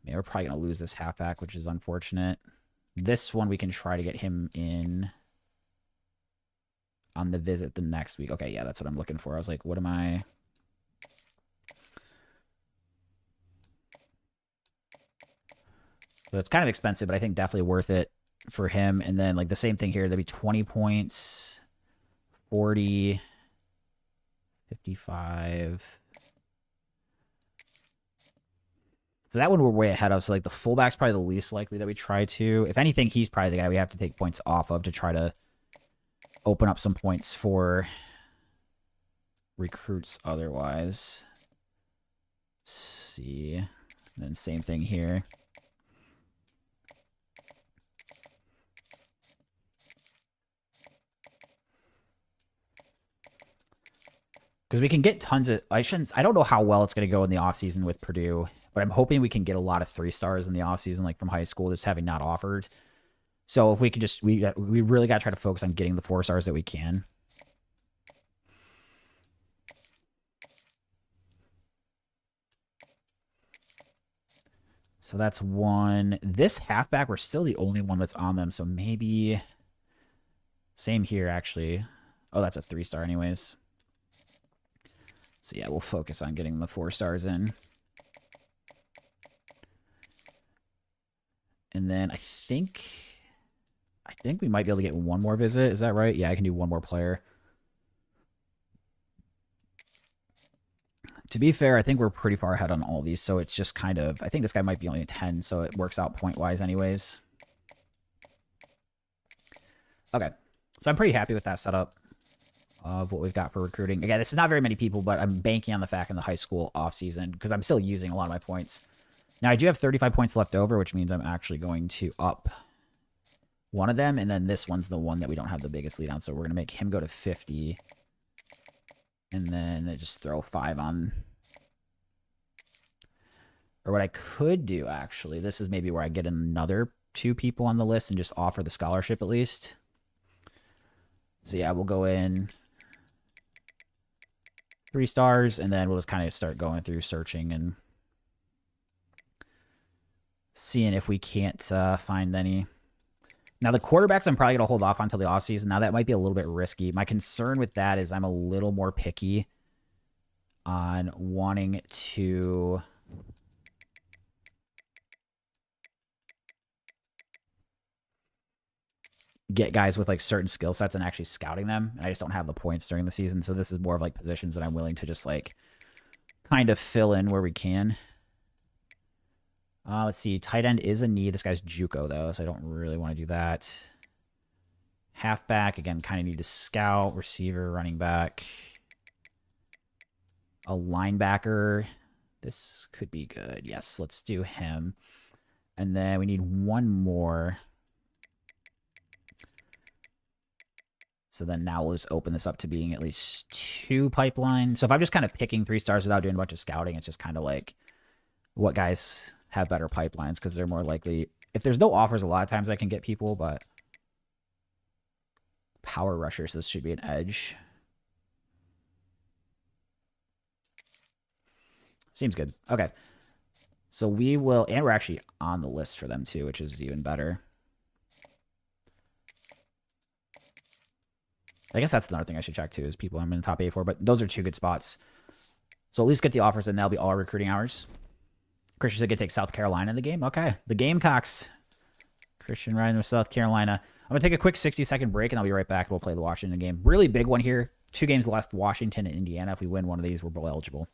[SPEAKER 1] Man, we're probably going to lose this halfback, which is unfortunate. This one we can try to get him in on the visit the next week. Okay, yeah, that's what I'm looking for. I was like, what am I... So it's kind of expensive, but I think definitely worth it for him. And then, like, the same thing here. There'd be 20 points, 40, 55... So that one we're way ahead of. So, like, the fullback's probably the least likely that we try to. If anything, he's probably the guy we have to take points off of to try to open up some points for recruits otherwise. Let's see. And then same thing here. Because we can get tons of... I don't know how well it's going to go in the offseason with Purdue. But I'm hoping we can get a lot of 3-stars in the offseason, like from high school, just having not offered. So if we could just, we really got to try to focus on getting the 4-stars that we can. So that's one. This halfback, we're still the only one that's on them. So maybe same here, actually. Oh, that's a 3-star anyways. So yeah, we'll focus on getting the 4-stars in. And then I think we might be able to get one more visit. Is that right? Yeah, I can do one more player. To be fair, I think we're pretty far ahead on all these, so it's just kind of... I think this guy might be only a 10, so it works out point-wise anyways. Okay, so I'm pretty happy with that setup of what we've got for recruiting. Again, this is not very many people, but I'm banking on the fact in the high school offseason because I'm still using a lot of my points. Now, I do have 35 points left over, which means I'm actually going to up one of them, and then this one's the one that we don't have the biggest lead on, so we're going to make him go to 50, and then just throw 5 on. Or what I could do, actually, this is maybe where I get another 2 people on the list and just offer the scholarship at least. So yeah, we'll go in 3 stars, and then we'll just kind of start going through searching and seeing if we can't find any. Now, the quarterbacks I'm probably going to hold off until the offseason. Now, that might be a little bit risky. My concern with that is I'm a little more picky on wanting to get guys with like certain skill sets and actually scouting them. And I just don't have the points during the season. So this is more of like positions that I'm willing to just like kind of fill in where we can. Let's see. Tight end is a need. This guy's JUCO though, so I don't really want to do that. Halfback, again, kind of need to scout. Receiver, running back. A linebacker. This could be good. Yes, let's do him. And then we need one more. So then now we'll just open this up to being at least 2 pipelines. So if I'm just kind of picking 3 stars without doing a bunch of scouting, it's just kind of like what guys have better pipelines because they're more likely. If there's no offers, a lot of times I can get people, but power rushers, this should be an edge. Seems good. Okay. So we will, and we're actually on the list for them too, which is even better. I guess that's another thing I should check too, is people I'm in the top 8 for, but those are 2 good spots. So at least get the offers and that'll be all our recruiting hours. Christian said, "Get take South Carolina in the game." Okay. The Gamecocks. Christian riding with South Carolina. I'm going to take a quick 60-second break and I'll be right back. We'll play the Washington game. Really big one here. 2 games left, Washington and Indiana. If we win one of these, we're bowl eligible.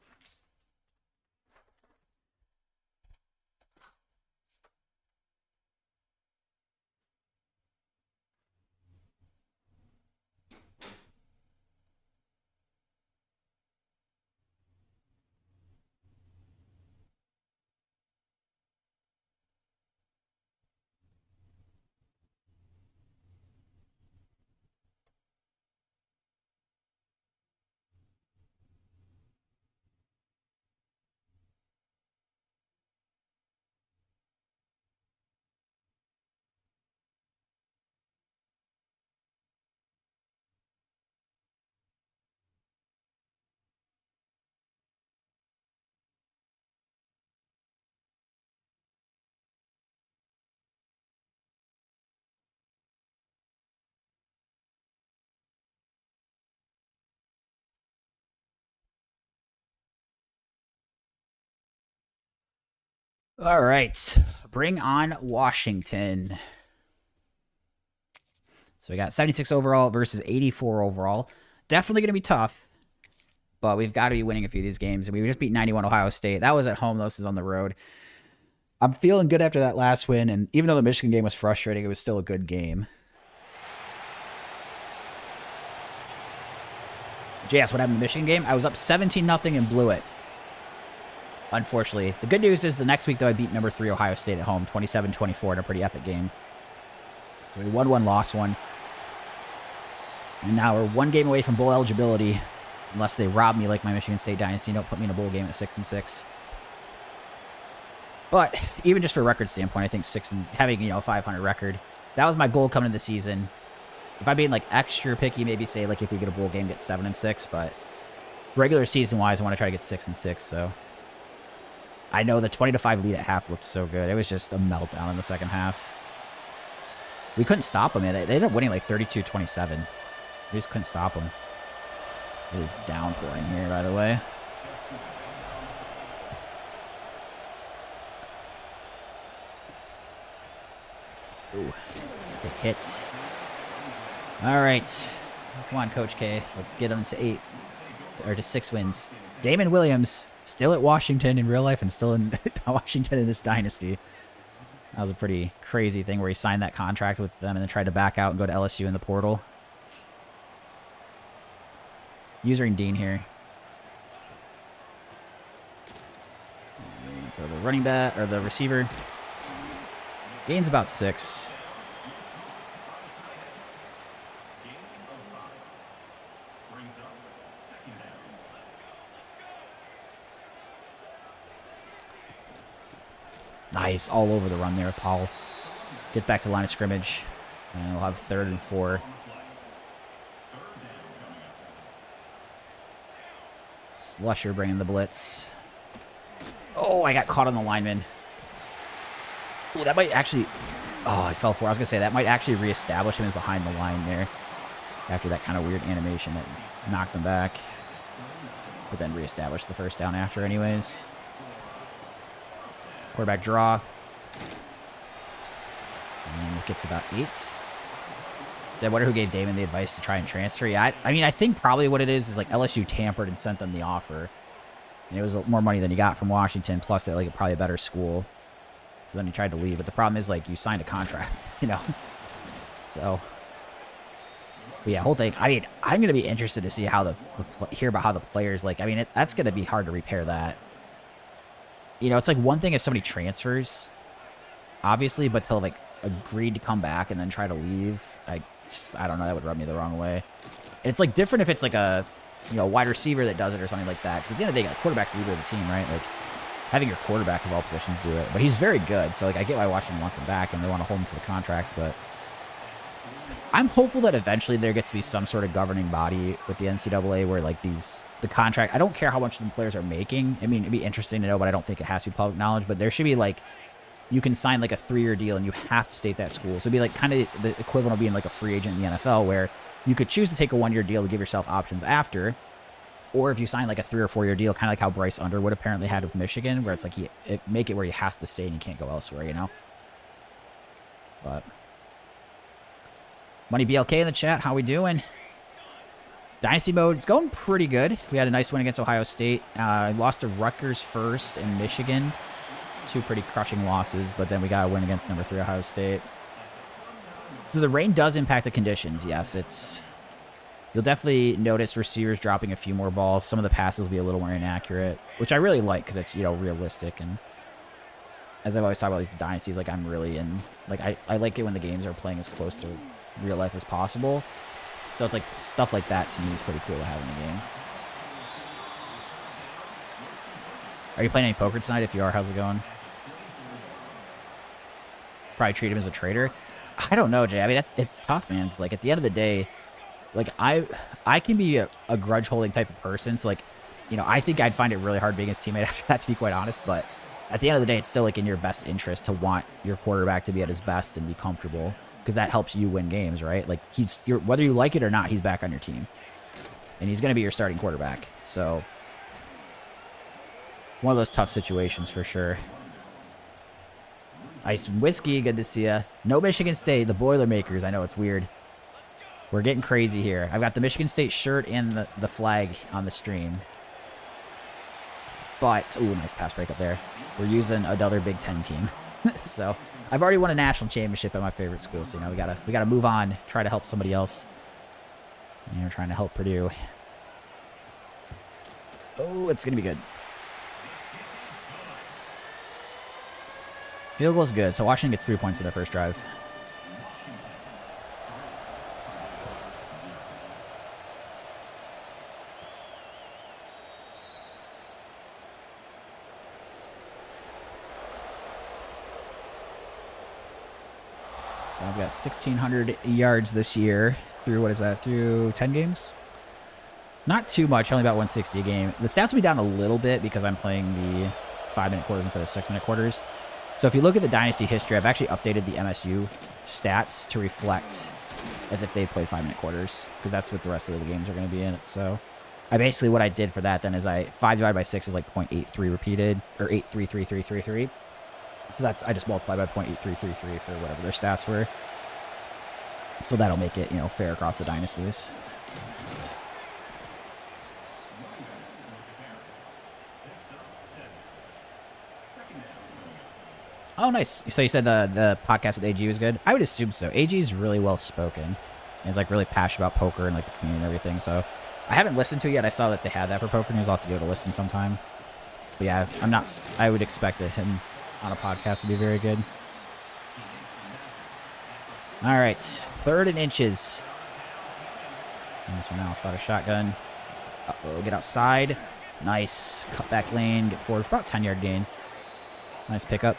[SPEAKER 1] All right. Bring on Washington. So we got 76 overall versus 84 overall. Definitely going to be tough, but we've got to be winning a few of these games. And we just beat 91 Ohio State. That was at home. This is on the road. I'm feeling good after that last win. And even though the Michigan game was frustrating, it was still a good game. JS, what happened in the Michigan game? I was up 17-0 and blew it. Unfortunately. The good news is the next week, though, I beat number 3 Ohio State at home, 27-24 in a pretty epic game. So we won 1, lost 1. And now we're 1 game away from bowl eligibility, unless they rob me like my Michigan State Dynasty. Don't put me in a bowl game at 6-6. But even just for record standpoint, I think having a 500 record, that was my goal coming into the season. If I'm being like extra picky, maybe say like if we get a bowl game, get 7-6. But regular season wise, I want to try to get 6-6. So I know the 20-5 lead at half looked so good. It was just a meltdown in the second half. We couldn't stop them. They ended up winning like 32-27. We just couldn't stop them. It is downpouring here, by the way. Ooh, quick hits. All right. Come on, Coach K. Let's get them to 8 or to 6 wins. Damon Williams still at Washington in real life and still in Washington in this dynasty. That was a pretty crazy thing where he signed that contract with them and then tried to back out and go to LSU in the portal. Usering Dean here. So the running back or the receiver gains about 6. Nice. All over the run there, Paul. Gets back to the line of scrimmage. And we'll have 3rd and 4. Slusher bringing the blitz. Oh, I got caught on the lineman. Oh, that might actually... Oh, I fell for it. I was going to say, that might actually reestablish him as behind the line there. After that kind of weird animation that knocked him back. But then reestablished the first down after anyways. Quarterback draw. And it gets about 8. So I wonder who gave Damon the advice to try and transfer. Yeah, I mean, I think probably what it is like LSU tampered and sent them the offer. And it was more money than he got from Washington, plus they're like probably a better school. So then he tried to leave. But the problem is, like, you signed a contract, you know? So, but yeah, whole thing. I mean, I'm going to be interested to see how hear about how the players, like, I mean, that's going to be hard to repair that. You know, it's like one thing if somebody transfers, obviously, but to, like, agree to come back and then try to leave, I don't know, that would rub me the wrong way. And it's, like, different if it's, like, a, you know, wide receiver that does it or something like that. Because at the end of the day, the quarterback's the leader of the team, right? Like, having your quarterback of all positions do it. But he's very good, so, like, I get why Washington wants him back and they want to hold him to the contract, but I'm hopeful that eventually there gets to be some sort of governing body with the NCAA where, like, the contract, I don't care how much the players are making. I mean, it'd be interesting to know, but I don't think it has to be public knowledge. But there should be, like, you can sign, like, a 3-year deal and you have to stay at that school. So it'd be, like, kind of the equivalent of being, like, a free agent in the NFL where you could choose to take a 1-year deal to give yourself options after. Or if you sign, like, a 3 or 4 year deal, kind of like how Bryce Underwood apparently had with Michigan, where it's like make it where he has to stay and he can't go elsewhere, you know? But Money BLK in the chat, how we doing? Dynasty mode, it's going pretty good. We had a nice win against Ohio State. Lost to Rutgers first and Michigan. 2 pretty crushing losses, but then we got a win against number 3 Ohio State. So the rain does impact the conditions. Yes, you'll definitely notice receivers dropping a few more balls. Some of the passes will be a little more inaccurate, which I really like because it's, you know, realistic. And as I've always talked about these dynasties, like, I'm really in, like, I like it when the games are playing as close to real life as possible. So it's like stuff like that to me is pretty cool to have in the game. Are you playing any poker tonight? If you are, how's it going? Probably treat him as a traitor. I don't know, Jay. I mean, it's tough, man. It's like at the end of the day, like I can be a grudge holding type of person. So, like, you know, I think I'd find it really hard being his teammate after that, to be quite honest. But at the end of the day, it's still, like, in your best interest to want your quarterback to be at his best and be comfortable, because that helps you win games, right? Like, whether you like it or not, he's back on your team, and he's going to be your starting quarterback. So one of those tough situations for sure. Ice Whiskey, good to see ya. No Michigan State, the Boilermakers. I know it's weird. We're getting crazy here. I've got the Michigan State shirt and the flag on the stream. But, ooh, nice pass break up there. We're using another Big Ten team. So I've already won a national championship at my favorite school. So, you know, we gotta move on, try to help somebody else. You know, trying to help Purdue. Oh, it's gonna be good. Field goal is good. So Washington gets 3 points in their first drive. Brown's got 1,600 yards this year through, what is that, through 10 games? Not too much, only about 160 a game. The stats will be down a little bit because I'm playing the 5-minute quarters instead of 6-minute quarters. So if you look at the Dynasty history, I've actually updated the MSU stats to reflect as if they played 5-minute quarters, because that's what the rest of the games are going to be in it. So I basically, what I did for that then is 5 divided by 6 is like 0.83 repeated, or 8333333. So that's, I just multiplied by 0.8333 for whatever their stats were. So that'll make it, you know, fair across the dynasties. Oh, nice. So you said the podcast with AG was good? I would assume so. AG is really well spoken. And he's, like, really passionate about poker and, like, the community and everything. So I haven't listened to it yet. I saw that they had that for Poker News. I'll have to give it a listen sometime. But yeah, I would expect that him on a podcast would be very good. All right. 3rd and inches. And this one out without a shotgun. Uh-oh, get outside. Nice. Cut back lane, get forward for about 10-yard gain. Nice pickup.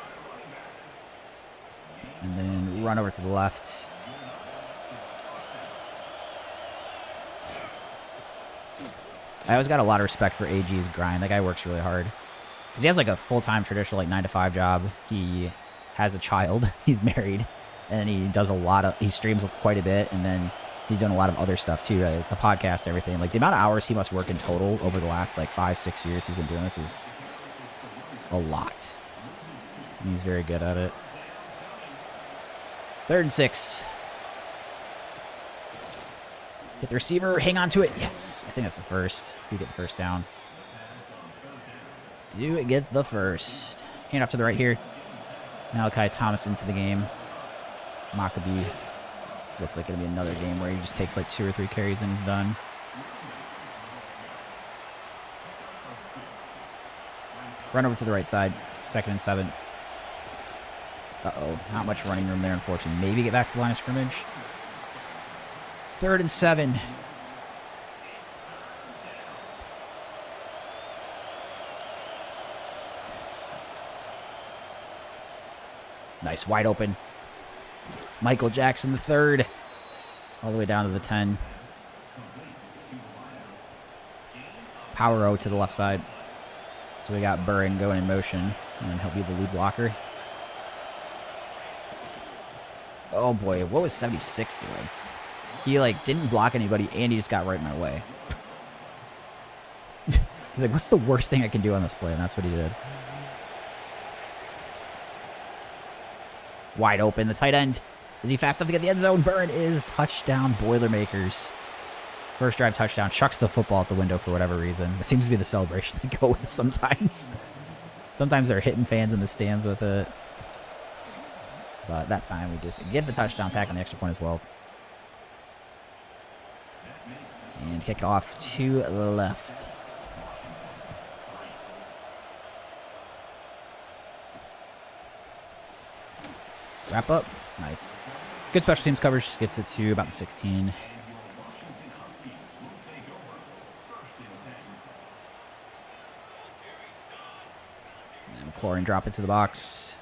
[SPEAKER 1] And then run over to the left. I always got a lot of respect for AG's grind. That guy works really hard. Because he has like a full-time traditional like 9-to-5 job. He has a child. He's married. And he does a lot of... He streams quite a bit. And then he's doing a lot of other stuff too. The podcast, everything. Like the amount of hours he must work in total over the last like 5-6 years he's been doing this is a lot. And he's very good at it. 3rd and 6. Hit the receiver. Hang on to it. Yes. I think that's the first. Do get the first down. Do get the first. Hand off to the right here. Malachi Thomas into the game. Maccabee. Looks like it'll be another game where he just takes like 2 or 3 carries and he's done. Run over to the right side. 2nd and 7. Uh-oh. Not much running room there, unfortunately. Maybe get back to the line of scrimmage. 3rd and 7. Nice. Wide open. Michael Jackson the 3rd. All the way down to the 10. Power O to the left side. So we got Burren going in motion. And he'll be the lead blocker. Oh boy, what was 76 doing? He like didn't block anybody and he just got right in my way. He's like, what's the worst thing I can do on this play? And that's what he did. Wide open, the tight end. Is he fast enough to get the end zone? Burren is. Touchdown, Boilermakers. First drive touchdown. Chucks the football out the window for whatever reason. It seems to be the celebration they go with sometimes. Sometimes they're hitting fans in the stands with it. But that time we just get the touchdown, tack on the extra point as well. And kick off to the left. Wrap up. Nice. Good special teams coverage. Just gets it to about the 16. And McLaurin drop it to the box.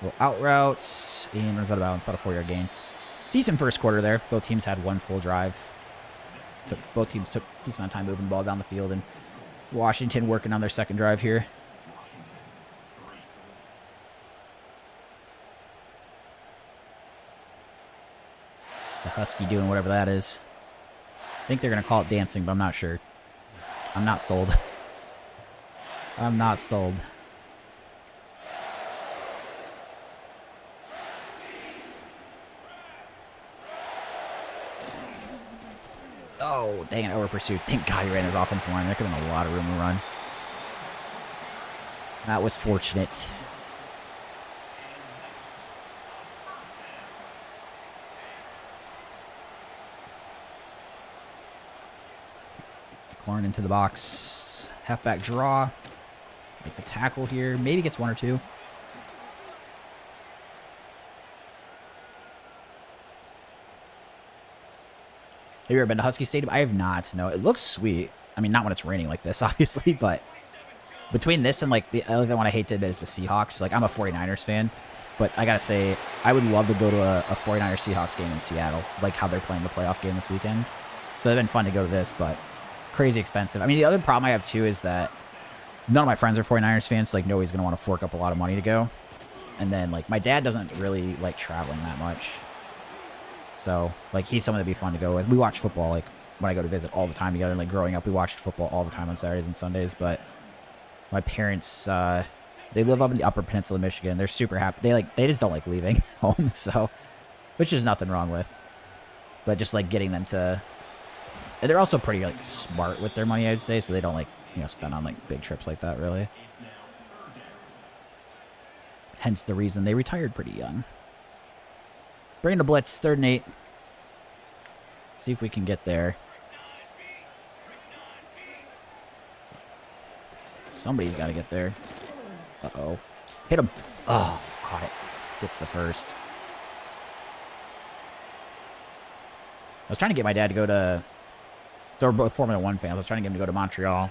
[SPEAKER 1] Little out route. And runs out of bounds. About a 4-yard gain. Decent first quarter there. Both teams had one full drive. Both teams took a decent amount of time moving the ball down the field. And Washington working on their second drive here. The Husky doing whatever that is. I think they're going to call it dancing, but I'm not sure. I'm not sold. I'm not sold. Oh, dang it, over pursuit. Thank God he ran his offensive line. There could have been a lot of room to run. That was fortunate. McLaurin into the box. Halfback draw. Make the tackle here. Maybe gets 1 or 2. Have you ever been to Husky Stadium? I have not. No, it looks sweet. I mean, not when it's raining like this, obviously, but between this and like the other one I hate is the Seahawks. Like, I'm a 49ers fan, but I gotta say, I would love to go to a 49ers Seahawks game in Seattle, like how they're playing the playoff game this weekend. So it'd been fun to go to this, but crazy expensive. I mean, the other problem I have too is that none of my friends are 49ers fans, so like nobody's gonna want to fork up a lot of money to go. And then like my dad doesn't really like traveling that much. So, like, he's someone that'd be fun to go with. We watch football, like, when I go to visit all the time together. Like, growing up, we watched football all the time on Saturdays and Sundays. But my parents, they live up in the Upper Peninsula of Michigan. They're super happy. They just don't like leaving home, so, which there's nothing wrong with. But just, like, getting them to, and they're also pretty, like, smart with their money, I'd say. So they don't, like, you know, spend on, like, big trips like that, really. Hence the reason they retired pretty young. Bring the blitz, 3rd and 8. Let's see if we can get there. Somebody's got to get there. Uh-oh. Hit him. Oh, caught it. Gets the first. I was trying to get my dad to go to... So we're both Formula 1 fans. I was trying to get him to go to Montreal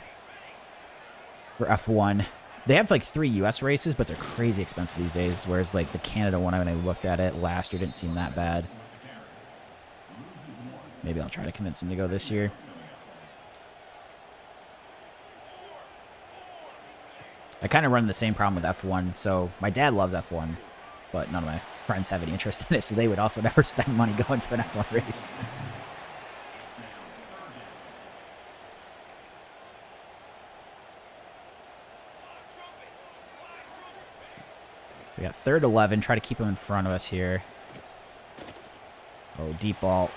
[SPEAKER 1] for F1. They have like 3 U.S. races, but they're crazy expensive these days. Whereas like the Canada one, when I looked at it last year, didn't seem that bad. Maybe I'll try to convince him to go this year. I kind of run the same problem with F1. So my dad loves F1, but none of my friends have any interest in it. So they would also never spend money going to an F1 race. So we got 3rd 11. Try to keep him in front of us here. Oh, deep ball.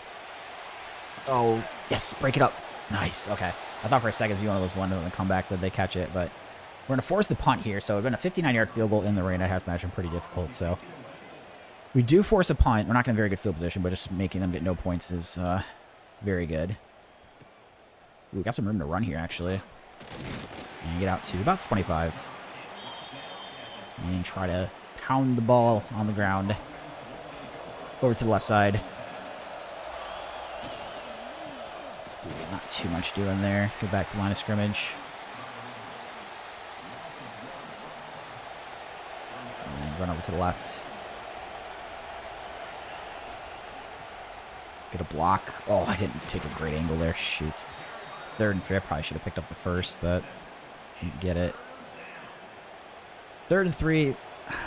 [SPEAKER 1] Oh, yes. Break it up. Nice. Okay. I thought for a second it was one of those ones in the comeback that they catch it, but we're going to force the punt here. So it's been a 59-yard field goal in the rain. I have to imagine pretty difficult. So we do force a punt. We're not going to very good field position, but just making them get no points is very good. Ooh, we got some room to run here, actually. And get out to about 25. And try to pound the ball on the ground. Over to the left side. Ooh, not too much doing there. Go back to the line of scrimmage. And run over to the left. Get a block. Oh, I didn't take a great angle there. Shoot. 3rd and 3. I probably should have picked up the first, but didn't get it. 3rd and 3.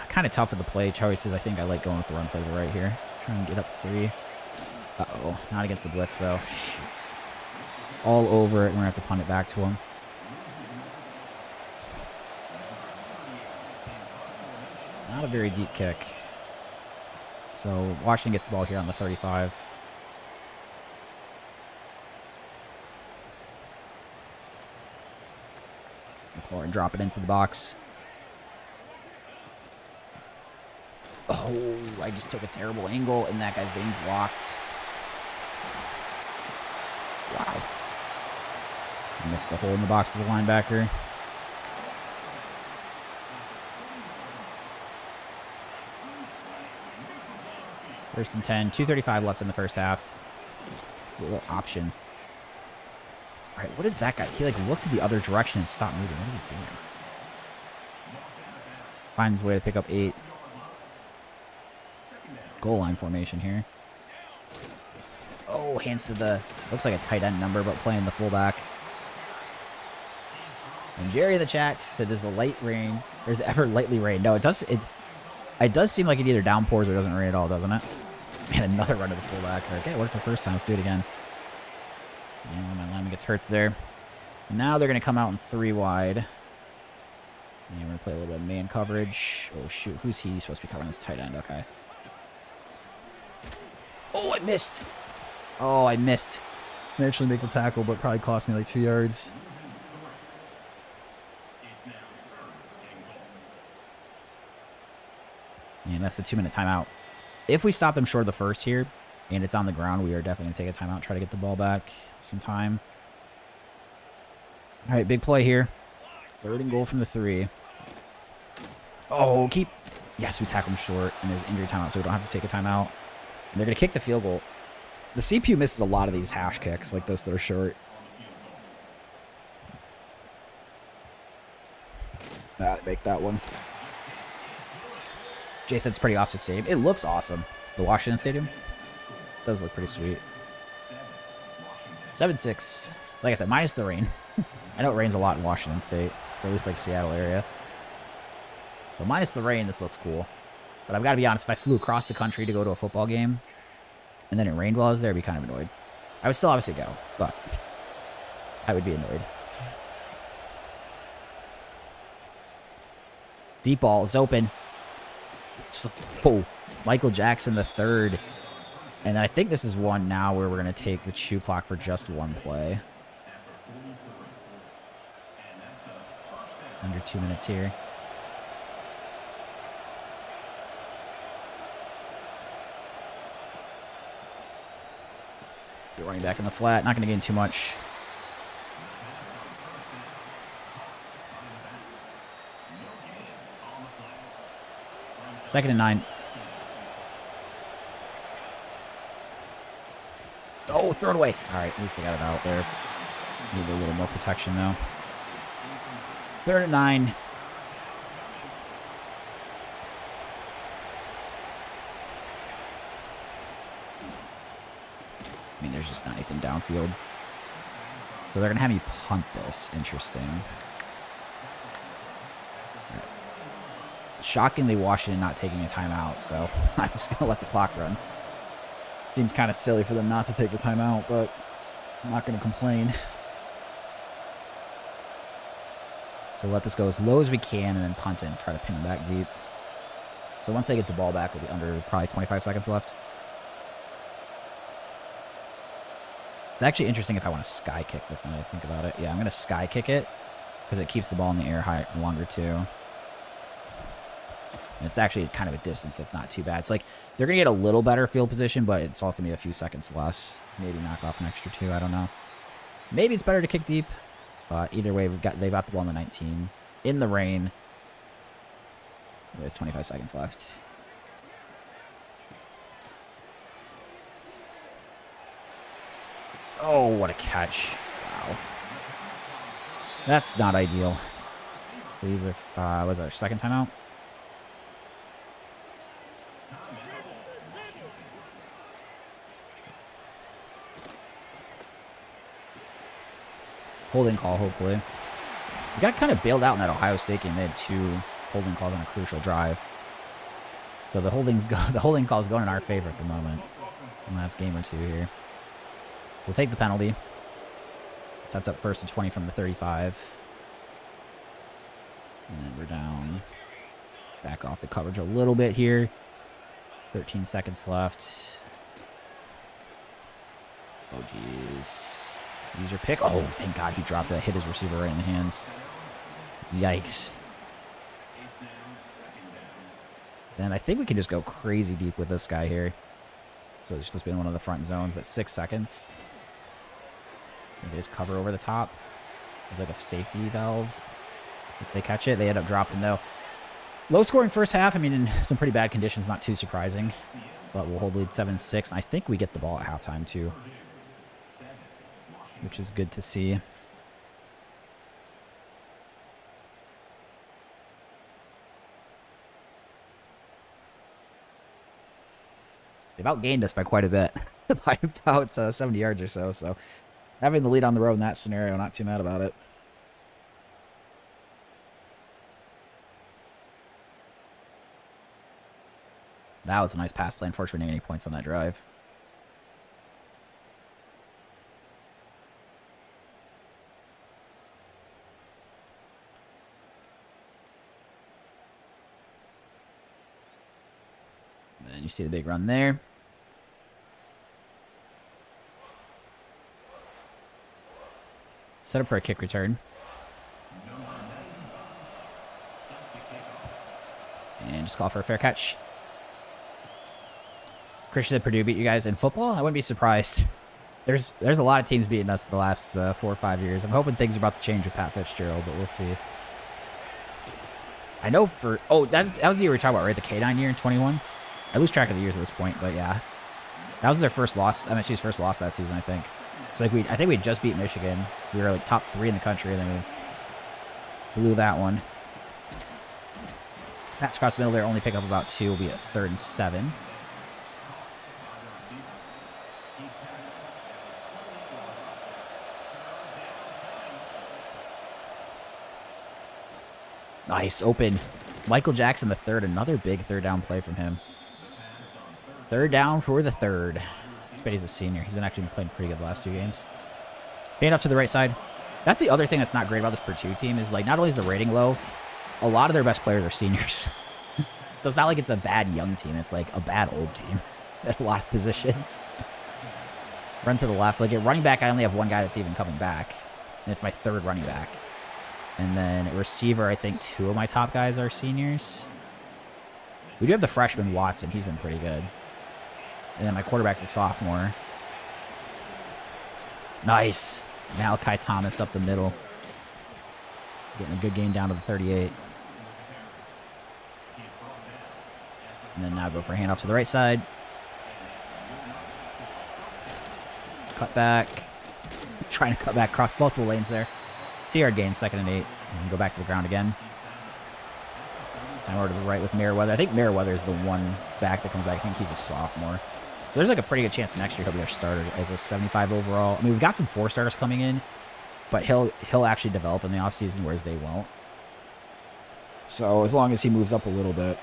[SPEAKER 1] Kind of tough with the play choices. I think I like going with the run play to the right here. Trying to get up 3. Uh-oh. Not against the blitz, though. Shoot. All over it. We're going to have to punt it back to him. Not a very deep kick. So Washington gets the ball here on the 35. McLaurin drop it into the box. Oh, I just took a terrible angle, and that guy's getting blocked. Wow. I missed the hole in the box of the linebacker. First and 10. 2:35 left in the first half. A little option. All right, what is that guy? He, like, looked to the other direction and stopped moving. What is he doing? Finds a way to pick up 8. Goal line formation here. Oh, hands to the... Looks like a tight end number, but playing the fullback. And Jerry in the chat said, "Does a light rain? There's ever lightly rain?" No, it does. It does seem like it either downpours or doesn't rain at all, doesn't it? Man, another run to the fullback. Okay, it worked the first time. Let's do it again. And my lineman gets hurt there. Now they're going to come out in 3 wide. And we're going to play a little bit of man coverage. Oh, shoot. Who's he supposed to be covering this tight end? Okay. Oh, I missed. Oh, I missed. I actually make the tackle, but probably cost me like 2 yards. And that's the 2-minute timeout. If we stop them short of the first here, and it's on the ground, we are definitely going to take a timeout, try to get the ball back some time. All right, big play here. 3rd and goal from the 3. Oh, keep... Yes, we tackle them short, and there's injury timeout, so we don't have to take a timeout. And they're going to kick the field goal. The CPU misses a lot of these hash kicks like this that are short. Make that one. Jay said it's pretty awesome stadium. It looks awesome. The Washington Stadium. It does look pretty sweet. 7-6. Like I said, minus the rain. I know it rains a lot in Washington State, or at least like Seattle area. So minus the rain, this looks cool. But I've got to be honest, if I flew across the country to go to a football game, and then it rained while I was there, I'd be kind of annoyed. I would still obviously go, but I would be annoyed. Deep ball is open. Oh, Michael Jackson the 3rd. And I think this is one now where we're going to take the chew clock for just 1 play. Under 2 minutes here. The running back in the flat. Not going to gain too much. Second and 9. Oh, throw it away. All right, at least I got it out there. Need a little more protection, though. 3rd and 9. I mean, there's just not anything downfield. So they're going to have me punt this. Interesting. Right. Shockingly, Washington not taking a timeout, so I'm just going to let the clock run. Seems kind of silly for them not to take the timeout, but I'm not going to complain. So let this go as low as we can and then punt it and try to pin them back deep. So once they get the ball back, we'll be under probably 25 seconds left. It's actually interesting if I want to sky kick this now that I think about it. Yeah, I'm going to sky kick it because it keeps the ball in the air high longer too. And it's actually kind of a distance that's not too bad. It's like they're going to get a little better field position, but it's all going to be a few seconds less. Maybe knock off an extra 2. I don't know. Maybe it's better to kick deep. But either way, they've got the ball in the 19 in the rain with 25 seconds left. Oh, what a catch. Wow. That's not ideal. These are, was our second timeout? Holding call, hopefully. We got kind of bailed out in that Ohio State game. They had 2 holding calls on a crucial drive. So the holding call is going in our favor at the moment. In the last game or 2 here. We'll take the penalty. Sets up 1st and 20 from the 35. And we're down. Back off the coverage a little bit here. 13 seconds left. Oh, jeez. User pick. Oh, thank God he dropped that. Hit his receiver right in the hands. Yikes. Then I think we can just go crazy deep with this guy here. So he's supposed to be in one of the front zones, but 6 seconds. They just cover over the top. There's like a safety valve. If they catch it, they end up dropping though. Low scoring first half. I mean, in some pretty bad conditions, not too surprising. But we'll hold lead 7-6. I think we get the ball at halftime too, which is good to see. They've outgained us by quite a bit, by about 70 yards or so. So having the lead on the road in that scenario, not too mad about it. That was a nice pass play. Unfortunately, we didn't get any points on that drive. And you see the big run there. Set up for a kick return. And just call for a fair catch. Christian said Purdue beat you guys in football. I wouldn't be surprised. There's a lot of teams beating us the last 4 or 5 years. I'm hoping things are about to change with Pat Fitzgerald, but we'll see. I know for... Oh, that was the year we were talking about, right? The K9 year in 21? I lose track of the years at this point, but yeah. That was their first loss. MSU's first loss that season, I think. So like I think we just beat Michigan. We were like top 3 in the country, and then we blew that one. Pass across the middle there, only pick up about 2. Will be at 3rd and 7. Nice, open. Michael Jackson the 3rd, another big 3rd down play from him. 3rd down for the 3rd. I bet he's a senior. He's been actually playing pretty good the last few games. Hand off to the right side. That's the other thing that's not great about this Purdue team is like not only is the rating low, a lot of their best players are seniors. So it's not like it's a bad young team. It's like a bad old team at a lot of positions. Run to the left. Like at running back, I only have 1 guy that's even coming back. And it's my 3rd running back. And then at receiver, I think 2 of my top guys are seniors. We do have the freshman Watson. He's been pretty good. And then my quarterback's a sophomore. Nice. Malachi Thomas up the middle. Getting a good game down to the 38. And then now go for a handoff to the right side. Cut back. Trying to cut back across multiple lanes there. 2-yard gain, 2nd and 8. And go back to the ground again. This time over to the right with Merriweather. I think Merriweather is the one back that comes back. I think he's a sophomore. So there's like a pretty good chance next year he'll be our starter as a 75 overall. I mean, we've got some 4-stars coming in, but he'll actually develop in the offseason, whereas they won't. So as long as he moves up a little bit.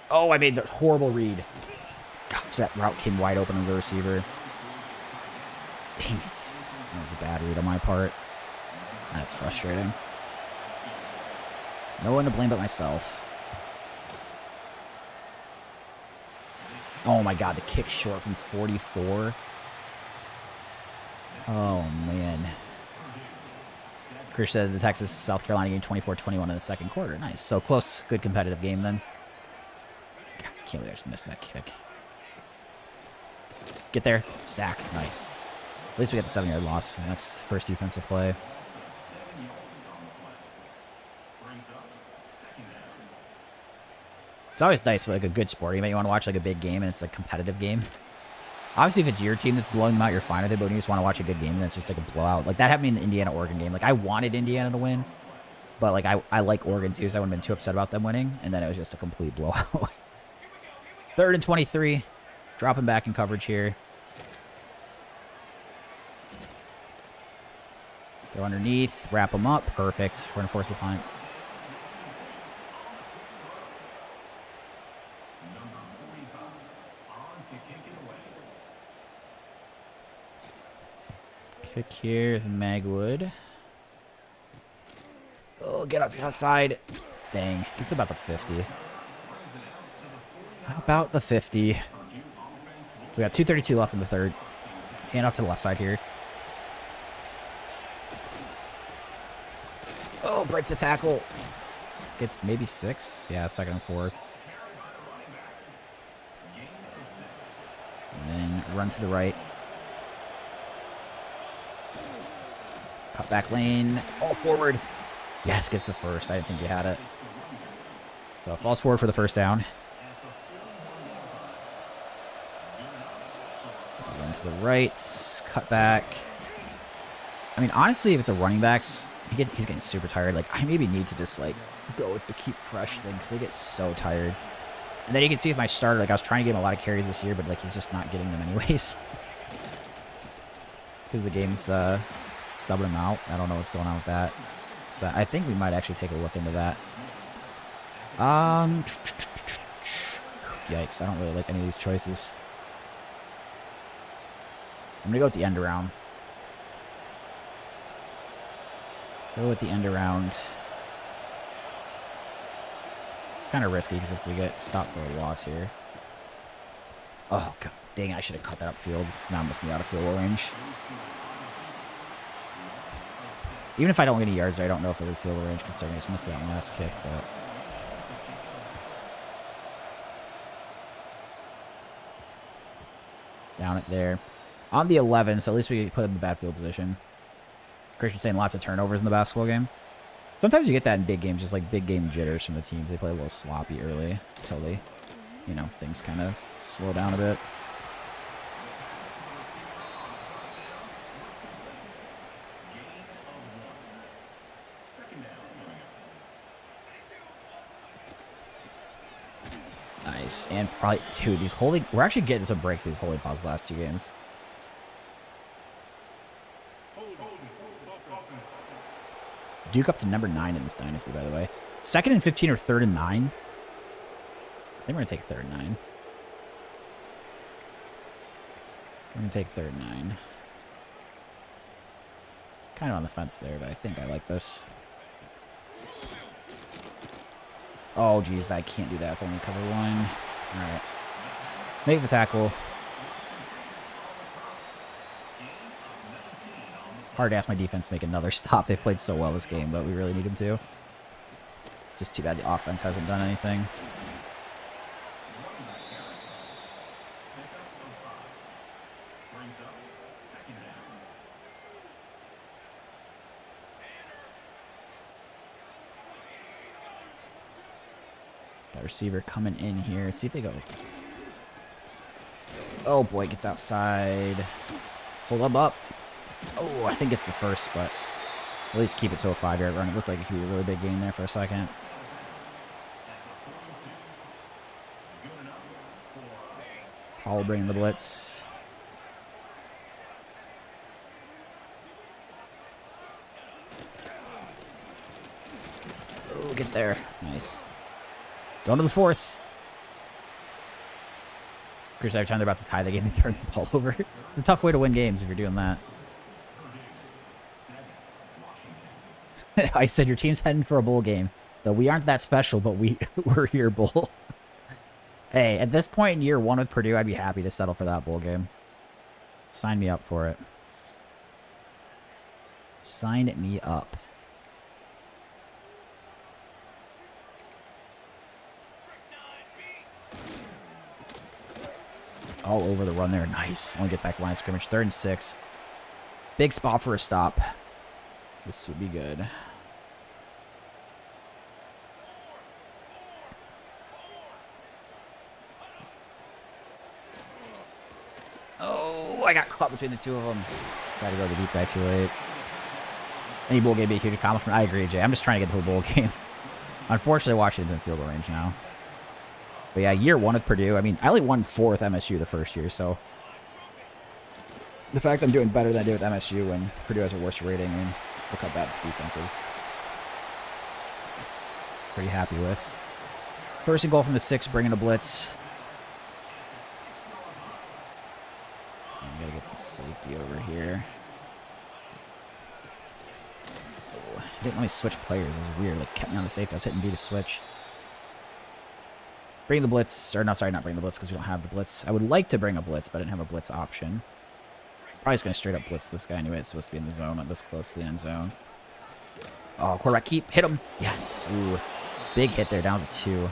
[SPEAKER 1] Oh, I made the horrible read. Gosh, that route came wide open on the receiver. Dang it. That was a bad read on my part. That's frustrating. No one to blame but myself. Oh my god, the kick short from 44. Oh man. Chris said the Texas-South Carolina game 24-21 in the 2nd quarter. Nice. So close, good competitive game then. God, I can't believe I just missed that kick. Get there. Sack. Nice. At least we got the 7-yard loss. Next first defensive play. It's always nice for like a good sport. You might want to watch like a big game and it's a competitive game. Obviously, if it's your team that's blowing them out, you're fine with it. But when you just want to watch a good game and it's just like a blowout. Like that happened in the Indiana-Oregon game. Like I wanted Indiana to win. But like I like Oregon too, so I wouldn't have been too upset about them winning. And then it was just a complete blowout. 3rd and 23. Dropping back in coverage here. Throw underneath. Wrap them up. Perfect. We're going to force the punt. Kick here with Magwood. Oh, get out the outside. Dang. This is about the 50. About the 50. So we got 2:32 left in the 3rd. Hand off to the left side here. Oh, breaks the tackle. Gets maybe 6. Yeah, 2nd and 4. And then run to the right. Cut back lane. All forward. Yes, gets the first. I didn't think you had it. So falls forward for the first down. Run to the right. Cut back. I mean, honestly, with the running backs, he's getting super tired. Like, I maybe need to just, like, go with the keep fresh thing because they get so tired. And then you can see with my starter, like, I was trying to get him a lot of carries this year, but, like, he's just not getting them anyways. Because the game's subbing him out. I don't know what's going on with that. So I think we might actually take a look into that. Yikes, I don't really like any of these choices. I'm going to go with the end around. Go with the end around. It's kind of risky because if we get stopped for a loss here. Oh, god dang it, I should have cut that upfield. Now it must be out of field goal range. Even if I don't get any yards there, I don't know if it would field goal range considering I just missed that last kick, but. Down it there. On the 11, so at least we put in the bad field position. Christian's saying lots of turnovers in the basketball game. Sometimes you get that in big games, just like big game jitters from the teams. They play a little sloppy early until they, you know, things kind of slow down a bit. Nice. And probably, dude, these holding, we're actually getting some breaks these holding calls the last 2 games. Duke up to number 9 in this dynasty, by the way. 2nd and 15 or 3rd and 9. I think we're going to take 3rd and 9. We're going to take 3rd and 9. Kind of on the fence there, but I think I like this. Oh, geez, I can't do that with only cover 1. All right. Make the tackle. Hard to ask my defense to make another stop. They've played so well this game, but we really need them to. It's just too bad the offense hasn't done anything. Got receiver coming in here. Let's see if they go. Oh boy, gets outside. Hold up. Oh, I think it's the first, but at least keep it to a 5-yard run. It looked like it could be a really big gain there for a second. Paul bringing the blitz. Oh, get there. Nice. Going to the 4th. Pretty sure every time they're about to tie the game, they turn the ball over. It's a tough way to win games if you're doing that. I said your team's heading for a bowl game. Though we aren't that special, but we're here, bowl. Hey, at this point in year 1 with Purdue, I'd be happy to settle for that bowl game. Sign me up for it. Sign me up. All over the run there. Nice. Only gets back to line of scrimmage. 3rd and 6. Big spot for a stop. This would be good. Oh, I got caught between the two of them. Decided to go to the deep guy too late. Any bowl game would be a huge accomplishment. I agree, Jay. I'm just trying to get to a bowl game. Unfortunately, Washington's in field goal range now. But yeah, year 1 with Purdue. I mean, I only won 4th MSU the first year, so the fact I'm doing better than I did with MSU when Purdue has a worse rating, I mean, look how bad this defense is. Pretty happy with. 1st and goal from the 6, bringing a blitz. And we gotta get the safety over here. Oh, I didn't let me switch players. It was weird. Like, kept me on the safety. I was hitting B to switch. Bring the blitz, or no, sorry, not bring the blitz because we don't have the blitz. I would like to bring a blitz, but I didn't have a blitz option. Probably just going to straight up blitz this guy anyway. It's supposed to be in the zone, not this close to the end zone. Oh, quarterback keep, hit him. Yes. Ooh, big hit there, down to 2.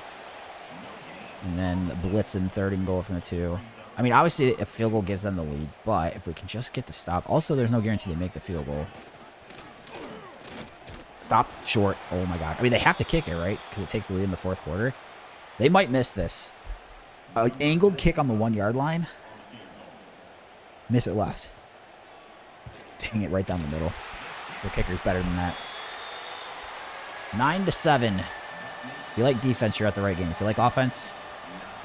[SPEAKER 1] And then the blitz in 3rd and goal from the 2. I mean, obviously, a field goal gives them the lead, but if we can just get the stop. Also, there's no guarantee they make the field goal. Stopped, short. Oh my God. I mean, they have to kick it, right? Because it takes the lead in the 4th quarter. They might miss this. Angled kick on the 1-yard line. Miss it left. Dang it, right down the middle. The kicker's better than that. 9-7. If you like defense, you're at the right game. If you like offense,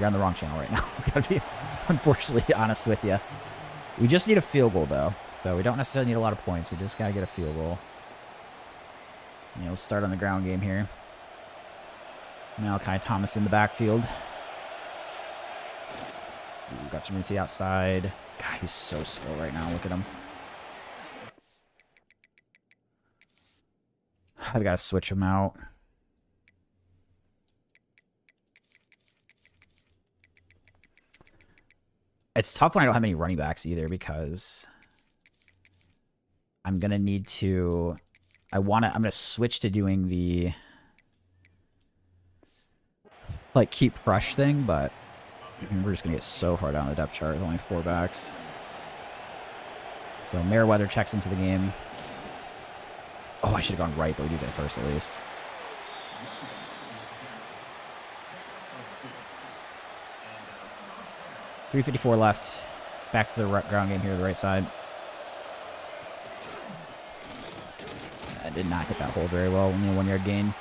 [SPEAKER 1] you're on the wrong channel right now. Gotta be unfortunately honest with you. We just need a field goal, though. So we don't necessarily need a lot of points. We just gotta get a field goal. You know, we'll start on the ground game here. Malachi Thomas in the backfield. Ooh, got some room to the outside. God, he's so slow right now. Look at him. I've got to switch him out. It's tough when I don't have any running backs either because I'm going to need to... I'm going to switch to doing the... like, keep fresh thing, but we're just going to get so far down the depth chart with only 4 backs. So Merriweather checks into the game. Oh, I should have gone right, but we do get first at least. .354 left. Back to the ground game here, the right side. I did not hit that hole very well. Only a 1-yard gain.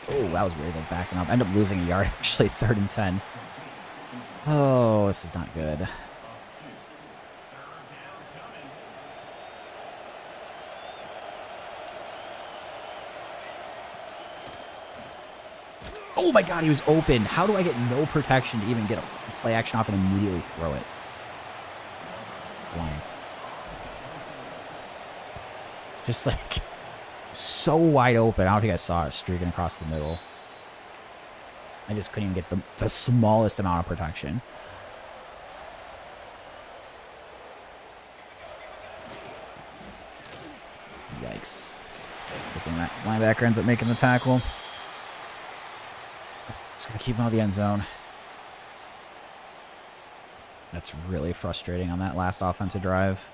[SPEAKER 1] Oh, that was weird. He's like backing up. End up losing a yard, actually. 3rd and 10. Oh, this is not good. Oh my God, he was open. How do I get no protection to even get a play action off and immediately throw it? Flying. Just like so wide open. I don't think I saw it streaking across the middle. I just couldn't even get the smallest amount of protection. Yikes. Good thing that linebacker ends up making the tackle. Just gonna keep him out of the end zone. That's really frustrating on that last offensive drive.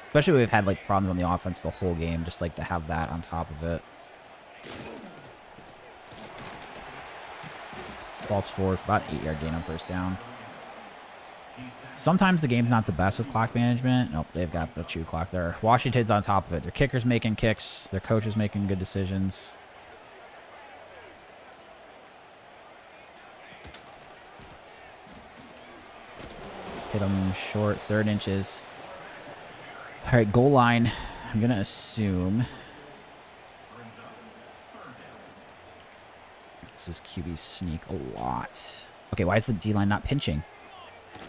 [SPEAKER 1] Especially when we've had like problems on the offense the whole game. Just like to have that on top of it. Ball's forward for about an 8-yard gain on first down. Sometimes the game's not the best with clock management. Nope, they've got the chew clock there. Washington's on top of it. Their kicker's making kicks. Their coach is making good decisions. Hit them short, 3rd inches. All right, goal line. I'm going to assume this is QB sneak a lot. Okay, why is the D-line not pinching?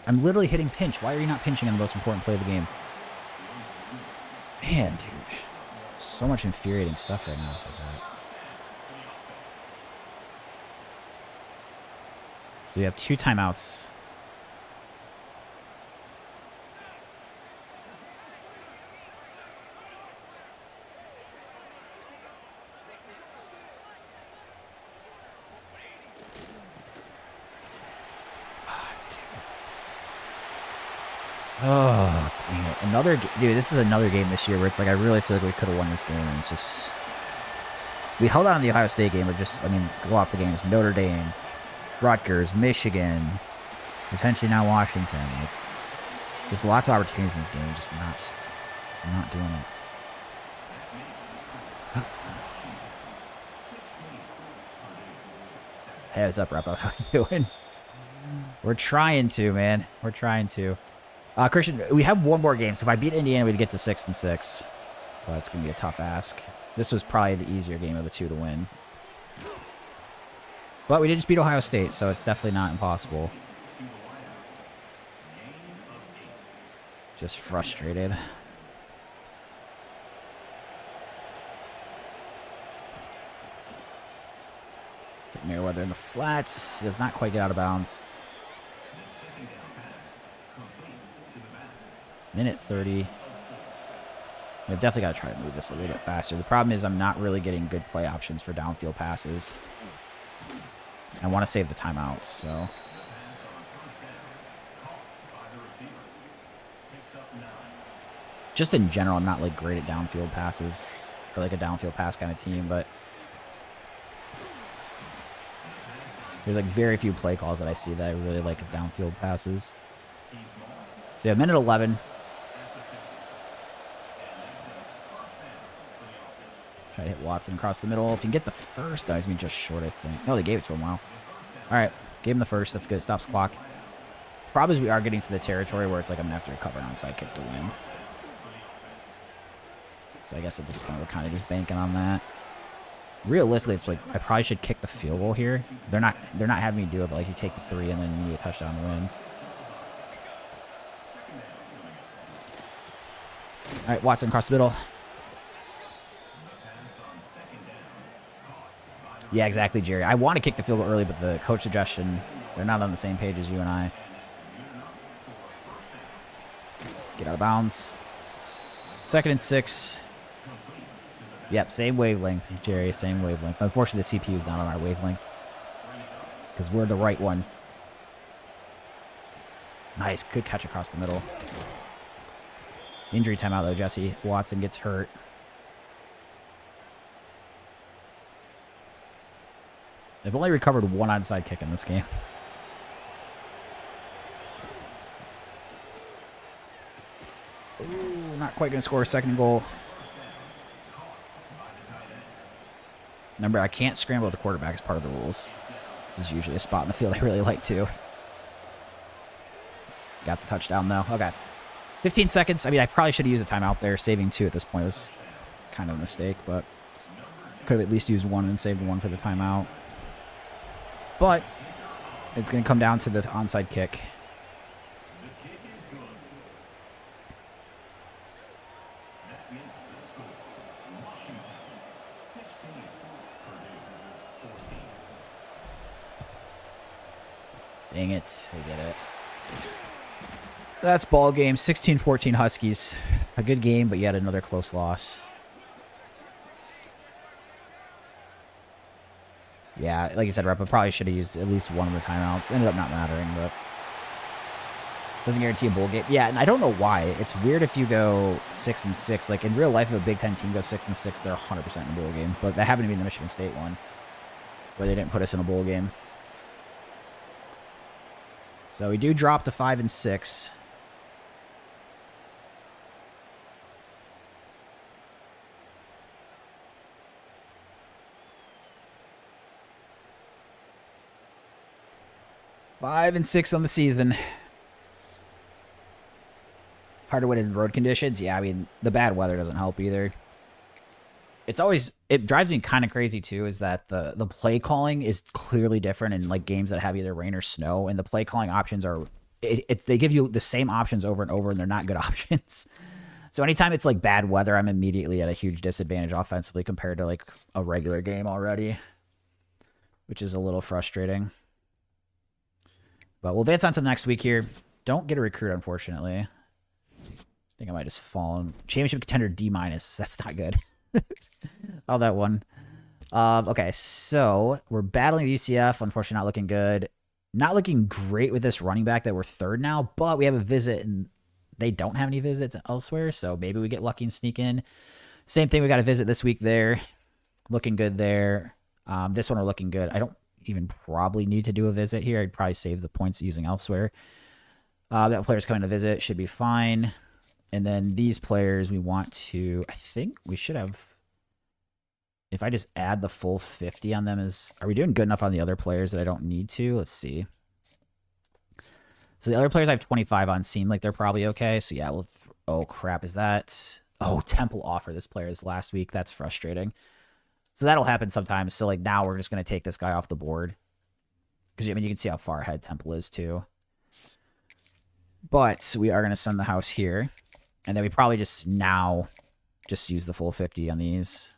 [SPEAKER 1] I'm literally hitting pinch. Why are you not pinching on the most important play of the game? Man, dude. So much infuriating stuff right now with that. So we have 2 timeouts. Oh, dang it. Dude, this is another game this year where it's like I really feel like we could have won this game. And it's just... We held on in the Ohio State game, but just, I mean, go off the games. Notre Dame, Rutgers, Michigan, potentially now Washington. Like, just lots of opportunities in this game, just not doing it. Hey, what's up, Rep? How you doing? We're trying to, man. We're trying to. Christian, we have one more game, so if I beat Indiana, we'd get to 6-6. Well, that's going to be a tough ask. This was probably the easier game of the 2 to win. But we did just beat Ohio State, so it's definitely not impossible. Just frustrated. Merriweather in the flats. He does not quite get out of bounds. Minute 30. We've definitely got to try to move this a little bit faster. The problem is I'm not really getting good play options for downfield passes. I want to save the timeouts, so... Just in general, I'm not like great at downfield passes. Or like a downfield pass kind of team, but... There's like very few play calls that I see that I really like as downfield passes. So yeah, minute 11. Try to hit Watson across the middle. If you can get the first, he's going to be just short, I think. No, they gave it to him. Wow. All right. Gave him the first. That's good. Stops the clock. Problem is we are getting to the territory where it's like I'm going to have to recover an onside kick to win. So I guess at this point we're kind of just banking on that. Realistically, it's like I probably should kick the field goal here. They're not having me do it, but like you take the 3 and then you need a touchdown to win. All right, Watson across the middle. Yeah, exactly, Jerry. I want to kick the field goal early, but the coach suggestion, they're not on the same page as you and I. Get out of bounds. 2nd and 6. Yep, same wavelength, Jerry, same wavelength. Unfortunately, the CPU is not on our wavelength because we're the right one. Nice, good catch across the middle. Injury timeout, though, Jesse. Watson gets hurt. They've only recovered 1 onside kick in this game. Ooh, not quite going to score a 2nd goal. Remember, I can't scramble with the quarterback as part of the rules. This is usually a spot in the field I really like to. Got the touchdown, though. Okay. 15 seconds. I mean, I probably should have used a timeout there. Saving 2 at this point was kind of a mistake, but could have at least used 1 and saved 1 for the timeout. But it's going to come down to the onside kick. Dang it. They get it. That's ball game. 16-14 Huskies. A good game, but yet another close loss. Yeah, like I said, Rep, I probably should have used at least 1 of the timeouts. Ended up not mattering, but... Doesn't guarantee a bowl game. Yeah, and I don't know why. It's weird if you go 6-6. Like in real life, if a Big Ten team goes 6-6, they're 100% in a bowl game. But that happened to be in the Michigan State one, where they didn't put us in a bowl game. So we do drop to 5-6. Five and 6 on the season. Hard to win in road conditions. Yeah, I mean, the bad weather doesn't help either. It's always, it drives me kind of crazy too, is that the play calling is clearly different in like games that have either rain or snow, and the play calling options are, they give you the same options over and over, and they're not good options. So anytime it's like bad weather, I'm immediately at a huge disadvantage offensively compared to like a regular game already, which is a little frustrating. But we'll advance on to the next week here. Don't get a recruit, unfortunately. I think I might just fall in. Championship contender D-. That's not good. Oh, that one. Okay, so we're battling the UCF. Unfortunately, not looking good. Not looking great with this running back that we're third now, but we have a visit, and they don't have any visits elsewhere, so maybe we get lucky and sneak in. Same thing, we got a visit this week there. Looking good there. This one we're looking good. I don't even probably need to do a visit here. I'd probably save the points using elsewhere. That player's coming to visit. Should be fine. And then these players we want to... I think we should have... If I just add the full 50 on them, are we doing good enough on the other players that I don't need to? Let's see. So the other players I have 25 on seem like they're probably okay. So yeah, oh crap, is that... Oh, Temple offered this player this last week. That's frustrating. So that'll happen sometimes. So like now we're just going to take this guy off the board. Because I mean, you can see how far ahead Temple is too. But we are going to send the house here. And then we probably just use the full 50 on these.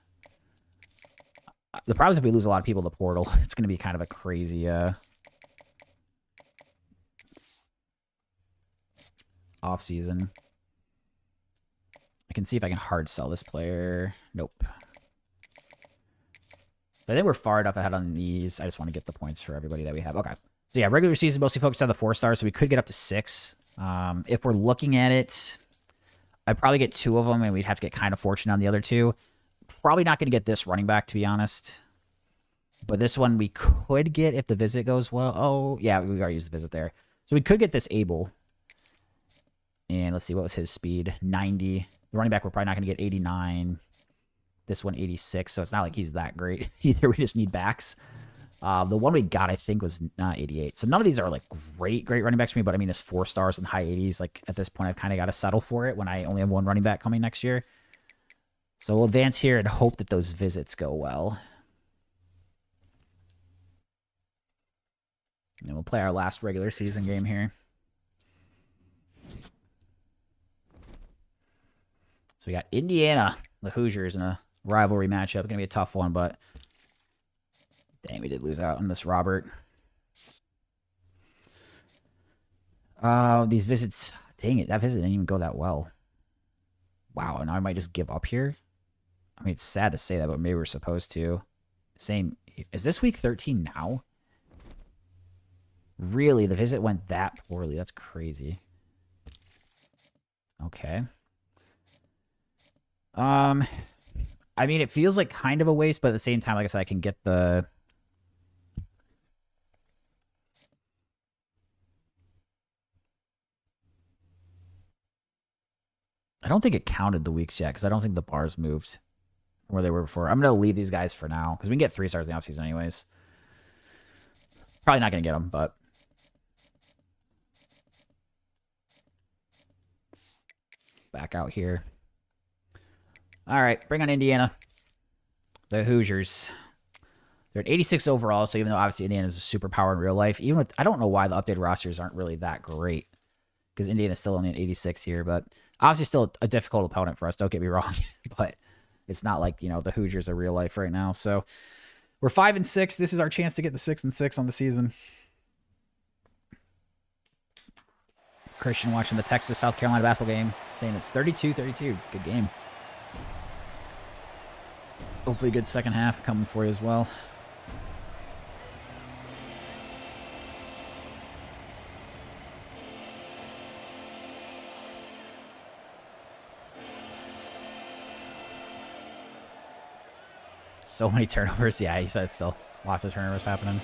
[SPEAKER 1] The problem is if we lose a lot of people to the portal, it's going to be kind of a crazy off-season. I can see if I can hard sell this player. Nope. So I think we're far enough ahead on these. I just want to get the points for everybody that we have. Okay. So yeah, regular season mostly focused on the 4 stars, so we could get up to 6. If we're looking at it, I'd probably get 2 of them, and we'd have to get kind of fortunate on the other 2. Probably not going to get this running back, to be honest. But this one we could get if the visit goes well. Oh, yeah, we already used the visit there. So we could get this Abel. And let's see, what was his speed? 90. The running back, we're probably not going to get 89. This one, 86. So it's not like he's that great. Either we just need backs. The one we got, I think, was 88. So none of these are like great running backs for me. But I mean, it's 4 stars and high 80s. Like at this point, I've kind of got to settle for it when I only have 1 running back coming next year. So we'll advance here and hope that those visits go well. And we'll play our last regular season game here. So we got Indiana, the Hoosiers, in a rivalry matchup. Going to be a tough one, but dang, we did lose out on this Robert. These visits, dang it, that visit didn't even go that well. Wow, now I might just give up here. I mean, it's sad to say that, but maybe we're supposed to. Same. Is this week 13 now? Really? The visit went that poorly. That's crazy. Okay. I mean, it feels like kind of a waste, but at the same time, like I said, I can get the... I don't think it counted the weeks yet, because I don't think the bars moved from where they were before. I'm going to leave these guys for now, because we can get 3 stars in the offseason anyways. Probably not going to get them, but... Back out here. All right, bring on Indiana. The Hoosiers. They're at 86 overall, so even though obviously Indiana is a superpower in real life, even with, I don't know why the updated rosters aren't really that great, because Indiana is still only at 86 here, but obviously still a difficult opponent for us, don't get me wrong, but it's not like, you know, the Hoosiers are real life right now. So we're 5-6. This is our chance to get the 6-6 on the season. Christian watching the Texas-South Carolina basketball game, saying it's 32-32. Good game. Hopefully a good second half coming for you as well. So many turnovers. Yeah, he said still lots of turnovers happening.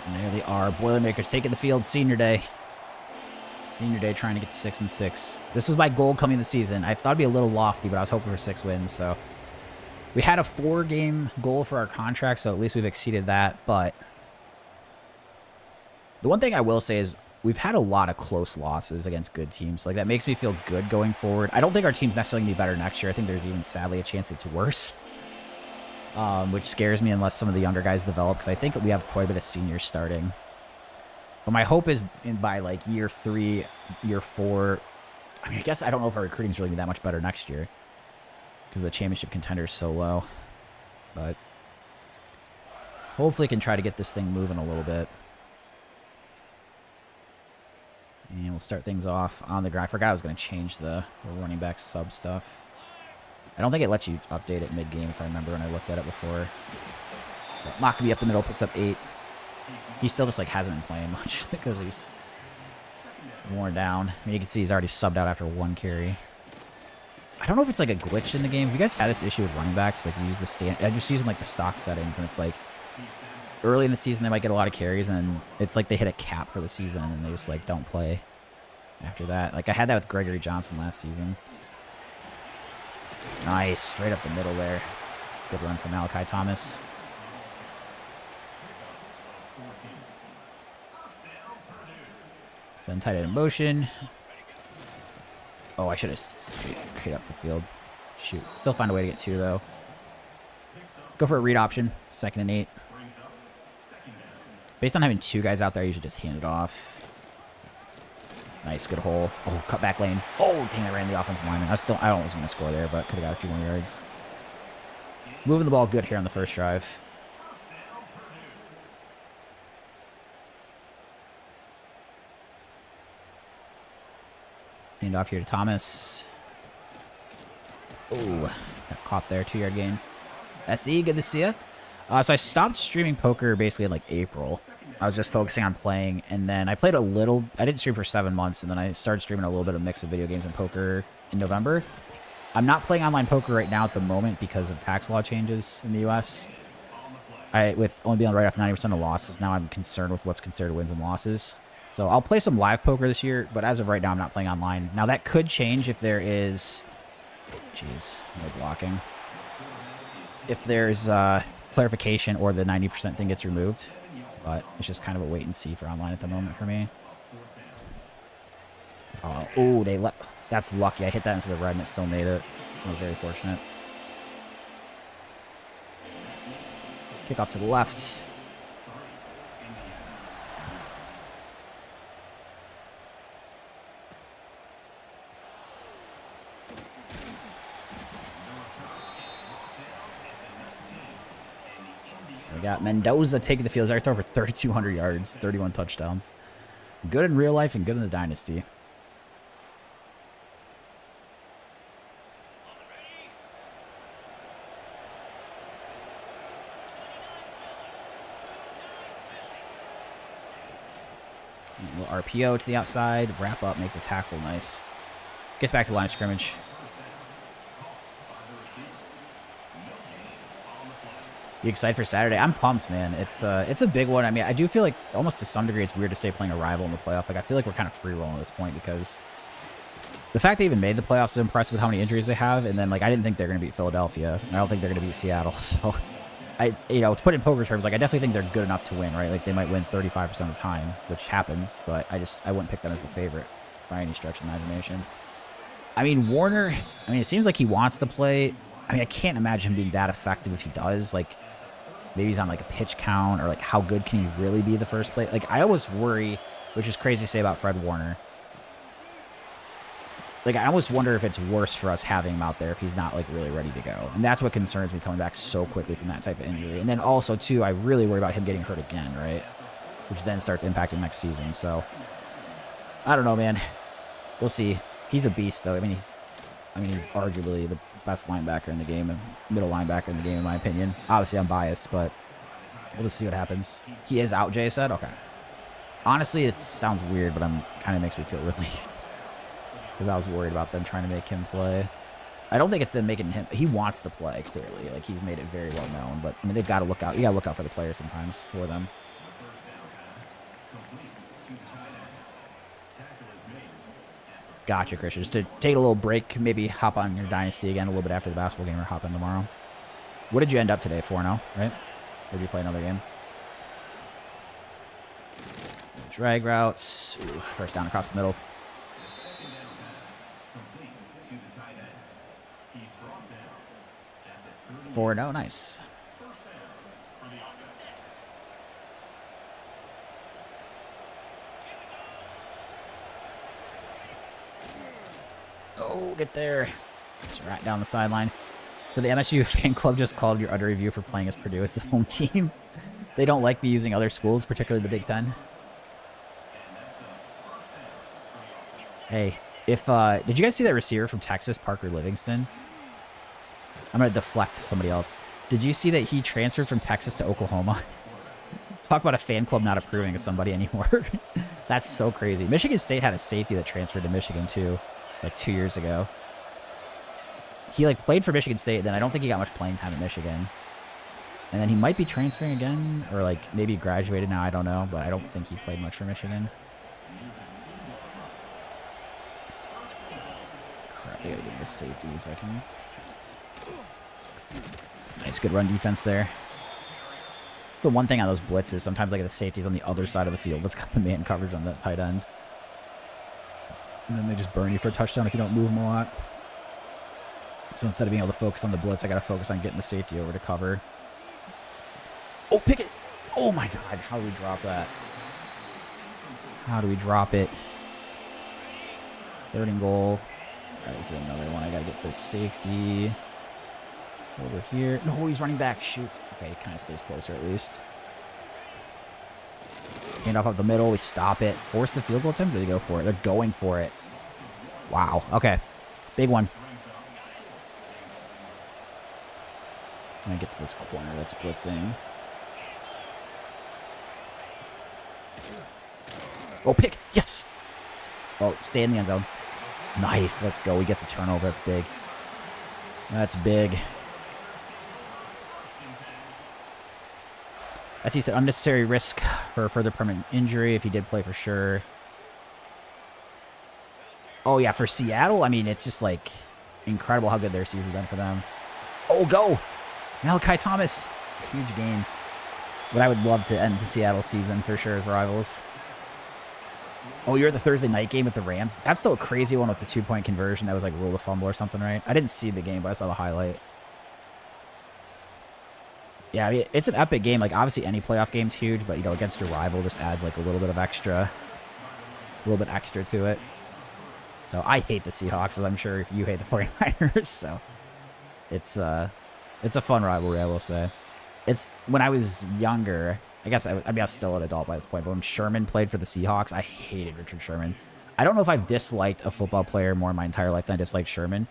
[SPEAKER 1] And there they are. Boilermakers taking the field. Senior day. Senior day trying to get to 6-6. This was my goal coming in the season. I thought it'd be a little lofty, but I was hoping for 6 wins. So we had a 4-game goal for our contract, so at least we've exceeded that. But the one thing I will say is we've had a lot of close losses against good teams. Like, that makes me feel good going forward. I don't think our team's necessarily going to be better next year. I think there's even, sadly, a chance it's worse. Which scares me unless some of the younger guys develop, because I think we have quite a bit of seniors starting. But my hope is by, like, year 3, year 4... I mean, I guess I don't know if our recruiting's really going to be that much better next year, because the championship contender is so low. But hopefully can try to get this thing moving a little bit. And we'll start things off on the ground. I forgot I was going to change the running back sub stuff. I don't think it lets you update it mid-game, if I remember when I looked at it before. But Maccabee up the middle, picks up 8. He still just, like, hasn't been playing much because he's worn down. I mean, you can see he's already subbed out after 1 carry. I don't know if it's, like, a glitch in the game. Have you guys had this issue with running backs? Like, you use the I just use them, like, the stock settings, and it's, like, early in the season they might get a lot of carries, and then it's like they hit a cap for the season, and they just, like, don't play after that. Like, I had that with Gregory Johnson last season. Nice. Straight up the middle there. Good run from Malachi Thomas. Send tight end in motion. Oh, I should have straight up the field. Shoot. Still find a way to get 2, though. Go for a read option. 2nd and 8. Based on having 2 guys out there, you should just hand it off. Nice, good hole. Oh, cut back lane. Oh, dang, I ran the offensive lineman. I don't was going to score there, but could have got a few more yards. Moving the ball good here on the first drive. Hand off here to Thomas. Oh, got caught there. 2-yard gain. SE, good to see you. So I stopped streaming poker basically in, like, April. I was just focusing on playing, and then I played a little. I didn't stream for 7 months, and then I started streaming a little bit of mix of video games and poker in November. I'm not playing online poker right now at the moment because of tax law changes in the U.S. With only being able to write off 90% of losses, now I'm concerned with what's considered wins and losses. So I'll play some live poker this year, but as of right now, I'm not playing online. Now, that could change if there is... Jeez, no blocking. If there's clarification or the 90% thing gets removed. But it's just kind of a wait and see for online at the moment for me. Oh, they let... That's lucky. I hit that into the red and it still made it. I was very fortunate. Kickoff to the left. So we got Mendoza taking the field. He's throw for 3,200 yards, 31 touchdowns. Good in real life and good in the Dynasty. A little RPO to the outside. Wrap up, make the tackle. Nice. Gets back to the line of scrimmage. You excited for Saturday? I'm pumped, man. It's a big one. I mean, I do feel like almost to some degree it's weird to stay playing a rival in the playoff. Like, I feel like we're kind of free rolling at this point because the fact they even made the playoffs is impressive with how many injuries they have. And then, like, I didn't think they're going to beat Philadelphia. I don't think they're going to beat Seattle. So, to put it in poker terms, like, I definitely think they're good enough to win, right? Like, they might win 35% of the time, which happens. But I wouldn't pick them as the favorite by any stretch of the imagination. I mean, Warner, it seems like he wants to play. I mean, I can't imagine him being that effective if he does. Like, maybe he's on, like, a pitch count, or, like, how good can he really be the first play? Like, I always worry, which is crazy to say about Fred Warner. Like, I almost wonder if it's worse for us having him out there if he's not, like, really ready to go. And that's what concerns me coming back so quickly from that type of injury. And then also, too, I really worry about him getting hurt again, right? Which then starts impacting next season. So, I don't know, man. We'll see. He's a beast, though. I mean, he's arguably the best linebacker in the game, middle linebacker in the game, in my opinion. Obviously, I'm biased, but we'll just see what happens. He is out, Jay said? Okay. Honestly, it sounds weird, but kind of makes me feel relieved. Because I was worried about them trying to make him play. I don't think it's them making him. He wants to play, clearly. Like, he's made it very well known. But, I mean, they've got to look out. You got to look out for the players sometimes for them. Gotcha, Christian. Just to take a little break, maybe hop on your Dynasty again a little bit after the basketball game or hop in tomorrow. What did you end up today? 4-0, right? Or did you play another game? Drag routes. Ooh, first down across the middle. 4-0, nice. Oh, get there. It's right down the sideline. So the MSU fan club just called your under review for playing as Purdue as the home team. They don't like me using other schools, particularly the Big Ten. Hey, if did you guys see that receiver from Texas, Parker Livingston? I'm gonna deflect to somebody else. Did you see that he transferred from Texas to Oklahoma? Talk about a fan club not approving of somebody anymore. That's so crazy. Michigan State had a safety that transferred to Michigan too, like 2 years ago. He like played for Michigan State, then I don't think he got much playing time at Michigan. And then he might be transferring again, or like maybe he graduated now, I don't know, but I don't think he played much for Michigan. Crap, they gotta give me the safety so I can... Nice, good run defense there. It's the one thing on those blitzes. Sometimes like the safety's on the other side of the field. That's got the man coverage on that tight end. And then they just burn you for a touchdown if you don't move them a lot. So instead of being able to focus on the blitz, I got to focus on getting the safety over to cover. Oh, pick it. Oh, my God. How do we drop that? How do we drop it? 3rd and goal. All right, this is another one. I got to get this safety over here. No, he's running back. Shoot. Okay, he kind of stays closer at least. Hand off up the middle. We stop it. Force the field goal attempt. Or do they go for it? They're going for it. Wow. Okay. Big one. I'm going to get to this corner that's blitzing. Oh, pick. Yes. Oh, stay in the end zone. Nice. Let's go. We get the turnover. That's big. That's big. As he said, unnecessary risk for further permanent injury if he did play for sure. Oh, yeah, for Seattle, I mean, it's just, like, incredible how good their season's been for them. Oh, go! Malachi Thomas. Huge gain. But I would love to end the Seattle season for sure as rivals. Oh, you're at the Thursday night game with the Rams? That's the crazy one with the 2-point conversion. That was, like, rule of fumble or something, right? I didn't see the game, but I saw the highlight. Yeah, I mean, it's an epic game. Like, obviously, any playoff game's huge, but, you know, against your rival just adds, like, a little bit extra to it. So, I hate the Seahawks, as I'm sure you hate the 49ers, so it's a fun rivalry, I will say. It's, when I was younger, I guess, I mean, I was still an adult by this point, but when Sherman played for the Seahawks, I hated Richard Sherman. I don't know if I've disliked a football player more in my entire life than I disliked Sherman.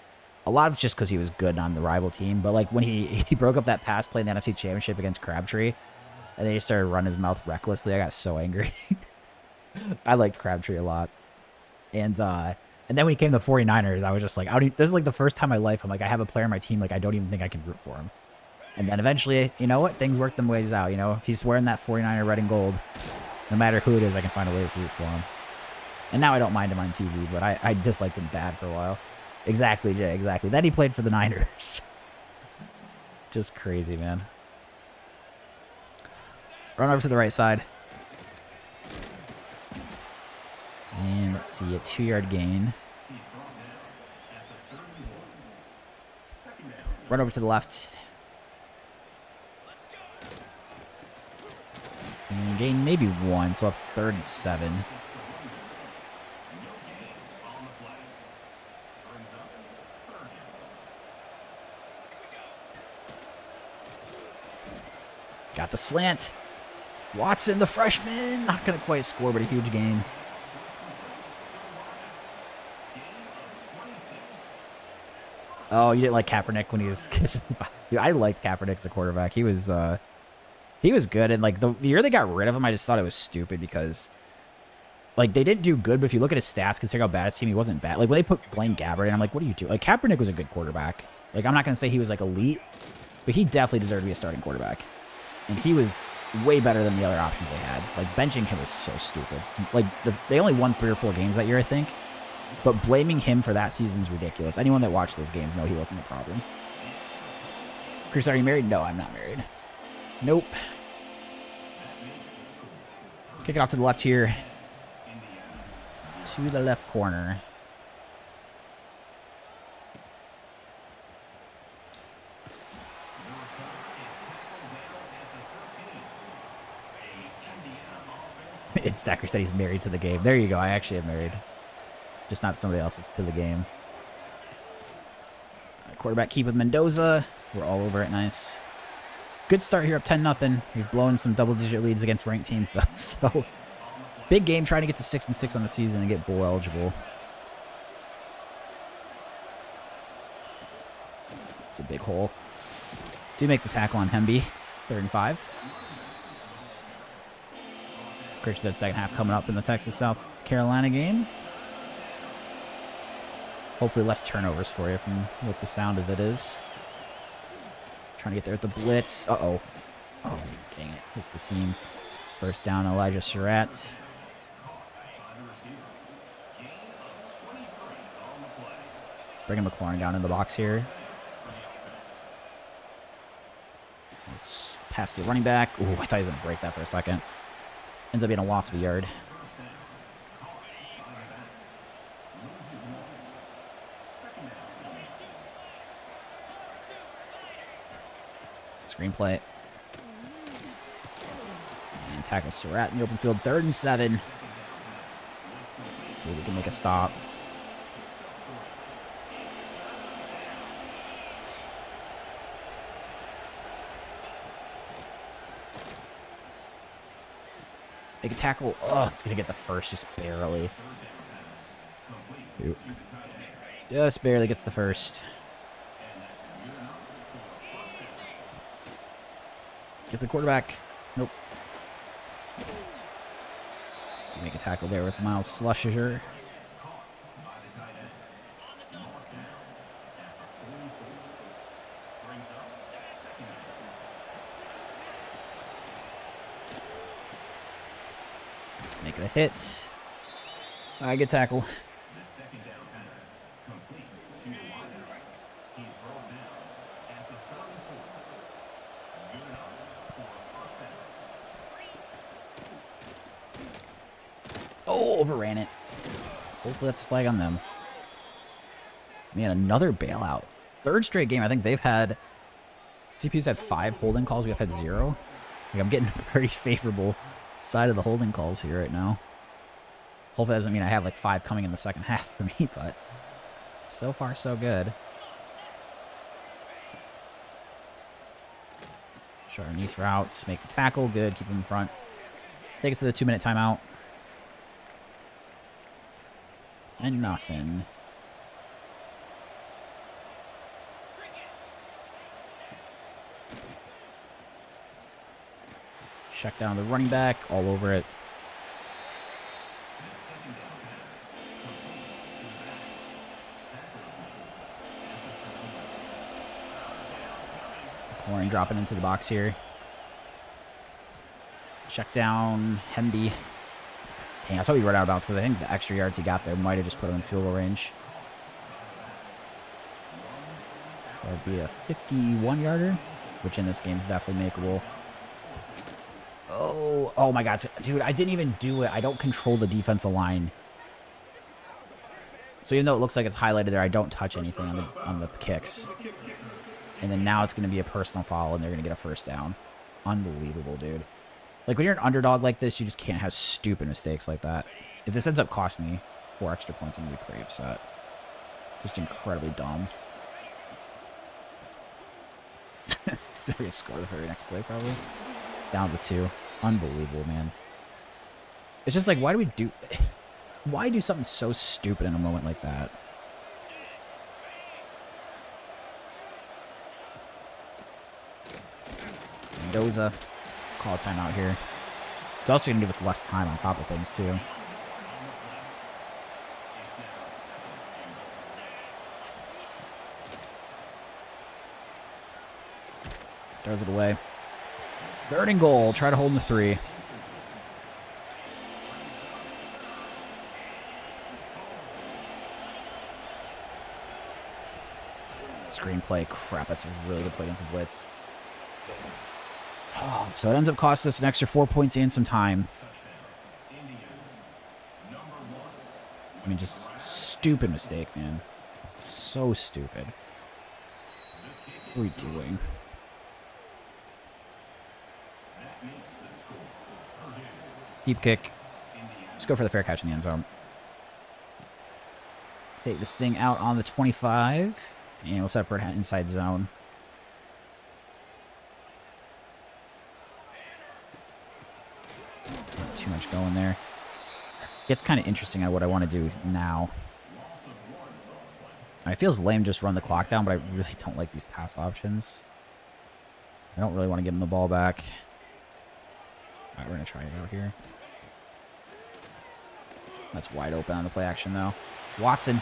[SPEAKER 1] A lot of it's just because he was good on the rival team. But, like, when he broke up that pass play in the NFC Championship against Crabtree, and then he started running his mouth recklessly, I got so angry. I liked Crabtree a lot. And then when he came to the 49ers, I was just like, this is, like, the first time in my life I'm like, I have a player on my team, like, I don't even think I can root for him. And then eventually, you know what? Things work them ways out, you know? If he's wearing that 49er red and gold, no matter who it is, I can find a way to root for him. And now I don't mind him on TV, but I disliked him bad for a while. Exactly, Jay, exactly. Then he played for the Niners. Just crazy, man. Run over to the right side. And let's see, a 2-yard gain. Run over to the left. And gain maybe 1, so I'll have 3rd and 7. Got the slant. Watson, the freshman. Not going to quite score, but a huge gain. Oh, you didn't like Kaepernick when he was kissing. Dude, I liked Kaepernick as a quarterback. He was good. And, like, the year they got rid of him, I just thought it was stupid because Like, they didn't do good, but if you look at his stats, consider how bad his team, he wasn't bad. Like, when they put Blaine Gabbert in, I'm like, what do you do? Like, Kaepernick was a good quarterback. Like, I'm not going to say he was, like, elite, but he definitely deserved to be a starting quarterback. And he was way better than the other options they had. Like, benching him was so stupid. Like, they only won 3 or 4 games that year, I think. But blaming him for that season is ridiculous. Anyone that watched those games know he wasn't the problem. Chris, are you married? No, I'm not married. Nope. Kick it off to the left here. To the left corner. It's Stacker said he's married to the game. There you go. I actually am married. Just not somebody else. It's to the game. Quarterback keep with Mendoza. We're all over it. Nice. Good start here up 10-0. We've blown some double-digit leads against ranked teams, though. So, big game trying to get to 6-6 on the season and get bowl eligible. It's a big hole. Do make the tackle on Hemby. 3rd and 5. Chris said second half coming up in the Texas-South Carolina game. Hopefully less turnovers for you from what the sound of it is. Trying to get there at the blitz. Uh-oh. Oh, dang it. Hits the seam. First down, Elijah Surratt. Bringing McLaurin down in the box here. Nice pass to the running back. Ooh, I thought he was going to break that for a second. Ends up being a loss of a yard. Screenplay. And tackle Surratt in the open field. 3rd and 7. Let's see if we can make a stop. Make a tackle. Oh, it's going to get the first just barely. Oop. Just barely gets the first. Get the quarterback. Nope. To make a tackle there with Miles Slusher. Make a hit. Good tackle. Oh, overran it. Hopefully that's a flag on them. Man, another bailout. 3rd straight game. I think they've had... CPU's had 5 holding calls. We've had 0. Like, I'm getting a pretty favorable side of the holding calls here right now. Hopefully that doesn't mean I have like 5 coming in the second half for me, but so far so good. Short underneath routes. Make the tackle. Good. Keep him in front. Take us to the 2-minute timeout. And nothing. Check down the running back, all over it. McLaurin dropping into the box here. Check down Hemby. Dang, I saw he run out of bounds because I think the extra yards he got there might have just put him in field goal range. So that would be a 51-yarder, which in this game is definitely makeable. Oh my God. Dude, I didn't even do it. I don't control the defensive line. So even though it looks like it's highlighted there, I don't touch anything on the kicks. And then now it's going to be a personal foul, and they're going to get a first down. Unbelievable, dude. Like, when you're an underdog like this, you just can't have stupid mistakes like that. If this ends up costing me 4 extra points, I'm going to be pretty upset. Just incredibly dumb. They're going to score the very next play, probably. Down to 2. Unbelievable, man. It's just like, why do something so stupid in a moment like that? Mendoza. Call a timeout here. It's also going to give us less time on top of things, too. Throws it away. 3rd and goal. Try to hold in the 3. Screenplay. Crap, that's a really good play against the blitz. Oh, so it ends up costing us an extra 4 points and some time. I mean, just stupid mistake, man. So stupid. What are we doing? Deep kick. Just go for the fair catch in the end zone. Take this thing out on the 25. And we'll set up for an inside zone. Not too much going there. It's kind of interesting on what I want to do now. It feels lame just run the clock down, but I really don't like these pass options. I don't really want to give him the ball back. All right, we're going to try it out here. That's wide open on the play action, though. Watson.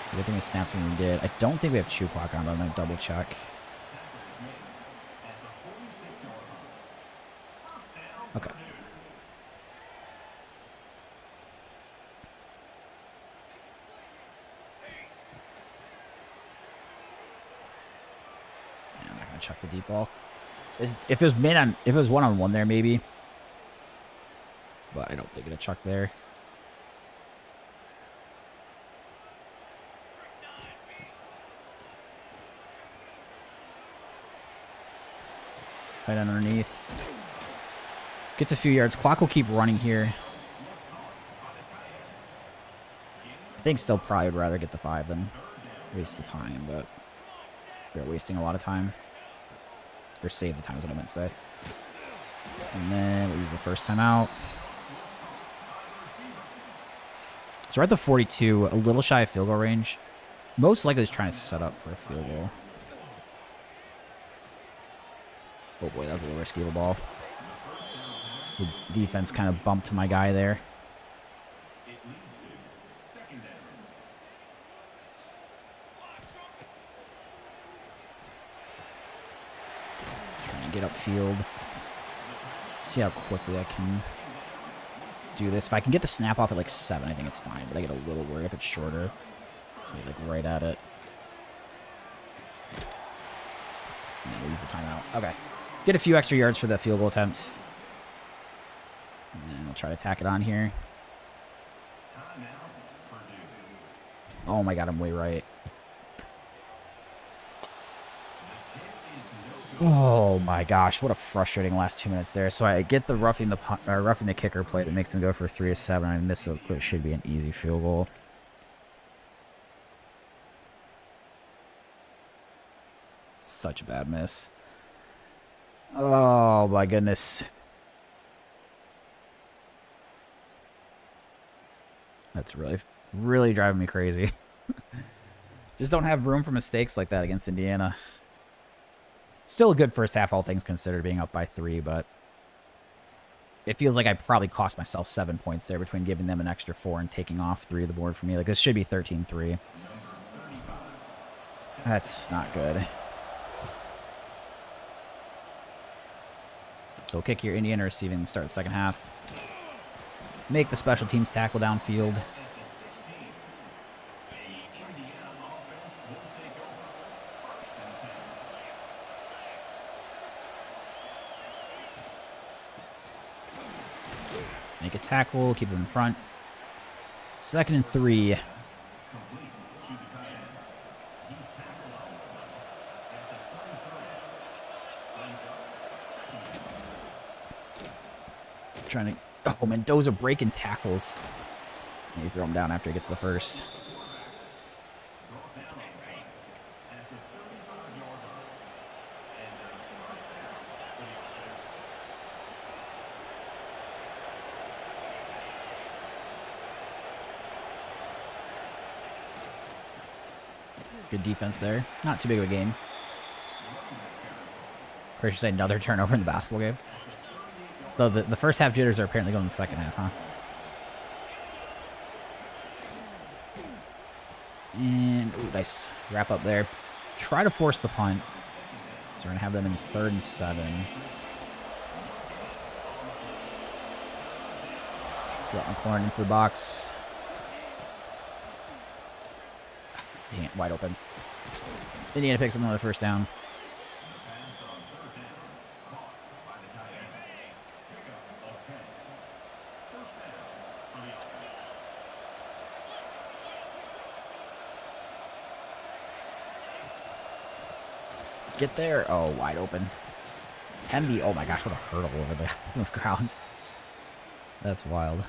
[SPEAKER 1] It's a good thing we snapped when we did. I don't think we have chew clock on, but I'm going to double check. Okay. Yeah, I'm not going to chuck the deep ball. If it was if it was 1-on-1 there, maybe. But I don't think it'll chuck there. Tight end underneath. Gets a few yards. Clock will keep running here. I think still probably would rather get the 5 than waste the time, but we're wasting a lot of time. Or save the time is what I meant to say. And then we'll use the first time out. So we're at the 42, a little shy of field goal range. Most likely he's trying to set up for a field goal. Oh boy, that was a little risky of a ball. The defense kind of bumped to my guy there. Trying to get upfield. Let's see how quickly I can do this. If I can get the snap off at like 7, I think it's fine. But I get a little worried if it's shorter. So like right at it. And then we'll use the timeout. Okay. Get a few extra yards for the field goal attempt. And then we'll try to tack it on here. Oh my god, I'm way right. Oh my gosh, what a frustrating last 2 minutes there. So I get the roughing the kicker play that makes them go for 3 of 7. I miss what should be an easy field goal. Such a bad miss. Oh my goodness. That's really driving me crazy. Just don't have room for mistakes like that against Indiana. Still a good first half, all things considered, being up by 3, but it feels like I probably cost myself 7 points there between giving them an extra 4 and taking off 3 of the board for me. Like, this should be 13-3. That's not good. So we'll kick here, Indiana receiving the start of the second half. Make the special teams tackle downfield. Make a tackle, keep him in front. 2nd and 3. Trying to... Oh, Mendoza breaking tackles. You throw him down after he gets the first. Good defense there. Not too big of a gain. Chris, you say another turnover in the basketball game? Though the first half jitters are apparently going in the second half, huh? And, ooh, nice wrap up there. Try to force the punt. So we're going to have them in 3rd and 7. Drop McLaurin into the box. Dang it, wide open. Indiana picks up another first down. Get there. Oh, wide open. Hemby. Oh my gosh, what a hurdle over the ground. That's wild.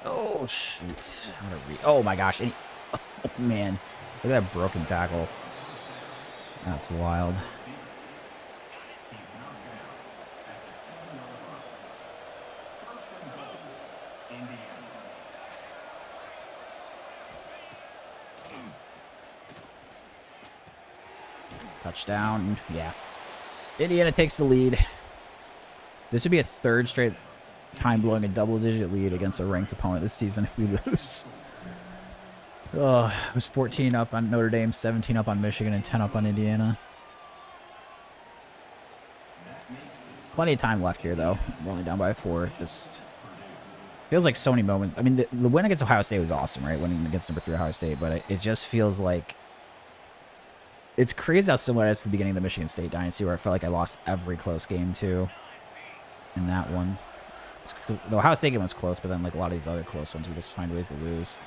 [SPEAKER 1] Oh, shoot. Oh my gosh. Oh, man. Look at that broken tackle. That's wild. Touchdown. Yeah. Indiana takes the lead. This would be a 3rd straight time blowing a double-digit lead against a ranked opponent this season if we lose. Oh, it was 14 up on Notre Dame, 17 up on Michigan, and 10 up on Indiana. Plenty of time left here, though. We're only down by 4. Just feels like so many moments. I mean, the win against Ohio State was awesome, right? Winning against number 3 Ohio State, but it just feels like it's crazy how similar it is to the beginning of the Michigan State Dynasty, where I felt like I lost every close game, too, in that one. The Ohio State game was close, but then like a lot of these other close ones, we just find ways to lose.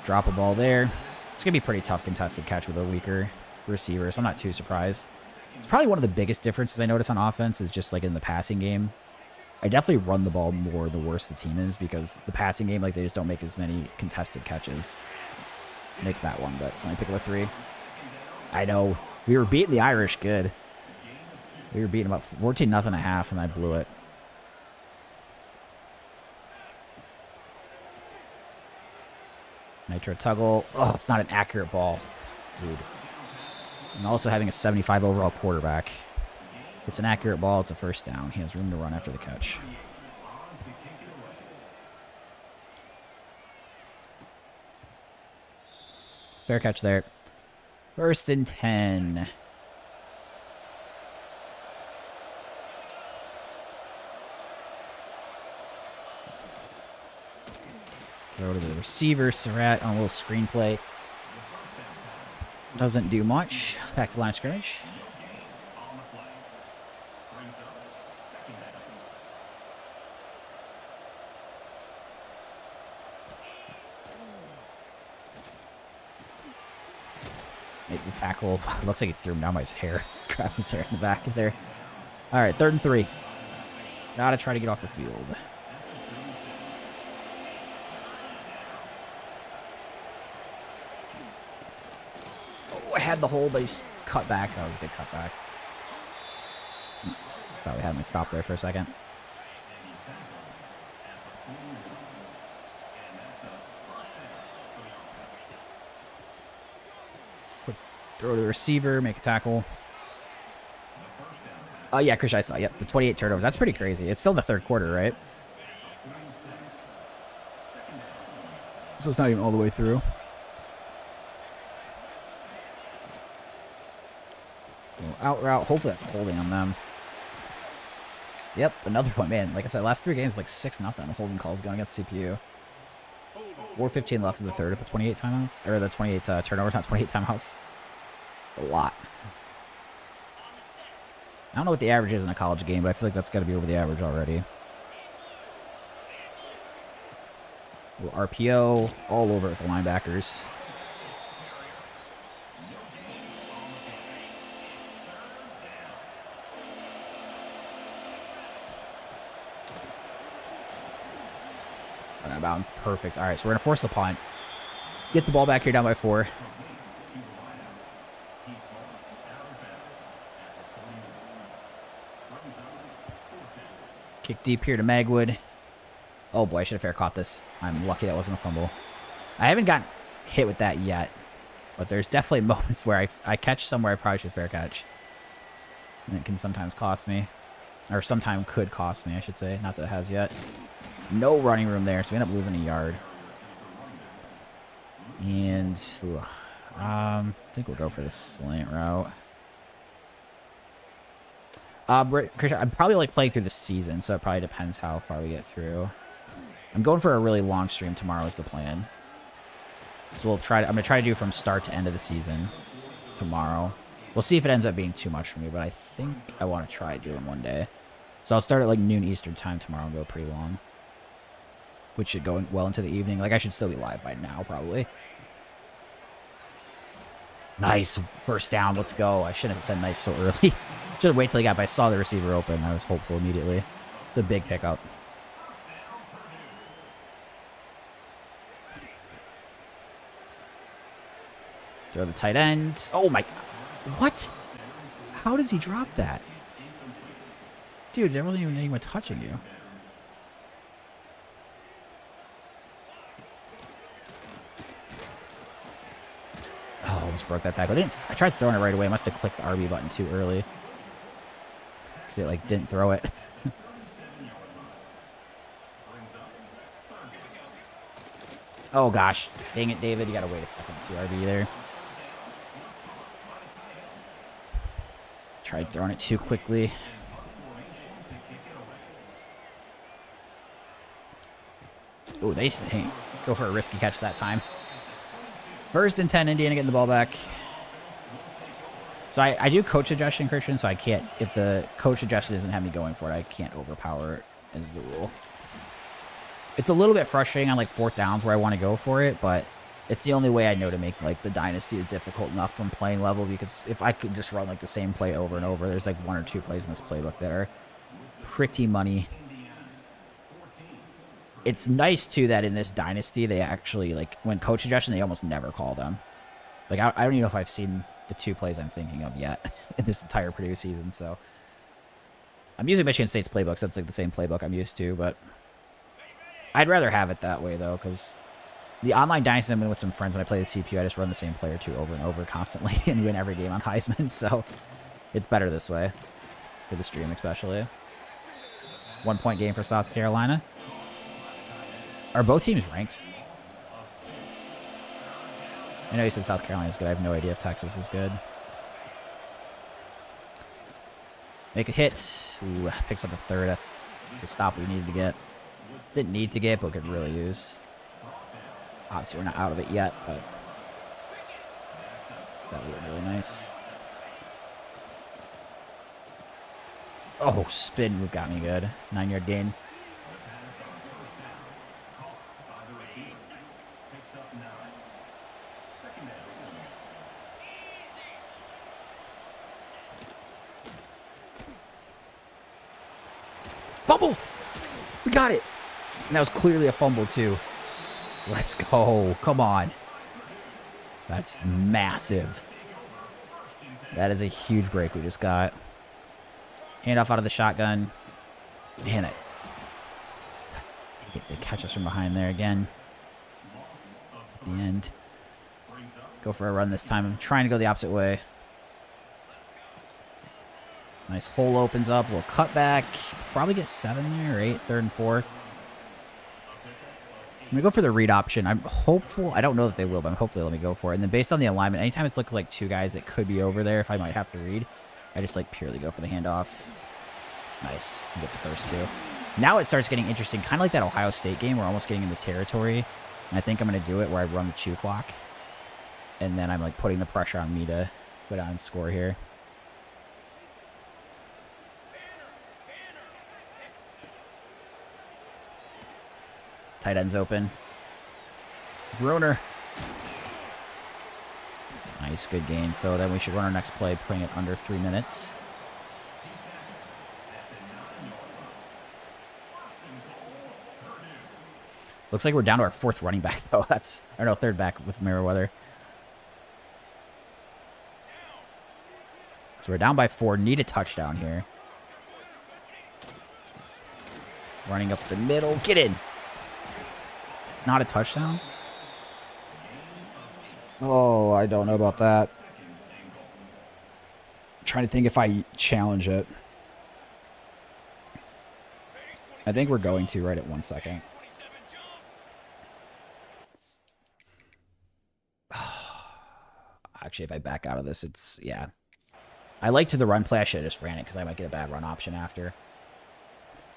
[SPEAKER 1] Drop a ball there. It's going to be pretty tough contested catch with a weaker receiver, so I'm not too surprised. It's probably one of the biggest differences I notice on offense is just like in the passing game. I definitely run the ball more the worse the team is, because the passing game, like, they just don't make as many contested catches. Makes that one, but it's only pick up a 3. I know. We were beating the Irish good. We were beating about 14-0 at half, and I blew it. Nitro Tuggle. Oh, it's not an accurate ball. Dude. And also having a 75 overall quarterback. It's an accurate ball. It's a first down. He has room to run after the catch. Fair catch there. 1st and 10. Throw to the receiver. Surratt on a little screenplay. Doesn't do much. Back to the line of scrimmage. Make the tackle. Looks like he threw him down by his hair. Grabbed his hair in the back there. All right, 3rd and 3. Gotta try to get off the field. Oh, I had the hole, but he's cut back. That was a good cutback. Thought we had me stop there for a second. Quick throw to the receiver, make a tackle. Oh, yeah, Chris, I saw. Yep, the 28 turnovers. That's pretty crazy. It's still the 3rd quarter, right? So it's not even all the way through. Out route. Hopefully that's holding on them. Yep, another one, man. Like I said, last 3 games, like 6-0 holding calls going against CPU. 4:15 left in the 3rd of the 28 timeouts. Or the 28 turnovers, not 28 timeouts. It's a lot. I don't know what the average is in a college game, but I feel like that's got to be over the average already. A little RPO all over with the linebackers. Out of bounds. Perfect. All right, so we're going to force the punt. Get the ball back here down by 4. Kick deep here to Magwood. Oh boy, I should have fair caught this. I'm lucky that wasn't a fumble. I haven't gotten hit with that yet, but there's definitely moments where I catch somewhere I probably should fair catch. And it can sometimes cost me. Or sometime could cost me, I should say. Not that it has yet. No running room there, so we end up losing a yard. And I think we'll go for the slant route. Christian, I'm probably like playing through the season, so it probably depends how far we get through. I'm going for a really long stream tomorrow is the plan. So I'm gonna try to do from start to end of the season tomorrow. We'll see if it ends up being too much for me, but I think I want to try doing one day. So I'll start at like noon Eastern time tomorrow and go pretty long, which should go well into the evening. Like I should still be live by now, probably. Nice first down. Let's go. I shouldn't have said nice so early. Should have waited till he got. But I saw the receiver open. I was hopeful immediately. It's a big pickup. Throw the tight end. Oh my! What? How does he drop that? Dude, there wasn't even anyone touching you. Oh, almost broke that tackle. I tried throwing it right away. I must have clicked the RB button too early. Because it, like, didn't throw it. Oh, gosh. Dang it, David. You got to wait a second. CRB there. Tried throwing it too quickly. Oh, they go for a risky catch that time. First and 10, Indiana getting the ball back. So I do coach suggestion, Christian, so I can't, if the coach suggestion doesn't have me going for it, I can't overpower it, is the rule. It's a little bit frustrating on like 4th downs where I want to go for it, but it's the only way I know to make like the Dynasty difficult enough from playing level, because if I could just run like the same play over and over, there's like 1 or 2 plays in this playbook that are pretty money. It's nice, too, that in this Dynasty, they actually, like, when coach suggestion, they almost never call them. Like, I don't even know if I've seen the 2 plays I'm thinking of yet in this entire Purdue season, so. I'm using Michigan State's playbook, so it's, like, the same playbook I'm used to, but I'd rather have it that way, though, because the online Dynasty I'm in with some friends when I play the CPU, I just run the same player 2 over and over constantly and win every game on Heisman, so it's better this way, for the stream especially. 1-point game for South Carolina. Are both teams ranked? I know you said South Carolina's good. I have no idea if Texas is good. Make a hit. Ooh, picks up a 3rd. That's a stop we needed to get. Didn't need to get, but could really use. Obviously, we're not out of it yet, but that would look really nice. Oh, spin move got me good. 9-yard gain. Fumble! We got it! And that was clearly a fumble, too. Let's go. Come on. That's massive. That is a huge break we just got. Handoff out of the shotgun. Man, they catch us from behind there again. At the end. Go for a run this time. I'm trying to go the opposite way. Nice hole opens up. A little cutback. Probably get 7 there, or 8. 3rd and 4. I'm going to go for the read option. I'm hopeful. I don't know that they will, but I'm hopefully let me go for it. And then based on the alignment, anytime it's looking like 2 guys that could be over there, if I might have to read, I just like purely go for the handoff. Nice. We get the first 2. Now it starts getting interesting. Kind of like that Ohio State game. We're almost getting in the territory. And I think I'm going to do it where I run the chew clock. And then I'm like putting the pressure on me to go down and score here. Tight end's open. Bruner. Nice, good gain. So then we should run our next play, putting it under 3 minutes. Looks like we're down to our 4th running back, though. That's, or no, 3rd back with Merriweather. So we're down by 4. Need a touchdown here. Running up the middle. Get in. Not a touchdown? Oh, I don't know about that. I'm trying to think if I challenge it. I think we're going to right at 1 second. Actually, if I back out of this, it's, yeah. I like to the run play. I should have just ran it because I might get a bad run option after.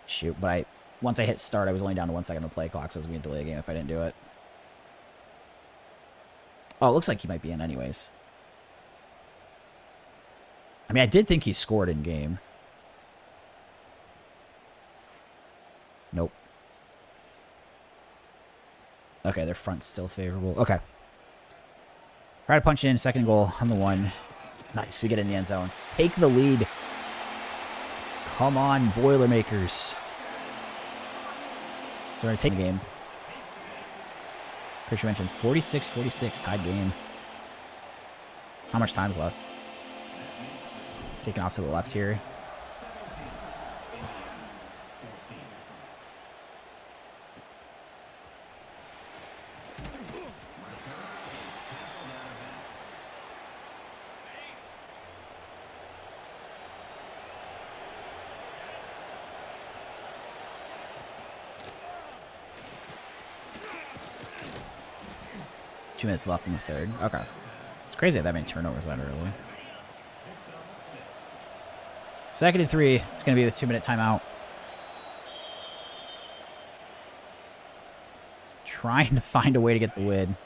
[SPEAKER 1] Shoot, but once I hit start, I was only down to 1 second on the play clock, so I was going to delay a game if I didn't do it. Oh, it looks like he might be in anyways. I mean, I did think he scored in game. Nope. Okay, their front's still favorable. Okay. Try to punch in, second goal on the 1. Nice, we get in the end zone. Take the lead. Come on, Boilermakers. So we're going to take the game. Pretty sure I mentioned 46-46, tied game. How much time's left? Kicking off to the left here. Two minutes left in the third. Okay. It's crazy that many turnovers that early. 2nd and 3. It's going to be the 2-minute timeout. Trying to find a way to get the win.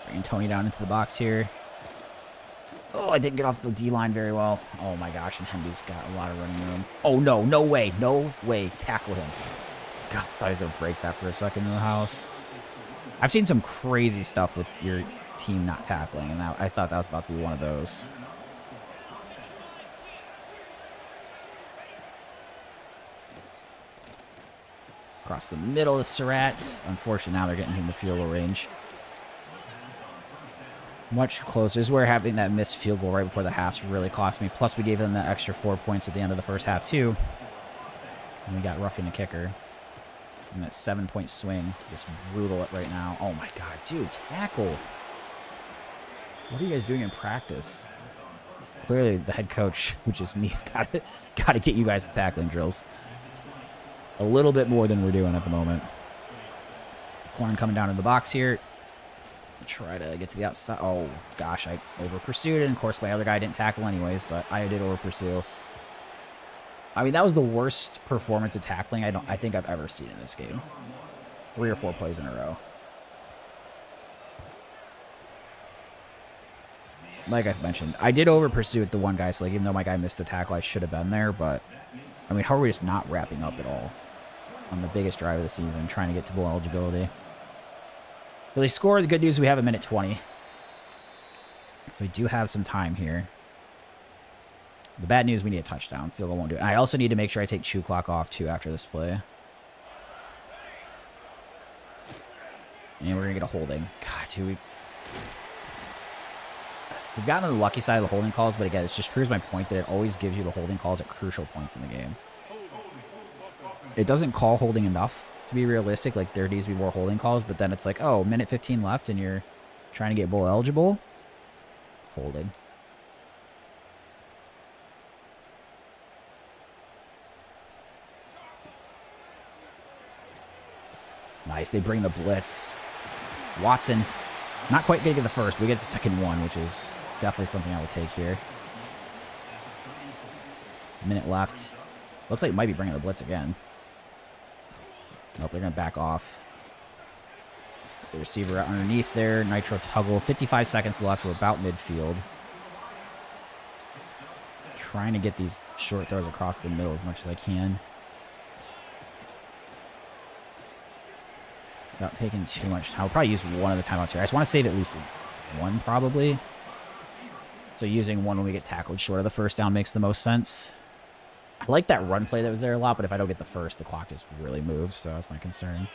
[SPEAKER 1] Bringing Tony down into the box here. Oh, I didn't get off the D-line very well. Oh my gosh, and Hemby's got a lot of running room. Oh no, no way, no way. Tackle him. God, I thought he was going to break that for a second in the house. I've seen some crazy stuff with your team not tackling, and I thought that was about to be one of those. Across the middle of Surratt. Unfortunately, now they're getting in the field goal range. Much closer. This is where having that missed field goal right before the halves really cost me. Plus, we gave them that extra 4 points at the end of the first half, too. And we got roughing the kicker. And that 7-point swing. Just brutal right now. Oh, my God. Dude, tackle. What are you guys doing in practice? Clearly, the head coach, which is me, has got to get you guys tackling drills. A little bit more than we're doing at the moment. Clorn coming down in the box here. Try to get to the outside. Oh, gosh, I over-pursued it. And, of course, my other guy didn't tackle anyways, but I did over-pursue. I mean, that was the worst performance of tackling I think I've ever seen in this game. 3 or 4 plays in a row. Like I mentioned, I did over-pursue with the one guy, so like, even though my guy missed the tackle, I should have been there, but, I mean, how are we just not wrapping up at all on the biggest drive of the season, trying to get to bowl eligibility? So they score. The good news, we have a minute 20. So we do have some time here. The bad news, we need a touchdown. Field goal won't do it. And I also need to make sure I take chew clock off, too, after this play. And we're going to get a holding. God, dude. We've gotten on the lucky side of the holding calls, but again, it just proves my point that it always gives you the holding calls at crucial points in the game. It doesn't call holding enough to be realistic. Like, there needs to be more holding calls, but then it's like, oh, minute 15 left and you're trying to get bowl eligible. Holding. Nice. They bring the blitz. Watson, not quite going to get the first, but we get the second one, which is definitely something I will take here. Minute left. Looks like it might be bringing the blitz again. Nope, they're going to back off. The receiver out underneath there. Nitro Tuggle. 55 seconds left. We're about midfield. Trying to get these short throws across the middle as much as I can. Without taking too much time. I'll probably use one of the timeouts here. I just want to save at least one, probably. So using one when we get tackled short of the first down makes the most sense. I like that run play that was there a lot, but if I don't get the first, the clock just really moves, so that's my concern.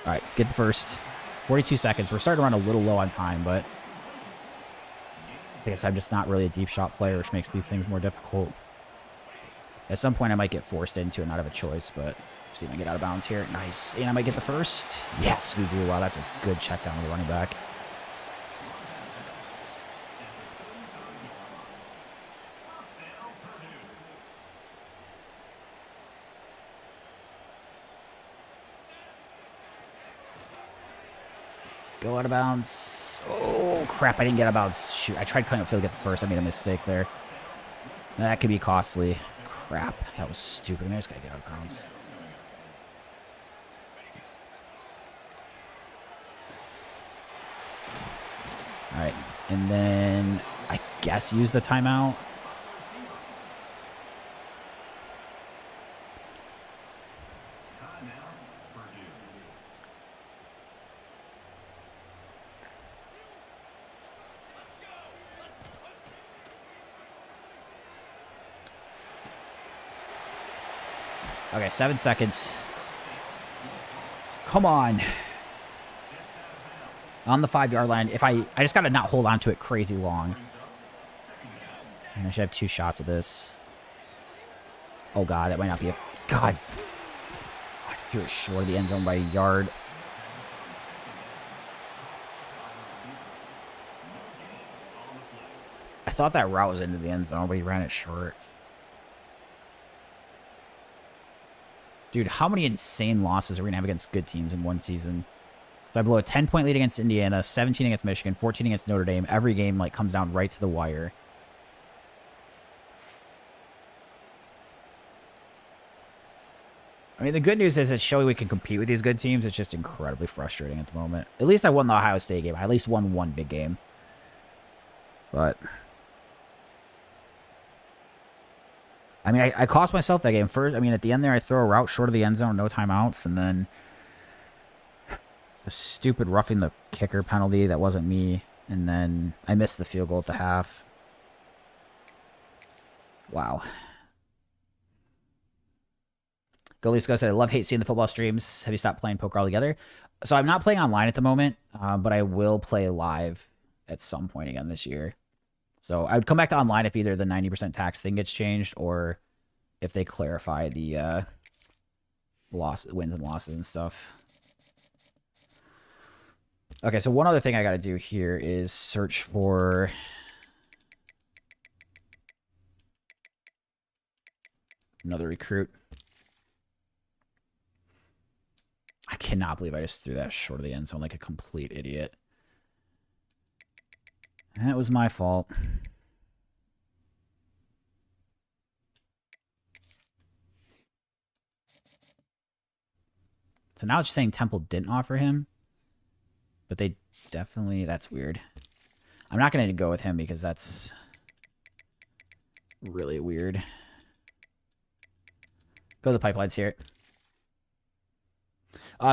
[SPEAKER 1] All right, get the first. 42 seconds. We're starting to run a little low on time, but I guess I'm just not really a deep shot player, which makes these things more difficult. At some point, I might get forced into it, not have a choice, but see if I get out of bounds here. Nice. And I might get the first. Yes, we do. Wow, that's a good check down with the running back. Go out of bounds. Oh, crap. I didn't get out of bounds. Shoot. I tried cutting upfield to get the first. I made a mistake there. That could be costly. Crap. That was stupid. I just got to get out of bounds. All right. And then I guess use the timeout. Okay, 7 seconds. Come on. On the 5-yard line. If I just got to not hold on to it crazy long. And I should have 2 shots of this. Oh, God, that might not be a... God. I threw it short of the end zone by a yard. I thought that route was into the end zone, but he ran it short. Dude, how many insane losses are we going to have against good teams in one season? So I blow a 10-point lead against Indiana, 17 against Michigan, 14 against Notre Dame. Every game like comes down right to the wire. I mean, the good news is it's showing we can compete with these good teams. It's just incredibly frustrating at the moment. At least I won the Ohio State game. I at least won one big game. But... I mean, I cost myself that game first. I mean, at the end there, I throw a route short of the end zone, no timeouts, and then the stupid roughing the kicker penalty that wasn't me, and then I missed the field goal at the half. Wow. Go Leafs Go said, I love hate seeing the football streams. Have you stopped playing poker altogether? So I'm not playing online at the moment, but I will play live at some point again this year. So I would come back to online if either the 90% tax thing gets changed or if they clarify the wins and losses and stuff. Okay, so one other thing I got to do here is search for another recruit. I cannot believe I just threw that short of the end zone like a complete idiot. That was my fault. So now it's saying Temple didn't offer him. But they definitely... That's weird. I'm not going to go with him because that's really weird. Go to the pipelines here.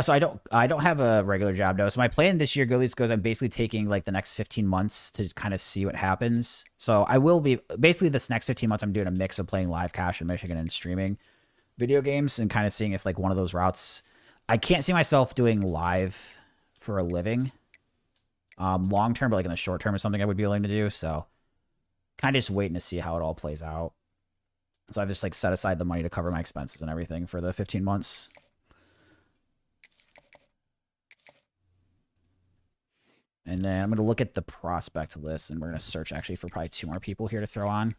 [SPEAKER 1] So I don't have a regular job though. So my plan this year, goes I'm basically taking like the next 15 months to kind of see what happens. So I will be basically this next 15 months. I'm doing a mix of playing live cash in Michigan and streaming video games and kind of seeing if like one of those routes. I can't see myself doing live for a living long term, but like in the short term or something I would be willing to do. So kind of just waiting to see how it all plays out. So I've just like set aside the money to cover my expenses and everything for the 15 months. And then I'm going to look at the prospect list, and we're going to search actually for probably 2 more people here to throw on.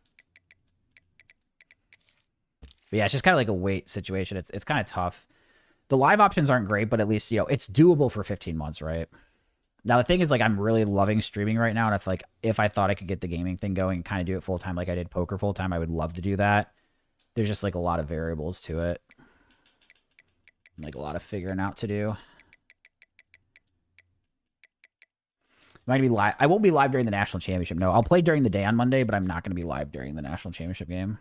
[SPEAKER 1] But yeah, it's just kind of like a wait situation. It's kind of tough. The live options aren't great, but at least, you know, it's doable for 15 months, right? Now, the thing is, like, I'm really loving streaming right now, and if I thought I could get the gaming thing going and kind of do it full-time like I did poker full-time, I would love to do that. There's just, like, a lot of variables to it. Like, a lot of figuring out to do. Am I gonna be live? I won't be live during the national championship. No, I'll play during the day on Monday, but I'm not going to be live during the national championship game.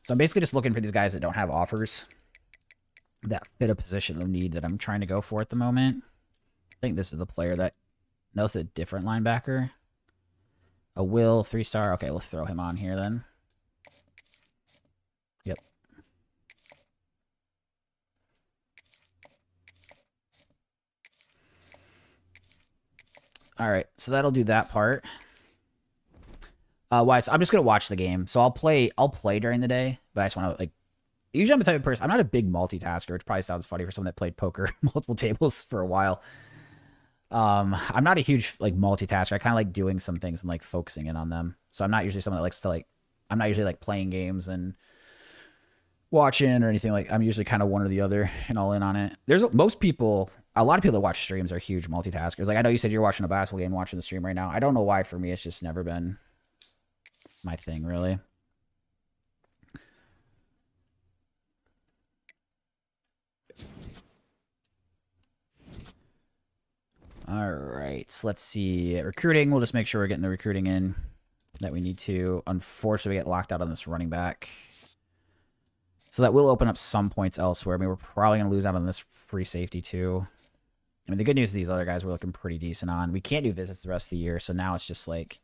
[SPEAKER 1] So I'm basically just looking for these guys that don't have offers that fit a position of need that I'm trying to go for at the moment. I think this is the player that... No, it's a different linebacker. A Will, 3-star. Okay, we'll throw him on here then. Yep. All right, so that'll do that part. Why? So I'm just gonna watch the game. So I'll play during the day, but I just want to like. Usually I'm the type of person. I'm not a big multitasker, which probably sounds funny for someone that played poker multiple tables for a while. I'm not a huge like multitasker. I kind of like doing some things and like focusing in on them. So I'm not usually someone that likes to like. I'm not usually like playing games and watching or anything. Like, I'm usually kind of one or the other and all in on it. There's most people, a lot of people that watch streams are huge multitaskers. Like, I know you said you're watching a basketball game, watching the stream right now. I don't know why. For me, it's just never been my thing, really. All right, so let's see. Recruiting, we'll just make sure we're getting the recruiting in that we need to. Unfortunately, we get locked out on this running back. So that will open up some points elsewhere. I mean, we're probably going to lose out on this free safety too. I mean, the good news is these other guys we're looking pretty decent on. We can't do visits the rest of the year, so now it's just like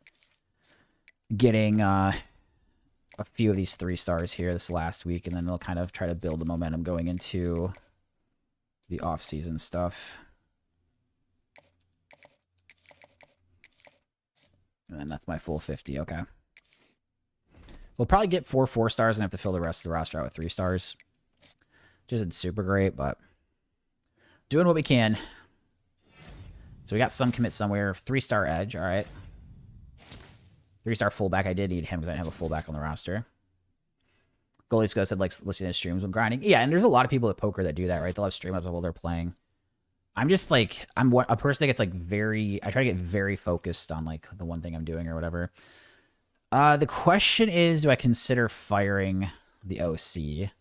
[SPEAKER 1] getting a few of these 3 stars here this last week, and then they'll kind of try to build the momentum going into the off-season stuff. And then that's my full 50. Okay. We'll probably get 4 4-stars and have to fill the rest of the roster out with 3 stars. Which isn't super great, but doing what we can. So we got some commit somewhere. 3-star edge. All right. 3-star fullback. I did need him because I didn't have a fullback on the roster. Goalie Sco said, like, listening to streams when grinding. Yeah, and there's a lot of people at poker that do that, right? They'll have stream ups while they're playing. I'm just like, I'm a person that gets like I try to get very focused on like the one thing I'm doing or whatever. The question is, do I consider firing the OC?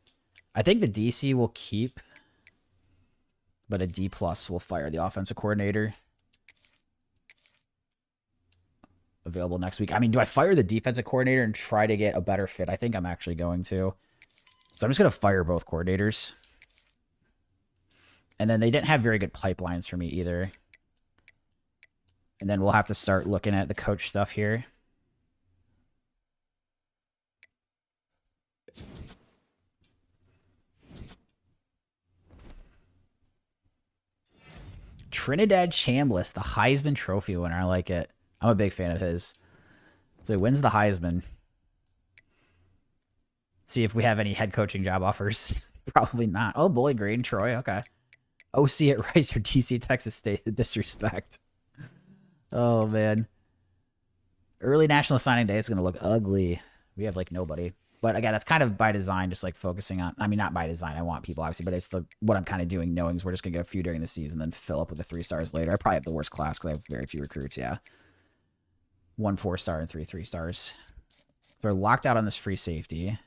[SPEAKER 1] I think the DC will keep, but a D+ will fire the offensive coordinator. Available next week. I mean, do I fire the defensive coordinator and try to get a better fit? I think I'm actually going to. So I'm just going to fire both coordinators. And then they didn't have very good pipelines for me either. And then we'll have to start looking at the coach stuff here. Trinidad Chambliss, the Heisman Trophy winner. I like it. I'm a big fan of his. So he wins the Heisman. Let's see if we have any head coaching job offers. Probably not. Oh, Bowling Green, Troy. Okay. OC at Rice or DC Texas State. Disrespect. Oh, man. Early National Signing Day is going to look ugly. We have, like, nobody. But, again, that's kind of by design, just, like, focusing on... I mean, not by design. I want people, obviously. But it's what I'm kind of doing, knowing is we're just going to get a few during the season, then fill up with the 3 stars later. I probably have the worst class because I have very few recruits, yeah. 1 4-star and 3 3-stars. So we're locked out on this free safety.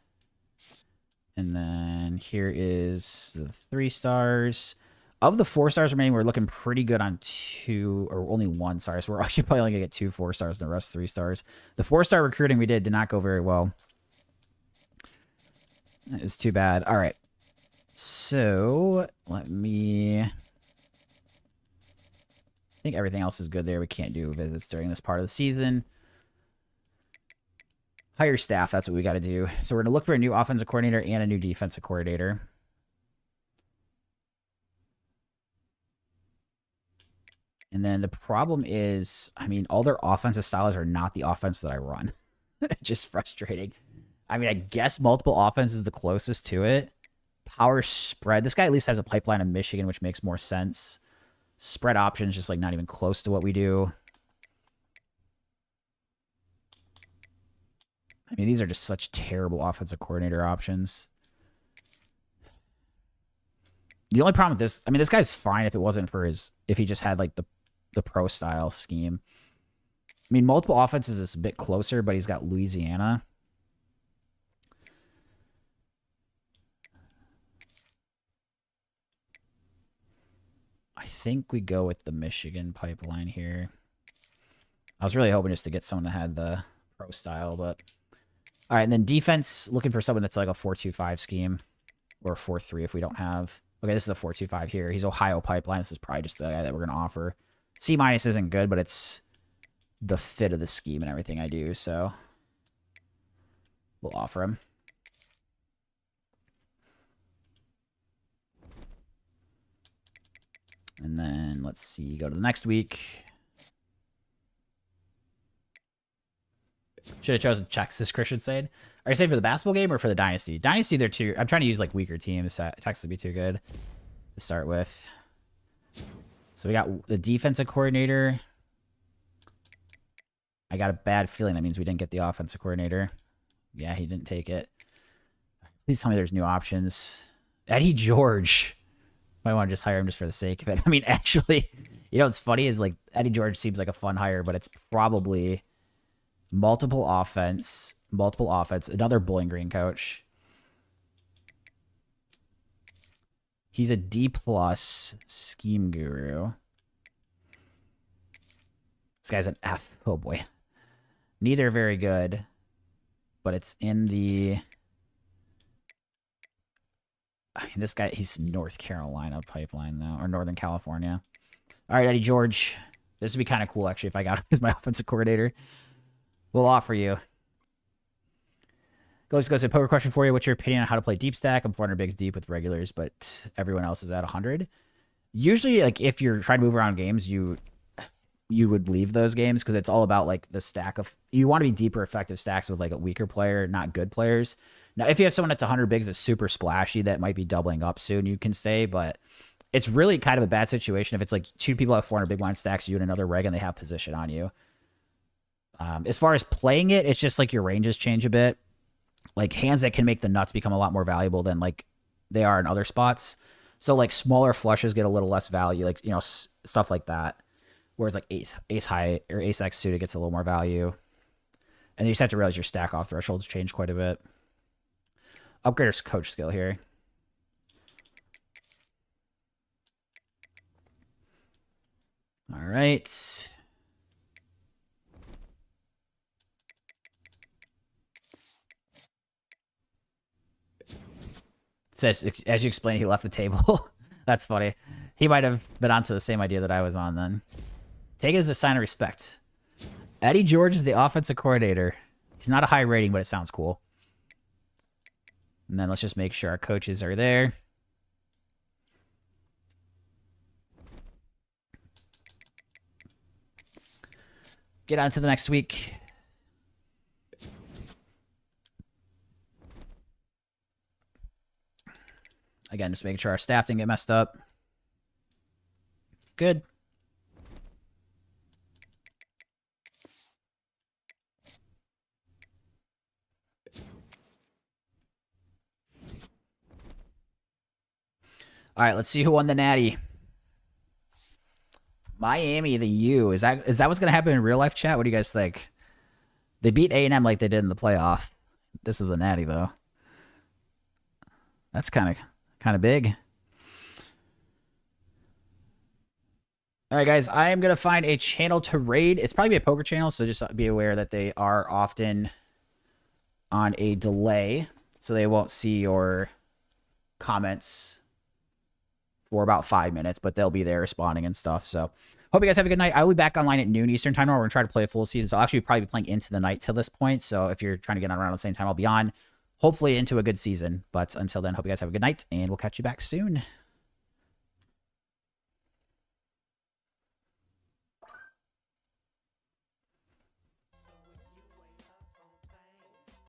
[SPEAKER 1] And then here is the 3 stars... Of the 4 stars remaining, we're looking pretty good on 2, or only 1, sorry. So we're actually probably only going to get 2 4 stars and the rest 3 stars. The 4-star recruiting we did not go very well. That is too bad. All right. So let me... I think everything else is good there. We can't do visits during this part of the season. Hire staff, that's what we got to do. So we're going to look for a new offensive coordinator and a new defensive coordinator. And then the problem is, I mean, all their offensive styles are not the offense that I run. Just frustrating. I mean, I guess multiple offense is the closest to it. Power spread. This guy at least has a pipeline of Michigan, which makes more sense. Spread options just like not even close to what we do. I mean, these are just such terrible offensive coordinator options. The only problem with this, I mean, this guy's fine if it wasn't for if he just had like the pro style scheme. I mean, multiple offenses is a bit closer, but he's got Louisiana. I think we go with the Michigan pipeline here. I was really hoping just to get someone that had the pro style, but... All right, and then defense, looking for someone that's like a 4-2-5 scheme, or 4-3 if we don't have... Okay, this is a 4-2-5 here. He's Ohio pipeline. This is probably just the guy that we're going to offer. C- isn't good, but it's the fit of the scheme and everything I do, so we'll offer him. And then, let's see, go to the next week. Should have chosen Texas, Christian said. Are you saying for the basketball game or for the Dynasty? Dynasty, they're too... I'm trying to use, like, weaker teams. Texas would be too good to start with. So we got the defensive coordinator. I got a bad feeling that means we didn't get the offensive coordinator. Yeah, he didn't take it. Please tell me there's new options. Eddie George. I want to just hire him just for the sake of it. I mean, actually, you know what's funny is like Eddie George seems like a fun hire, but it's probably multiple offense, another Bowling Green coach. He's a D+ scheme guru. This guy's an F. Oh boy. Neither very good, but it's in the... I mean, this guy, he's North Carolina pipeline now, or Northern California. All right, Eddie George. This would be kind of cool, actually, if I got him as my offensive coordinator. We'll offer you. Goes a poker question for you. What's your opinion on how to play deep stack? I'm 400 bigs deep with regulars, but everyone else is at 100. Usually, like, if you're trying to move around games, you would leave those games because it's all about, like, the stack of... You want to be deeper, effective stacks with, like, a weaker player, not good players. Now, if you have someone that's 100 bigs that's super splashy that might be doubling up soon, you can stay, but it's really kind of a bad situation if it's like two people have 400 big blind stacks, you and another reg, and they have position on you. As far as playing it, it's just like your ranges change a bit. Like hands that can make the nuts become a lot more valuable than like they are in other spots. So like smaller flushes get a little less value, like, you know, stuff like that. Whereas like ace high or ace X suited gets a little more value. And you just have to realize your stack off thresholds change quite a bit. Upgrader's coach skill here. All right. Says, as you explained, he left the table. That's funny. He might have been onto the same idea that I was on then. Take it as a sign of respect. Eddie George is the offensive coordinator. He's not a high rating, but it sounds cool. And then let's just make sure our coaches are there. Get on to the next week. Again, just making sure our staff didn't get messed up. Good. All right, let's see who won the Natty. Miami, the U. Is that what's going to happen in real life, chat? What do you guys think? They beat A&M like they did in the playoff. This is the Natty, though. That's kind of big. All right, guys. I am going to find a channel to raid. It's probably a poker channel, so just be aware that they are often on a delay, so they won't see your comments for about 5 minutes, but they'll be there responding and stuff. So hope you guys have a good night. I will be back online at noon Eastern time tomorrow. We're going to try to play a full season. So I'll actually probably be playing into the night till this point. So if you're trying to get on around the same time, I'll be on, hopefully into a good season. But until then, hope you guys have a good night, and we'll catch you back soon.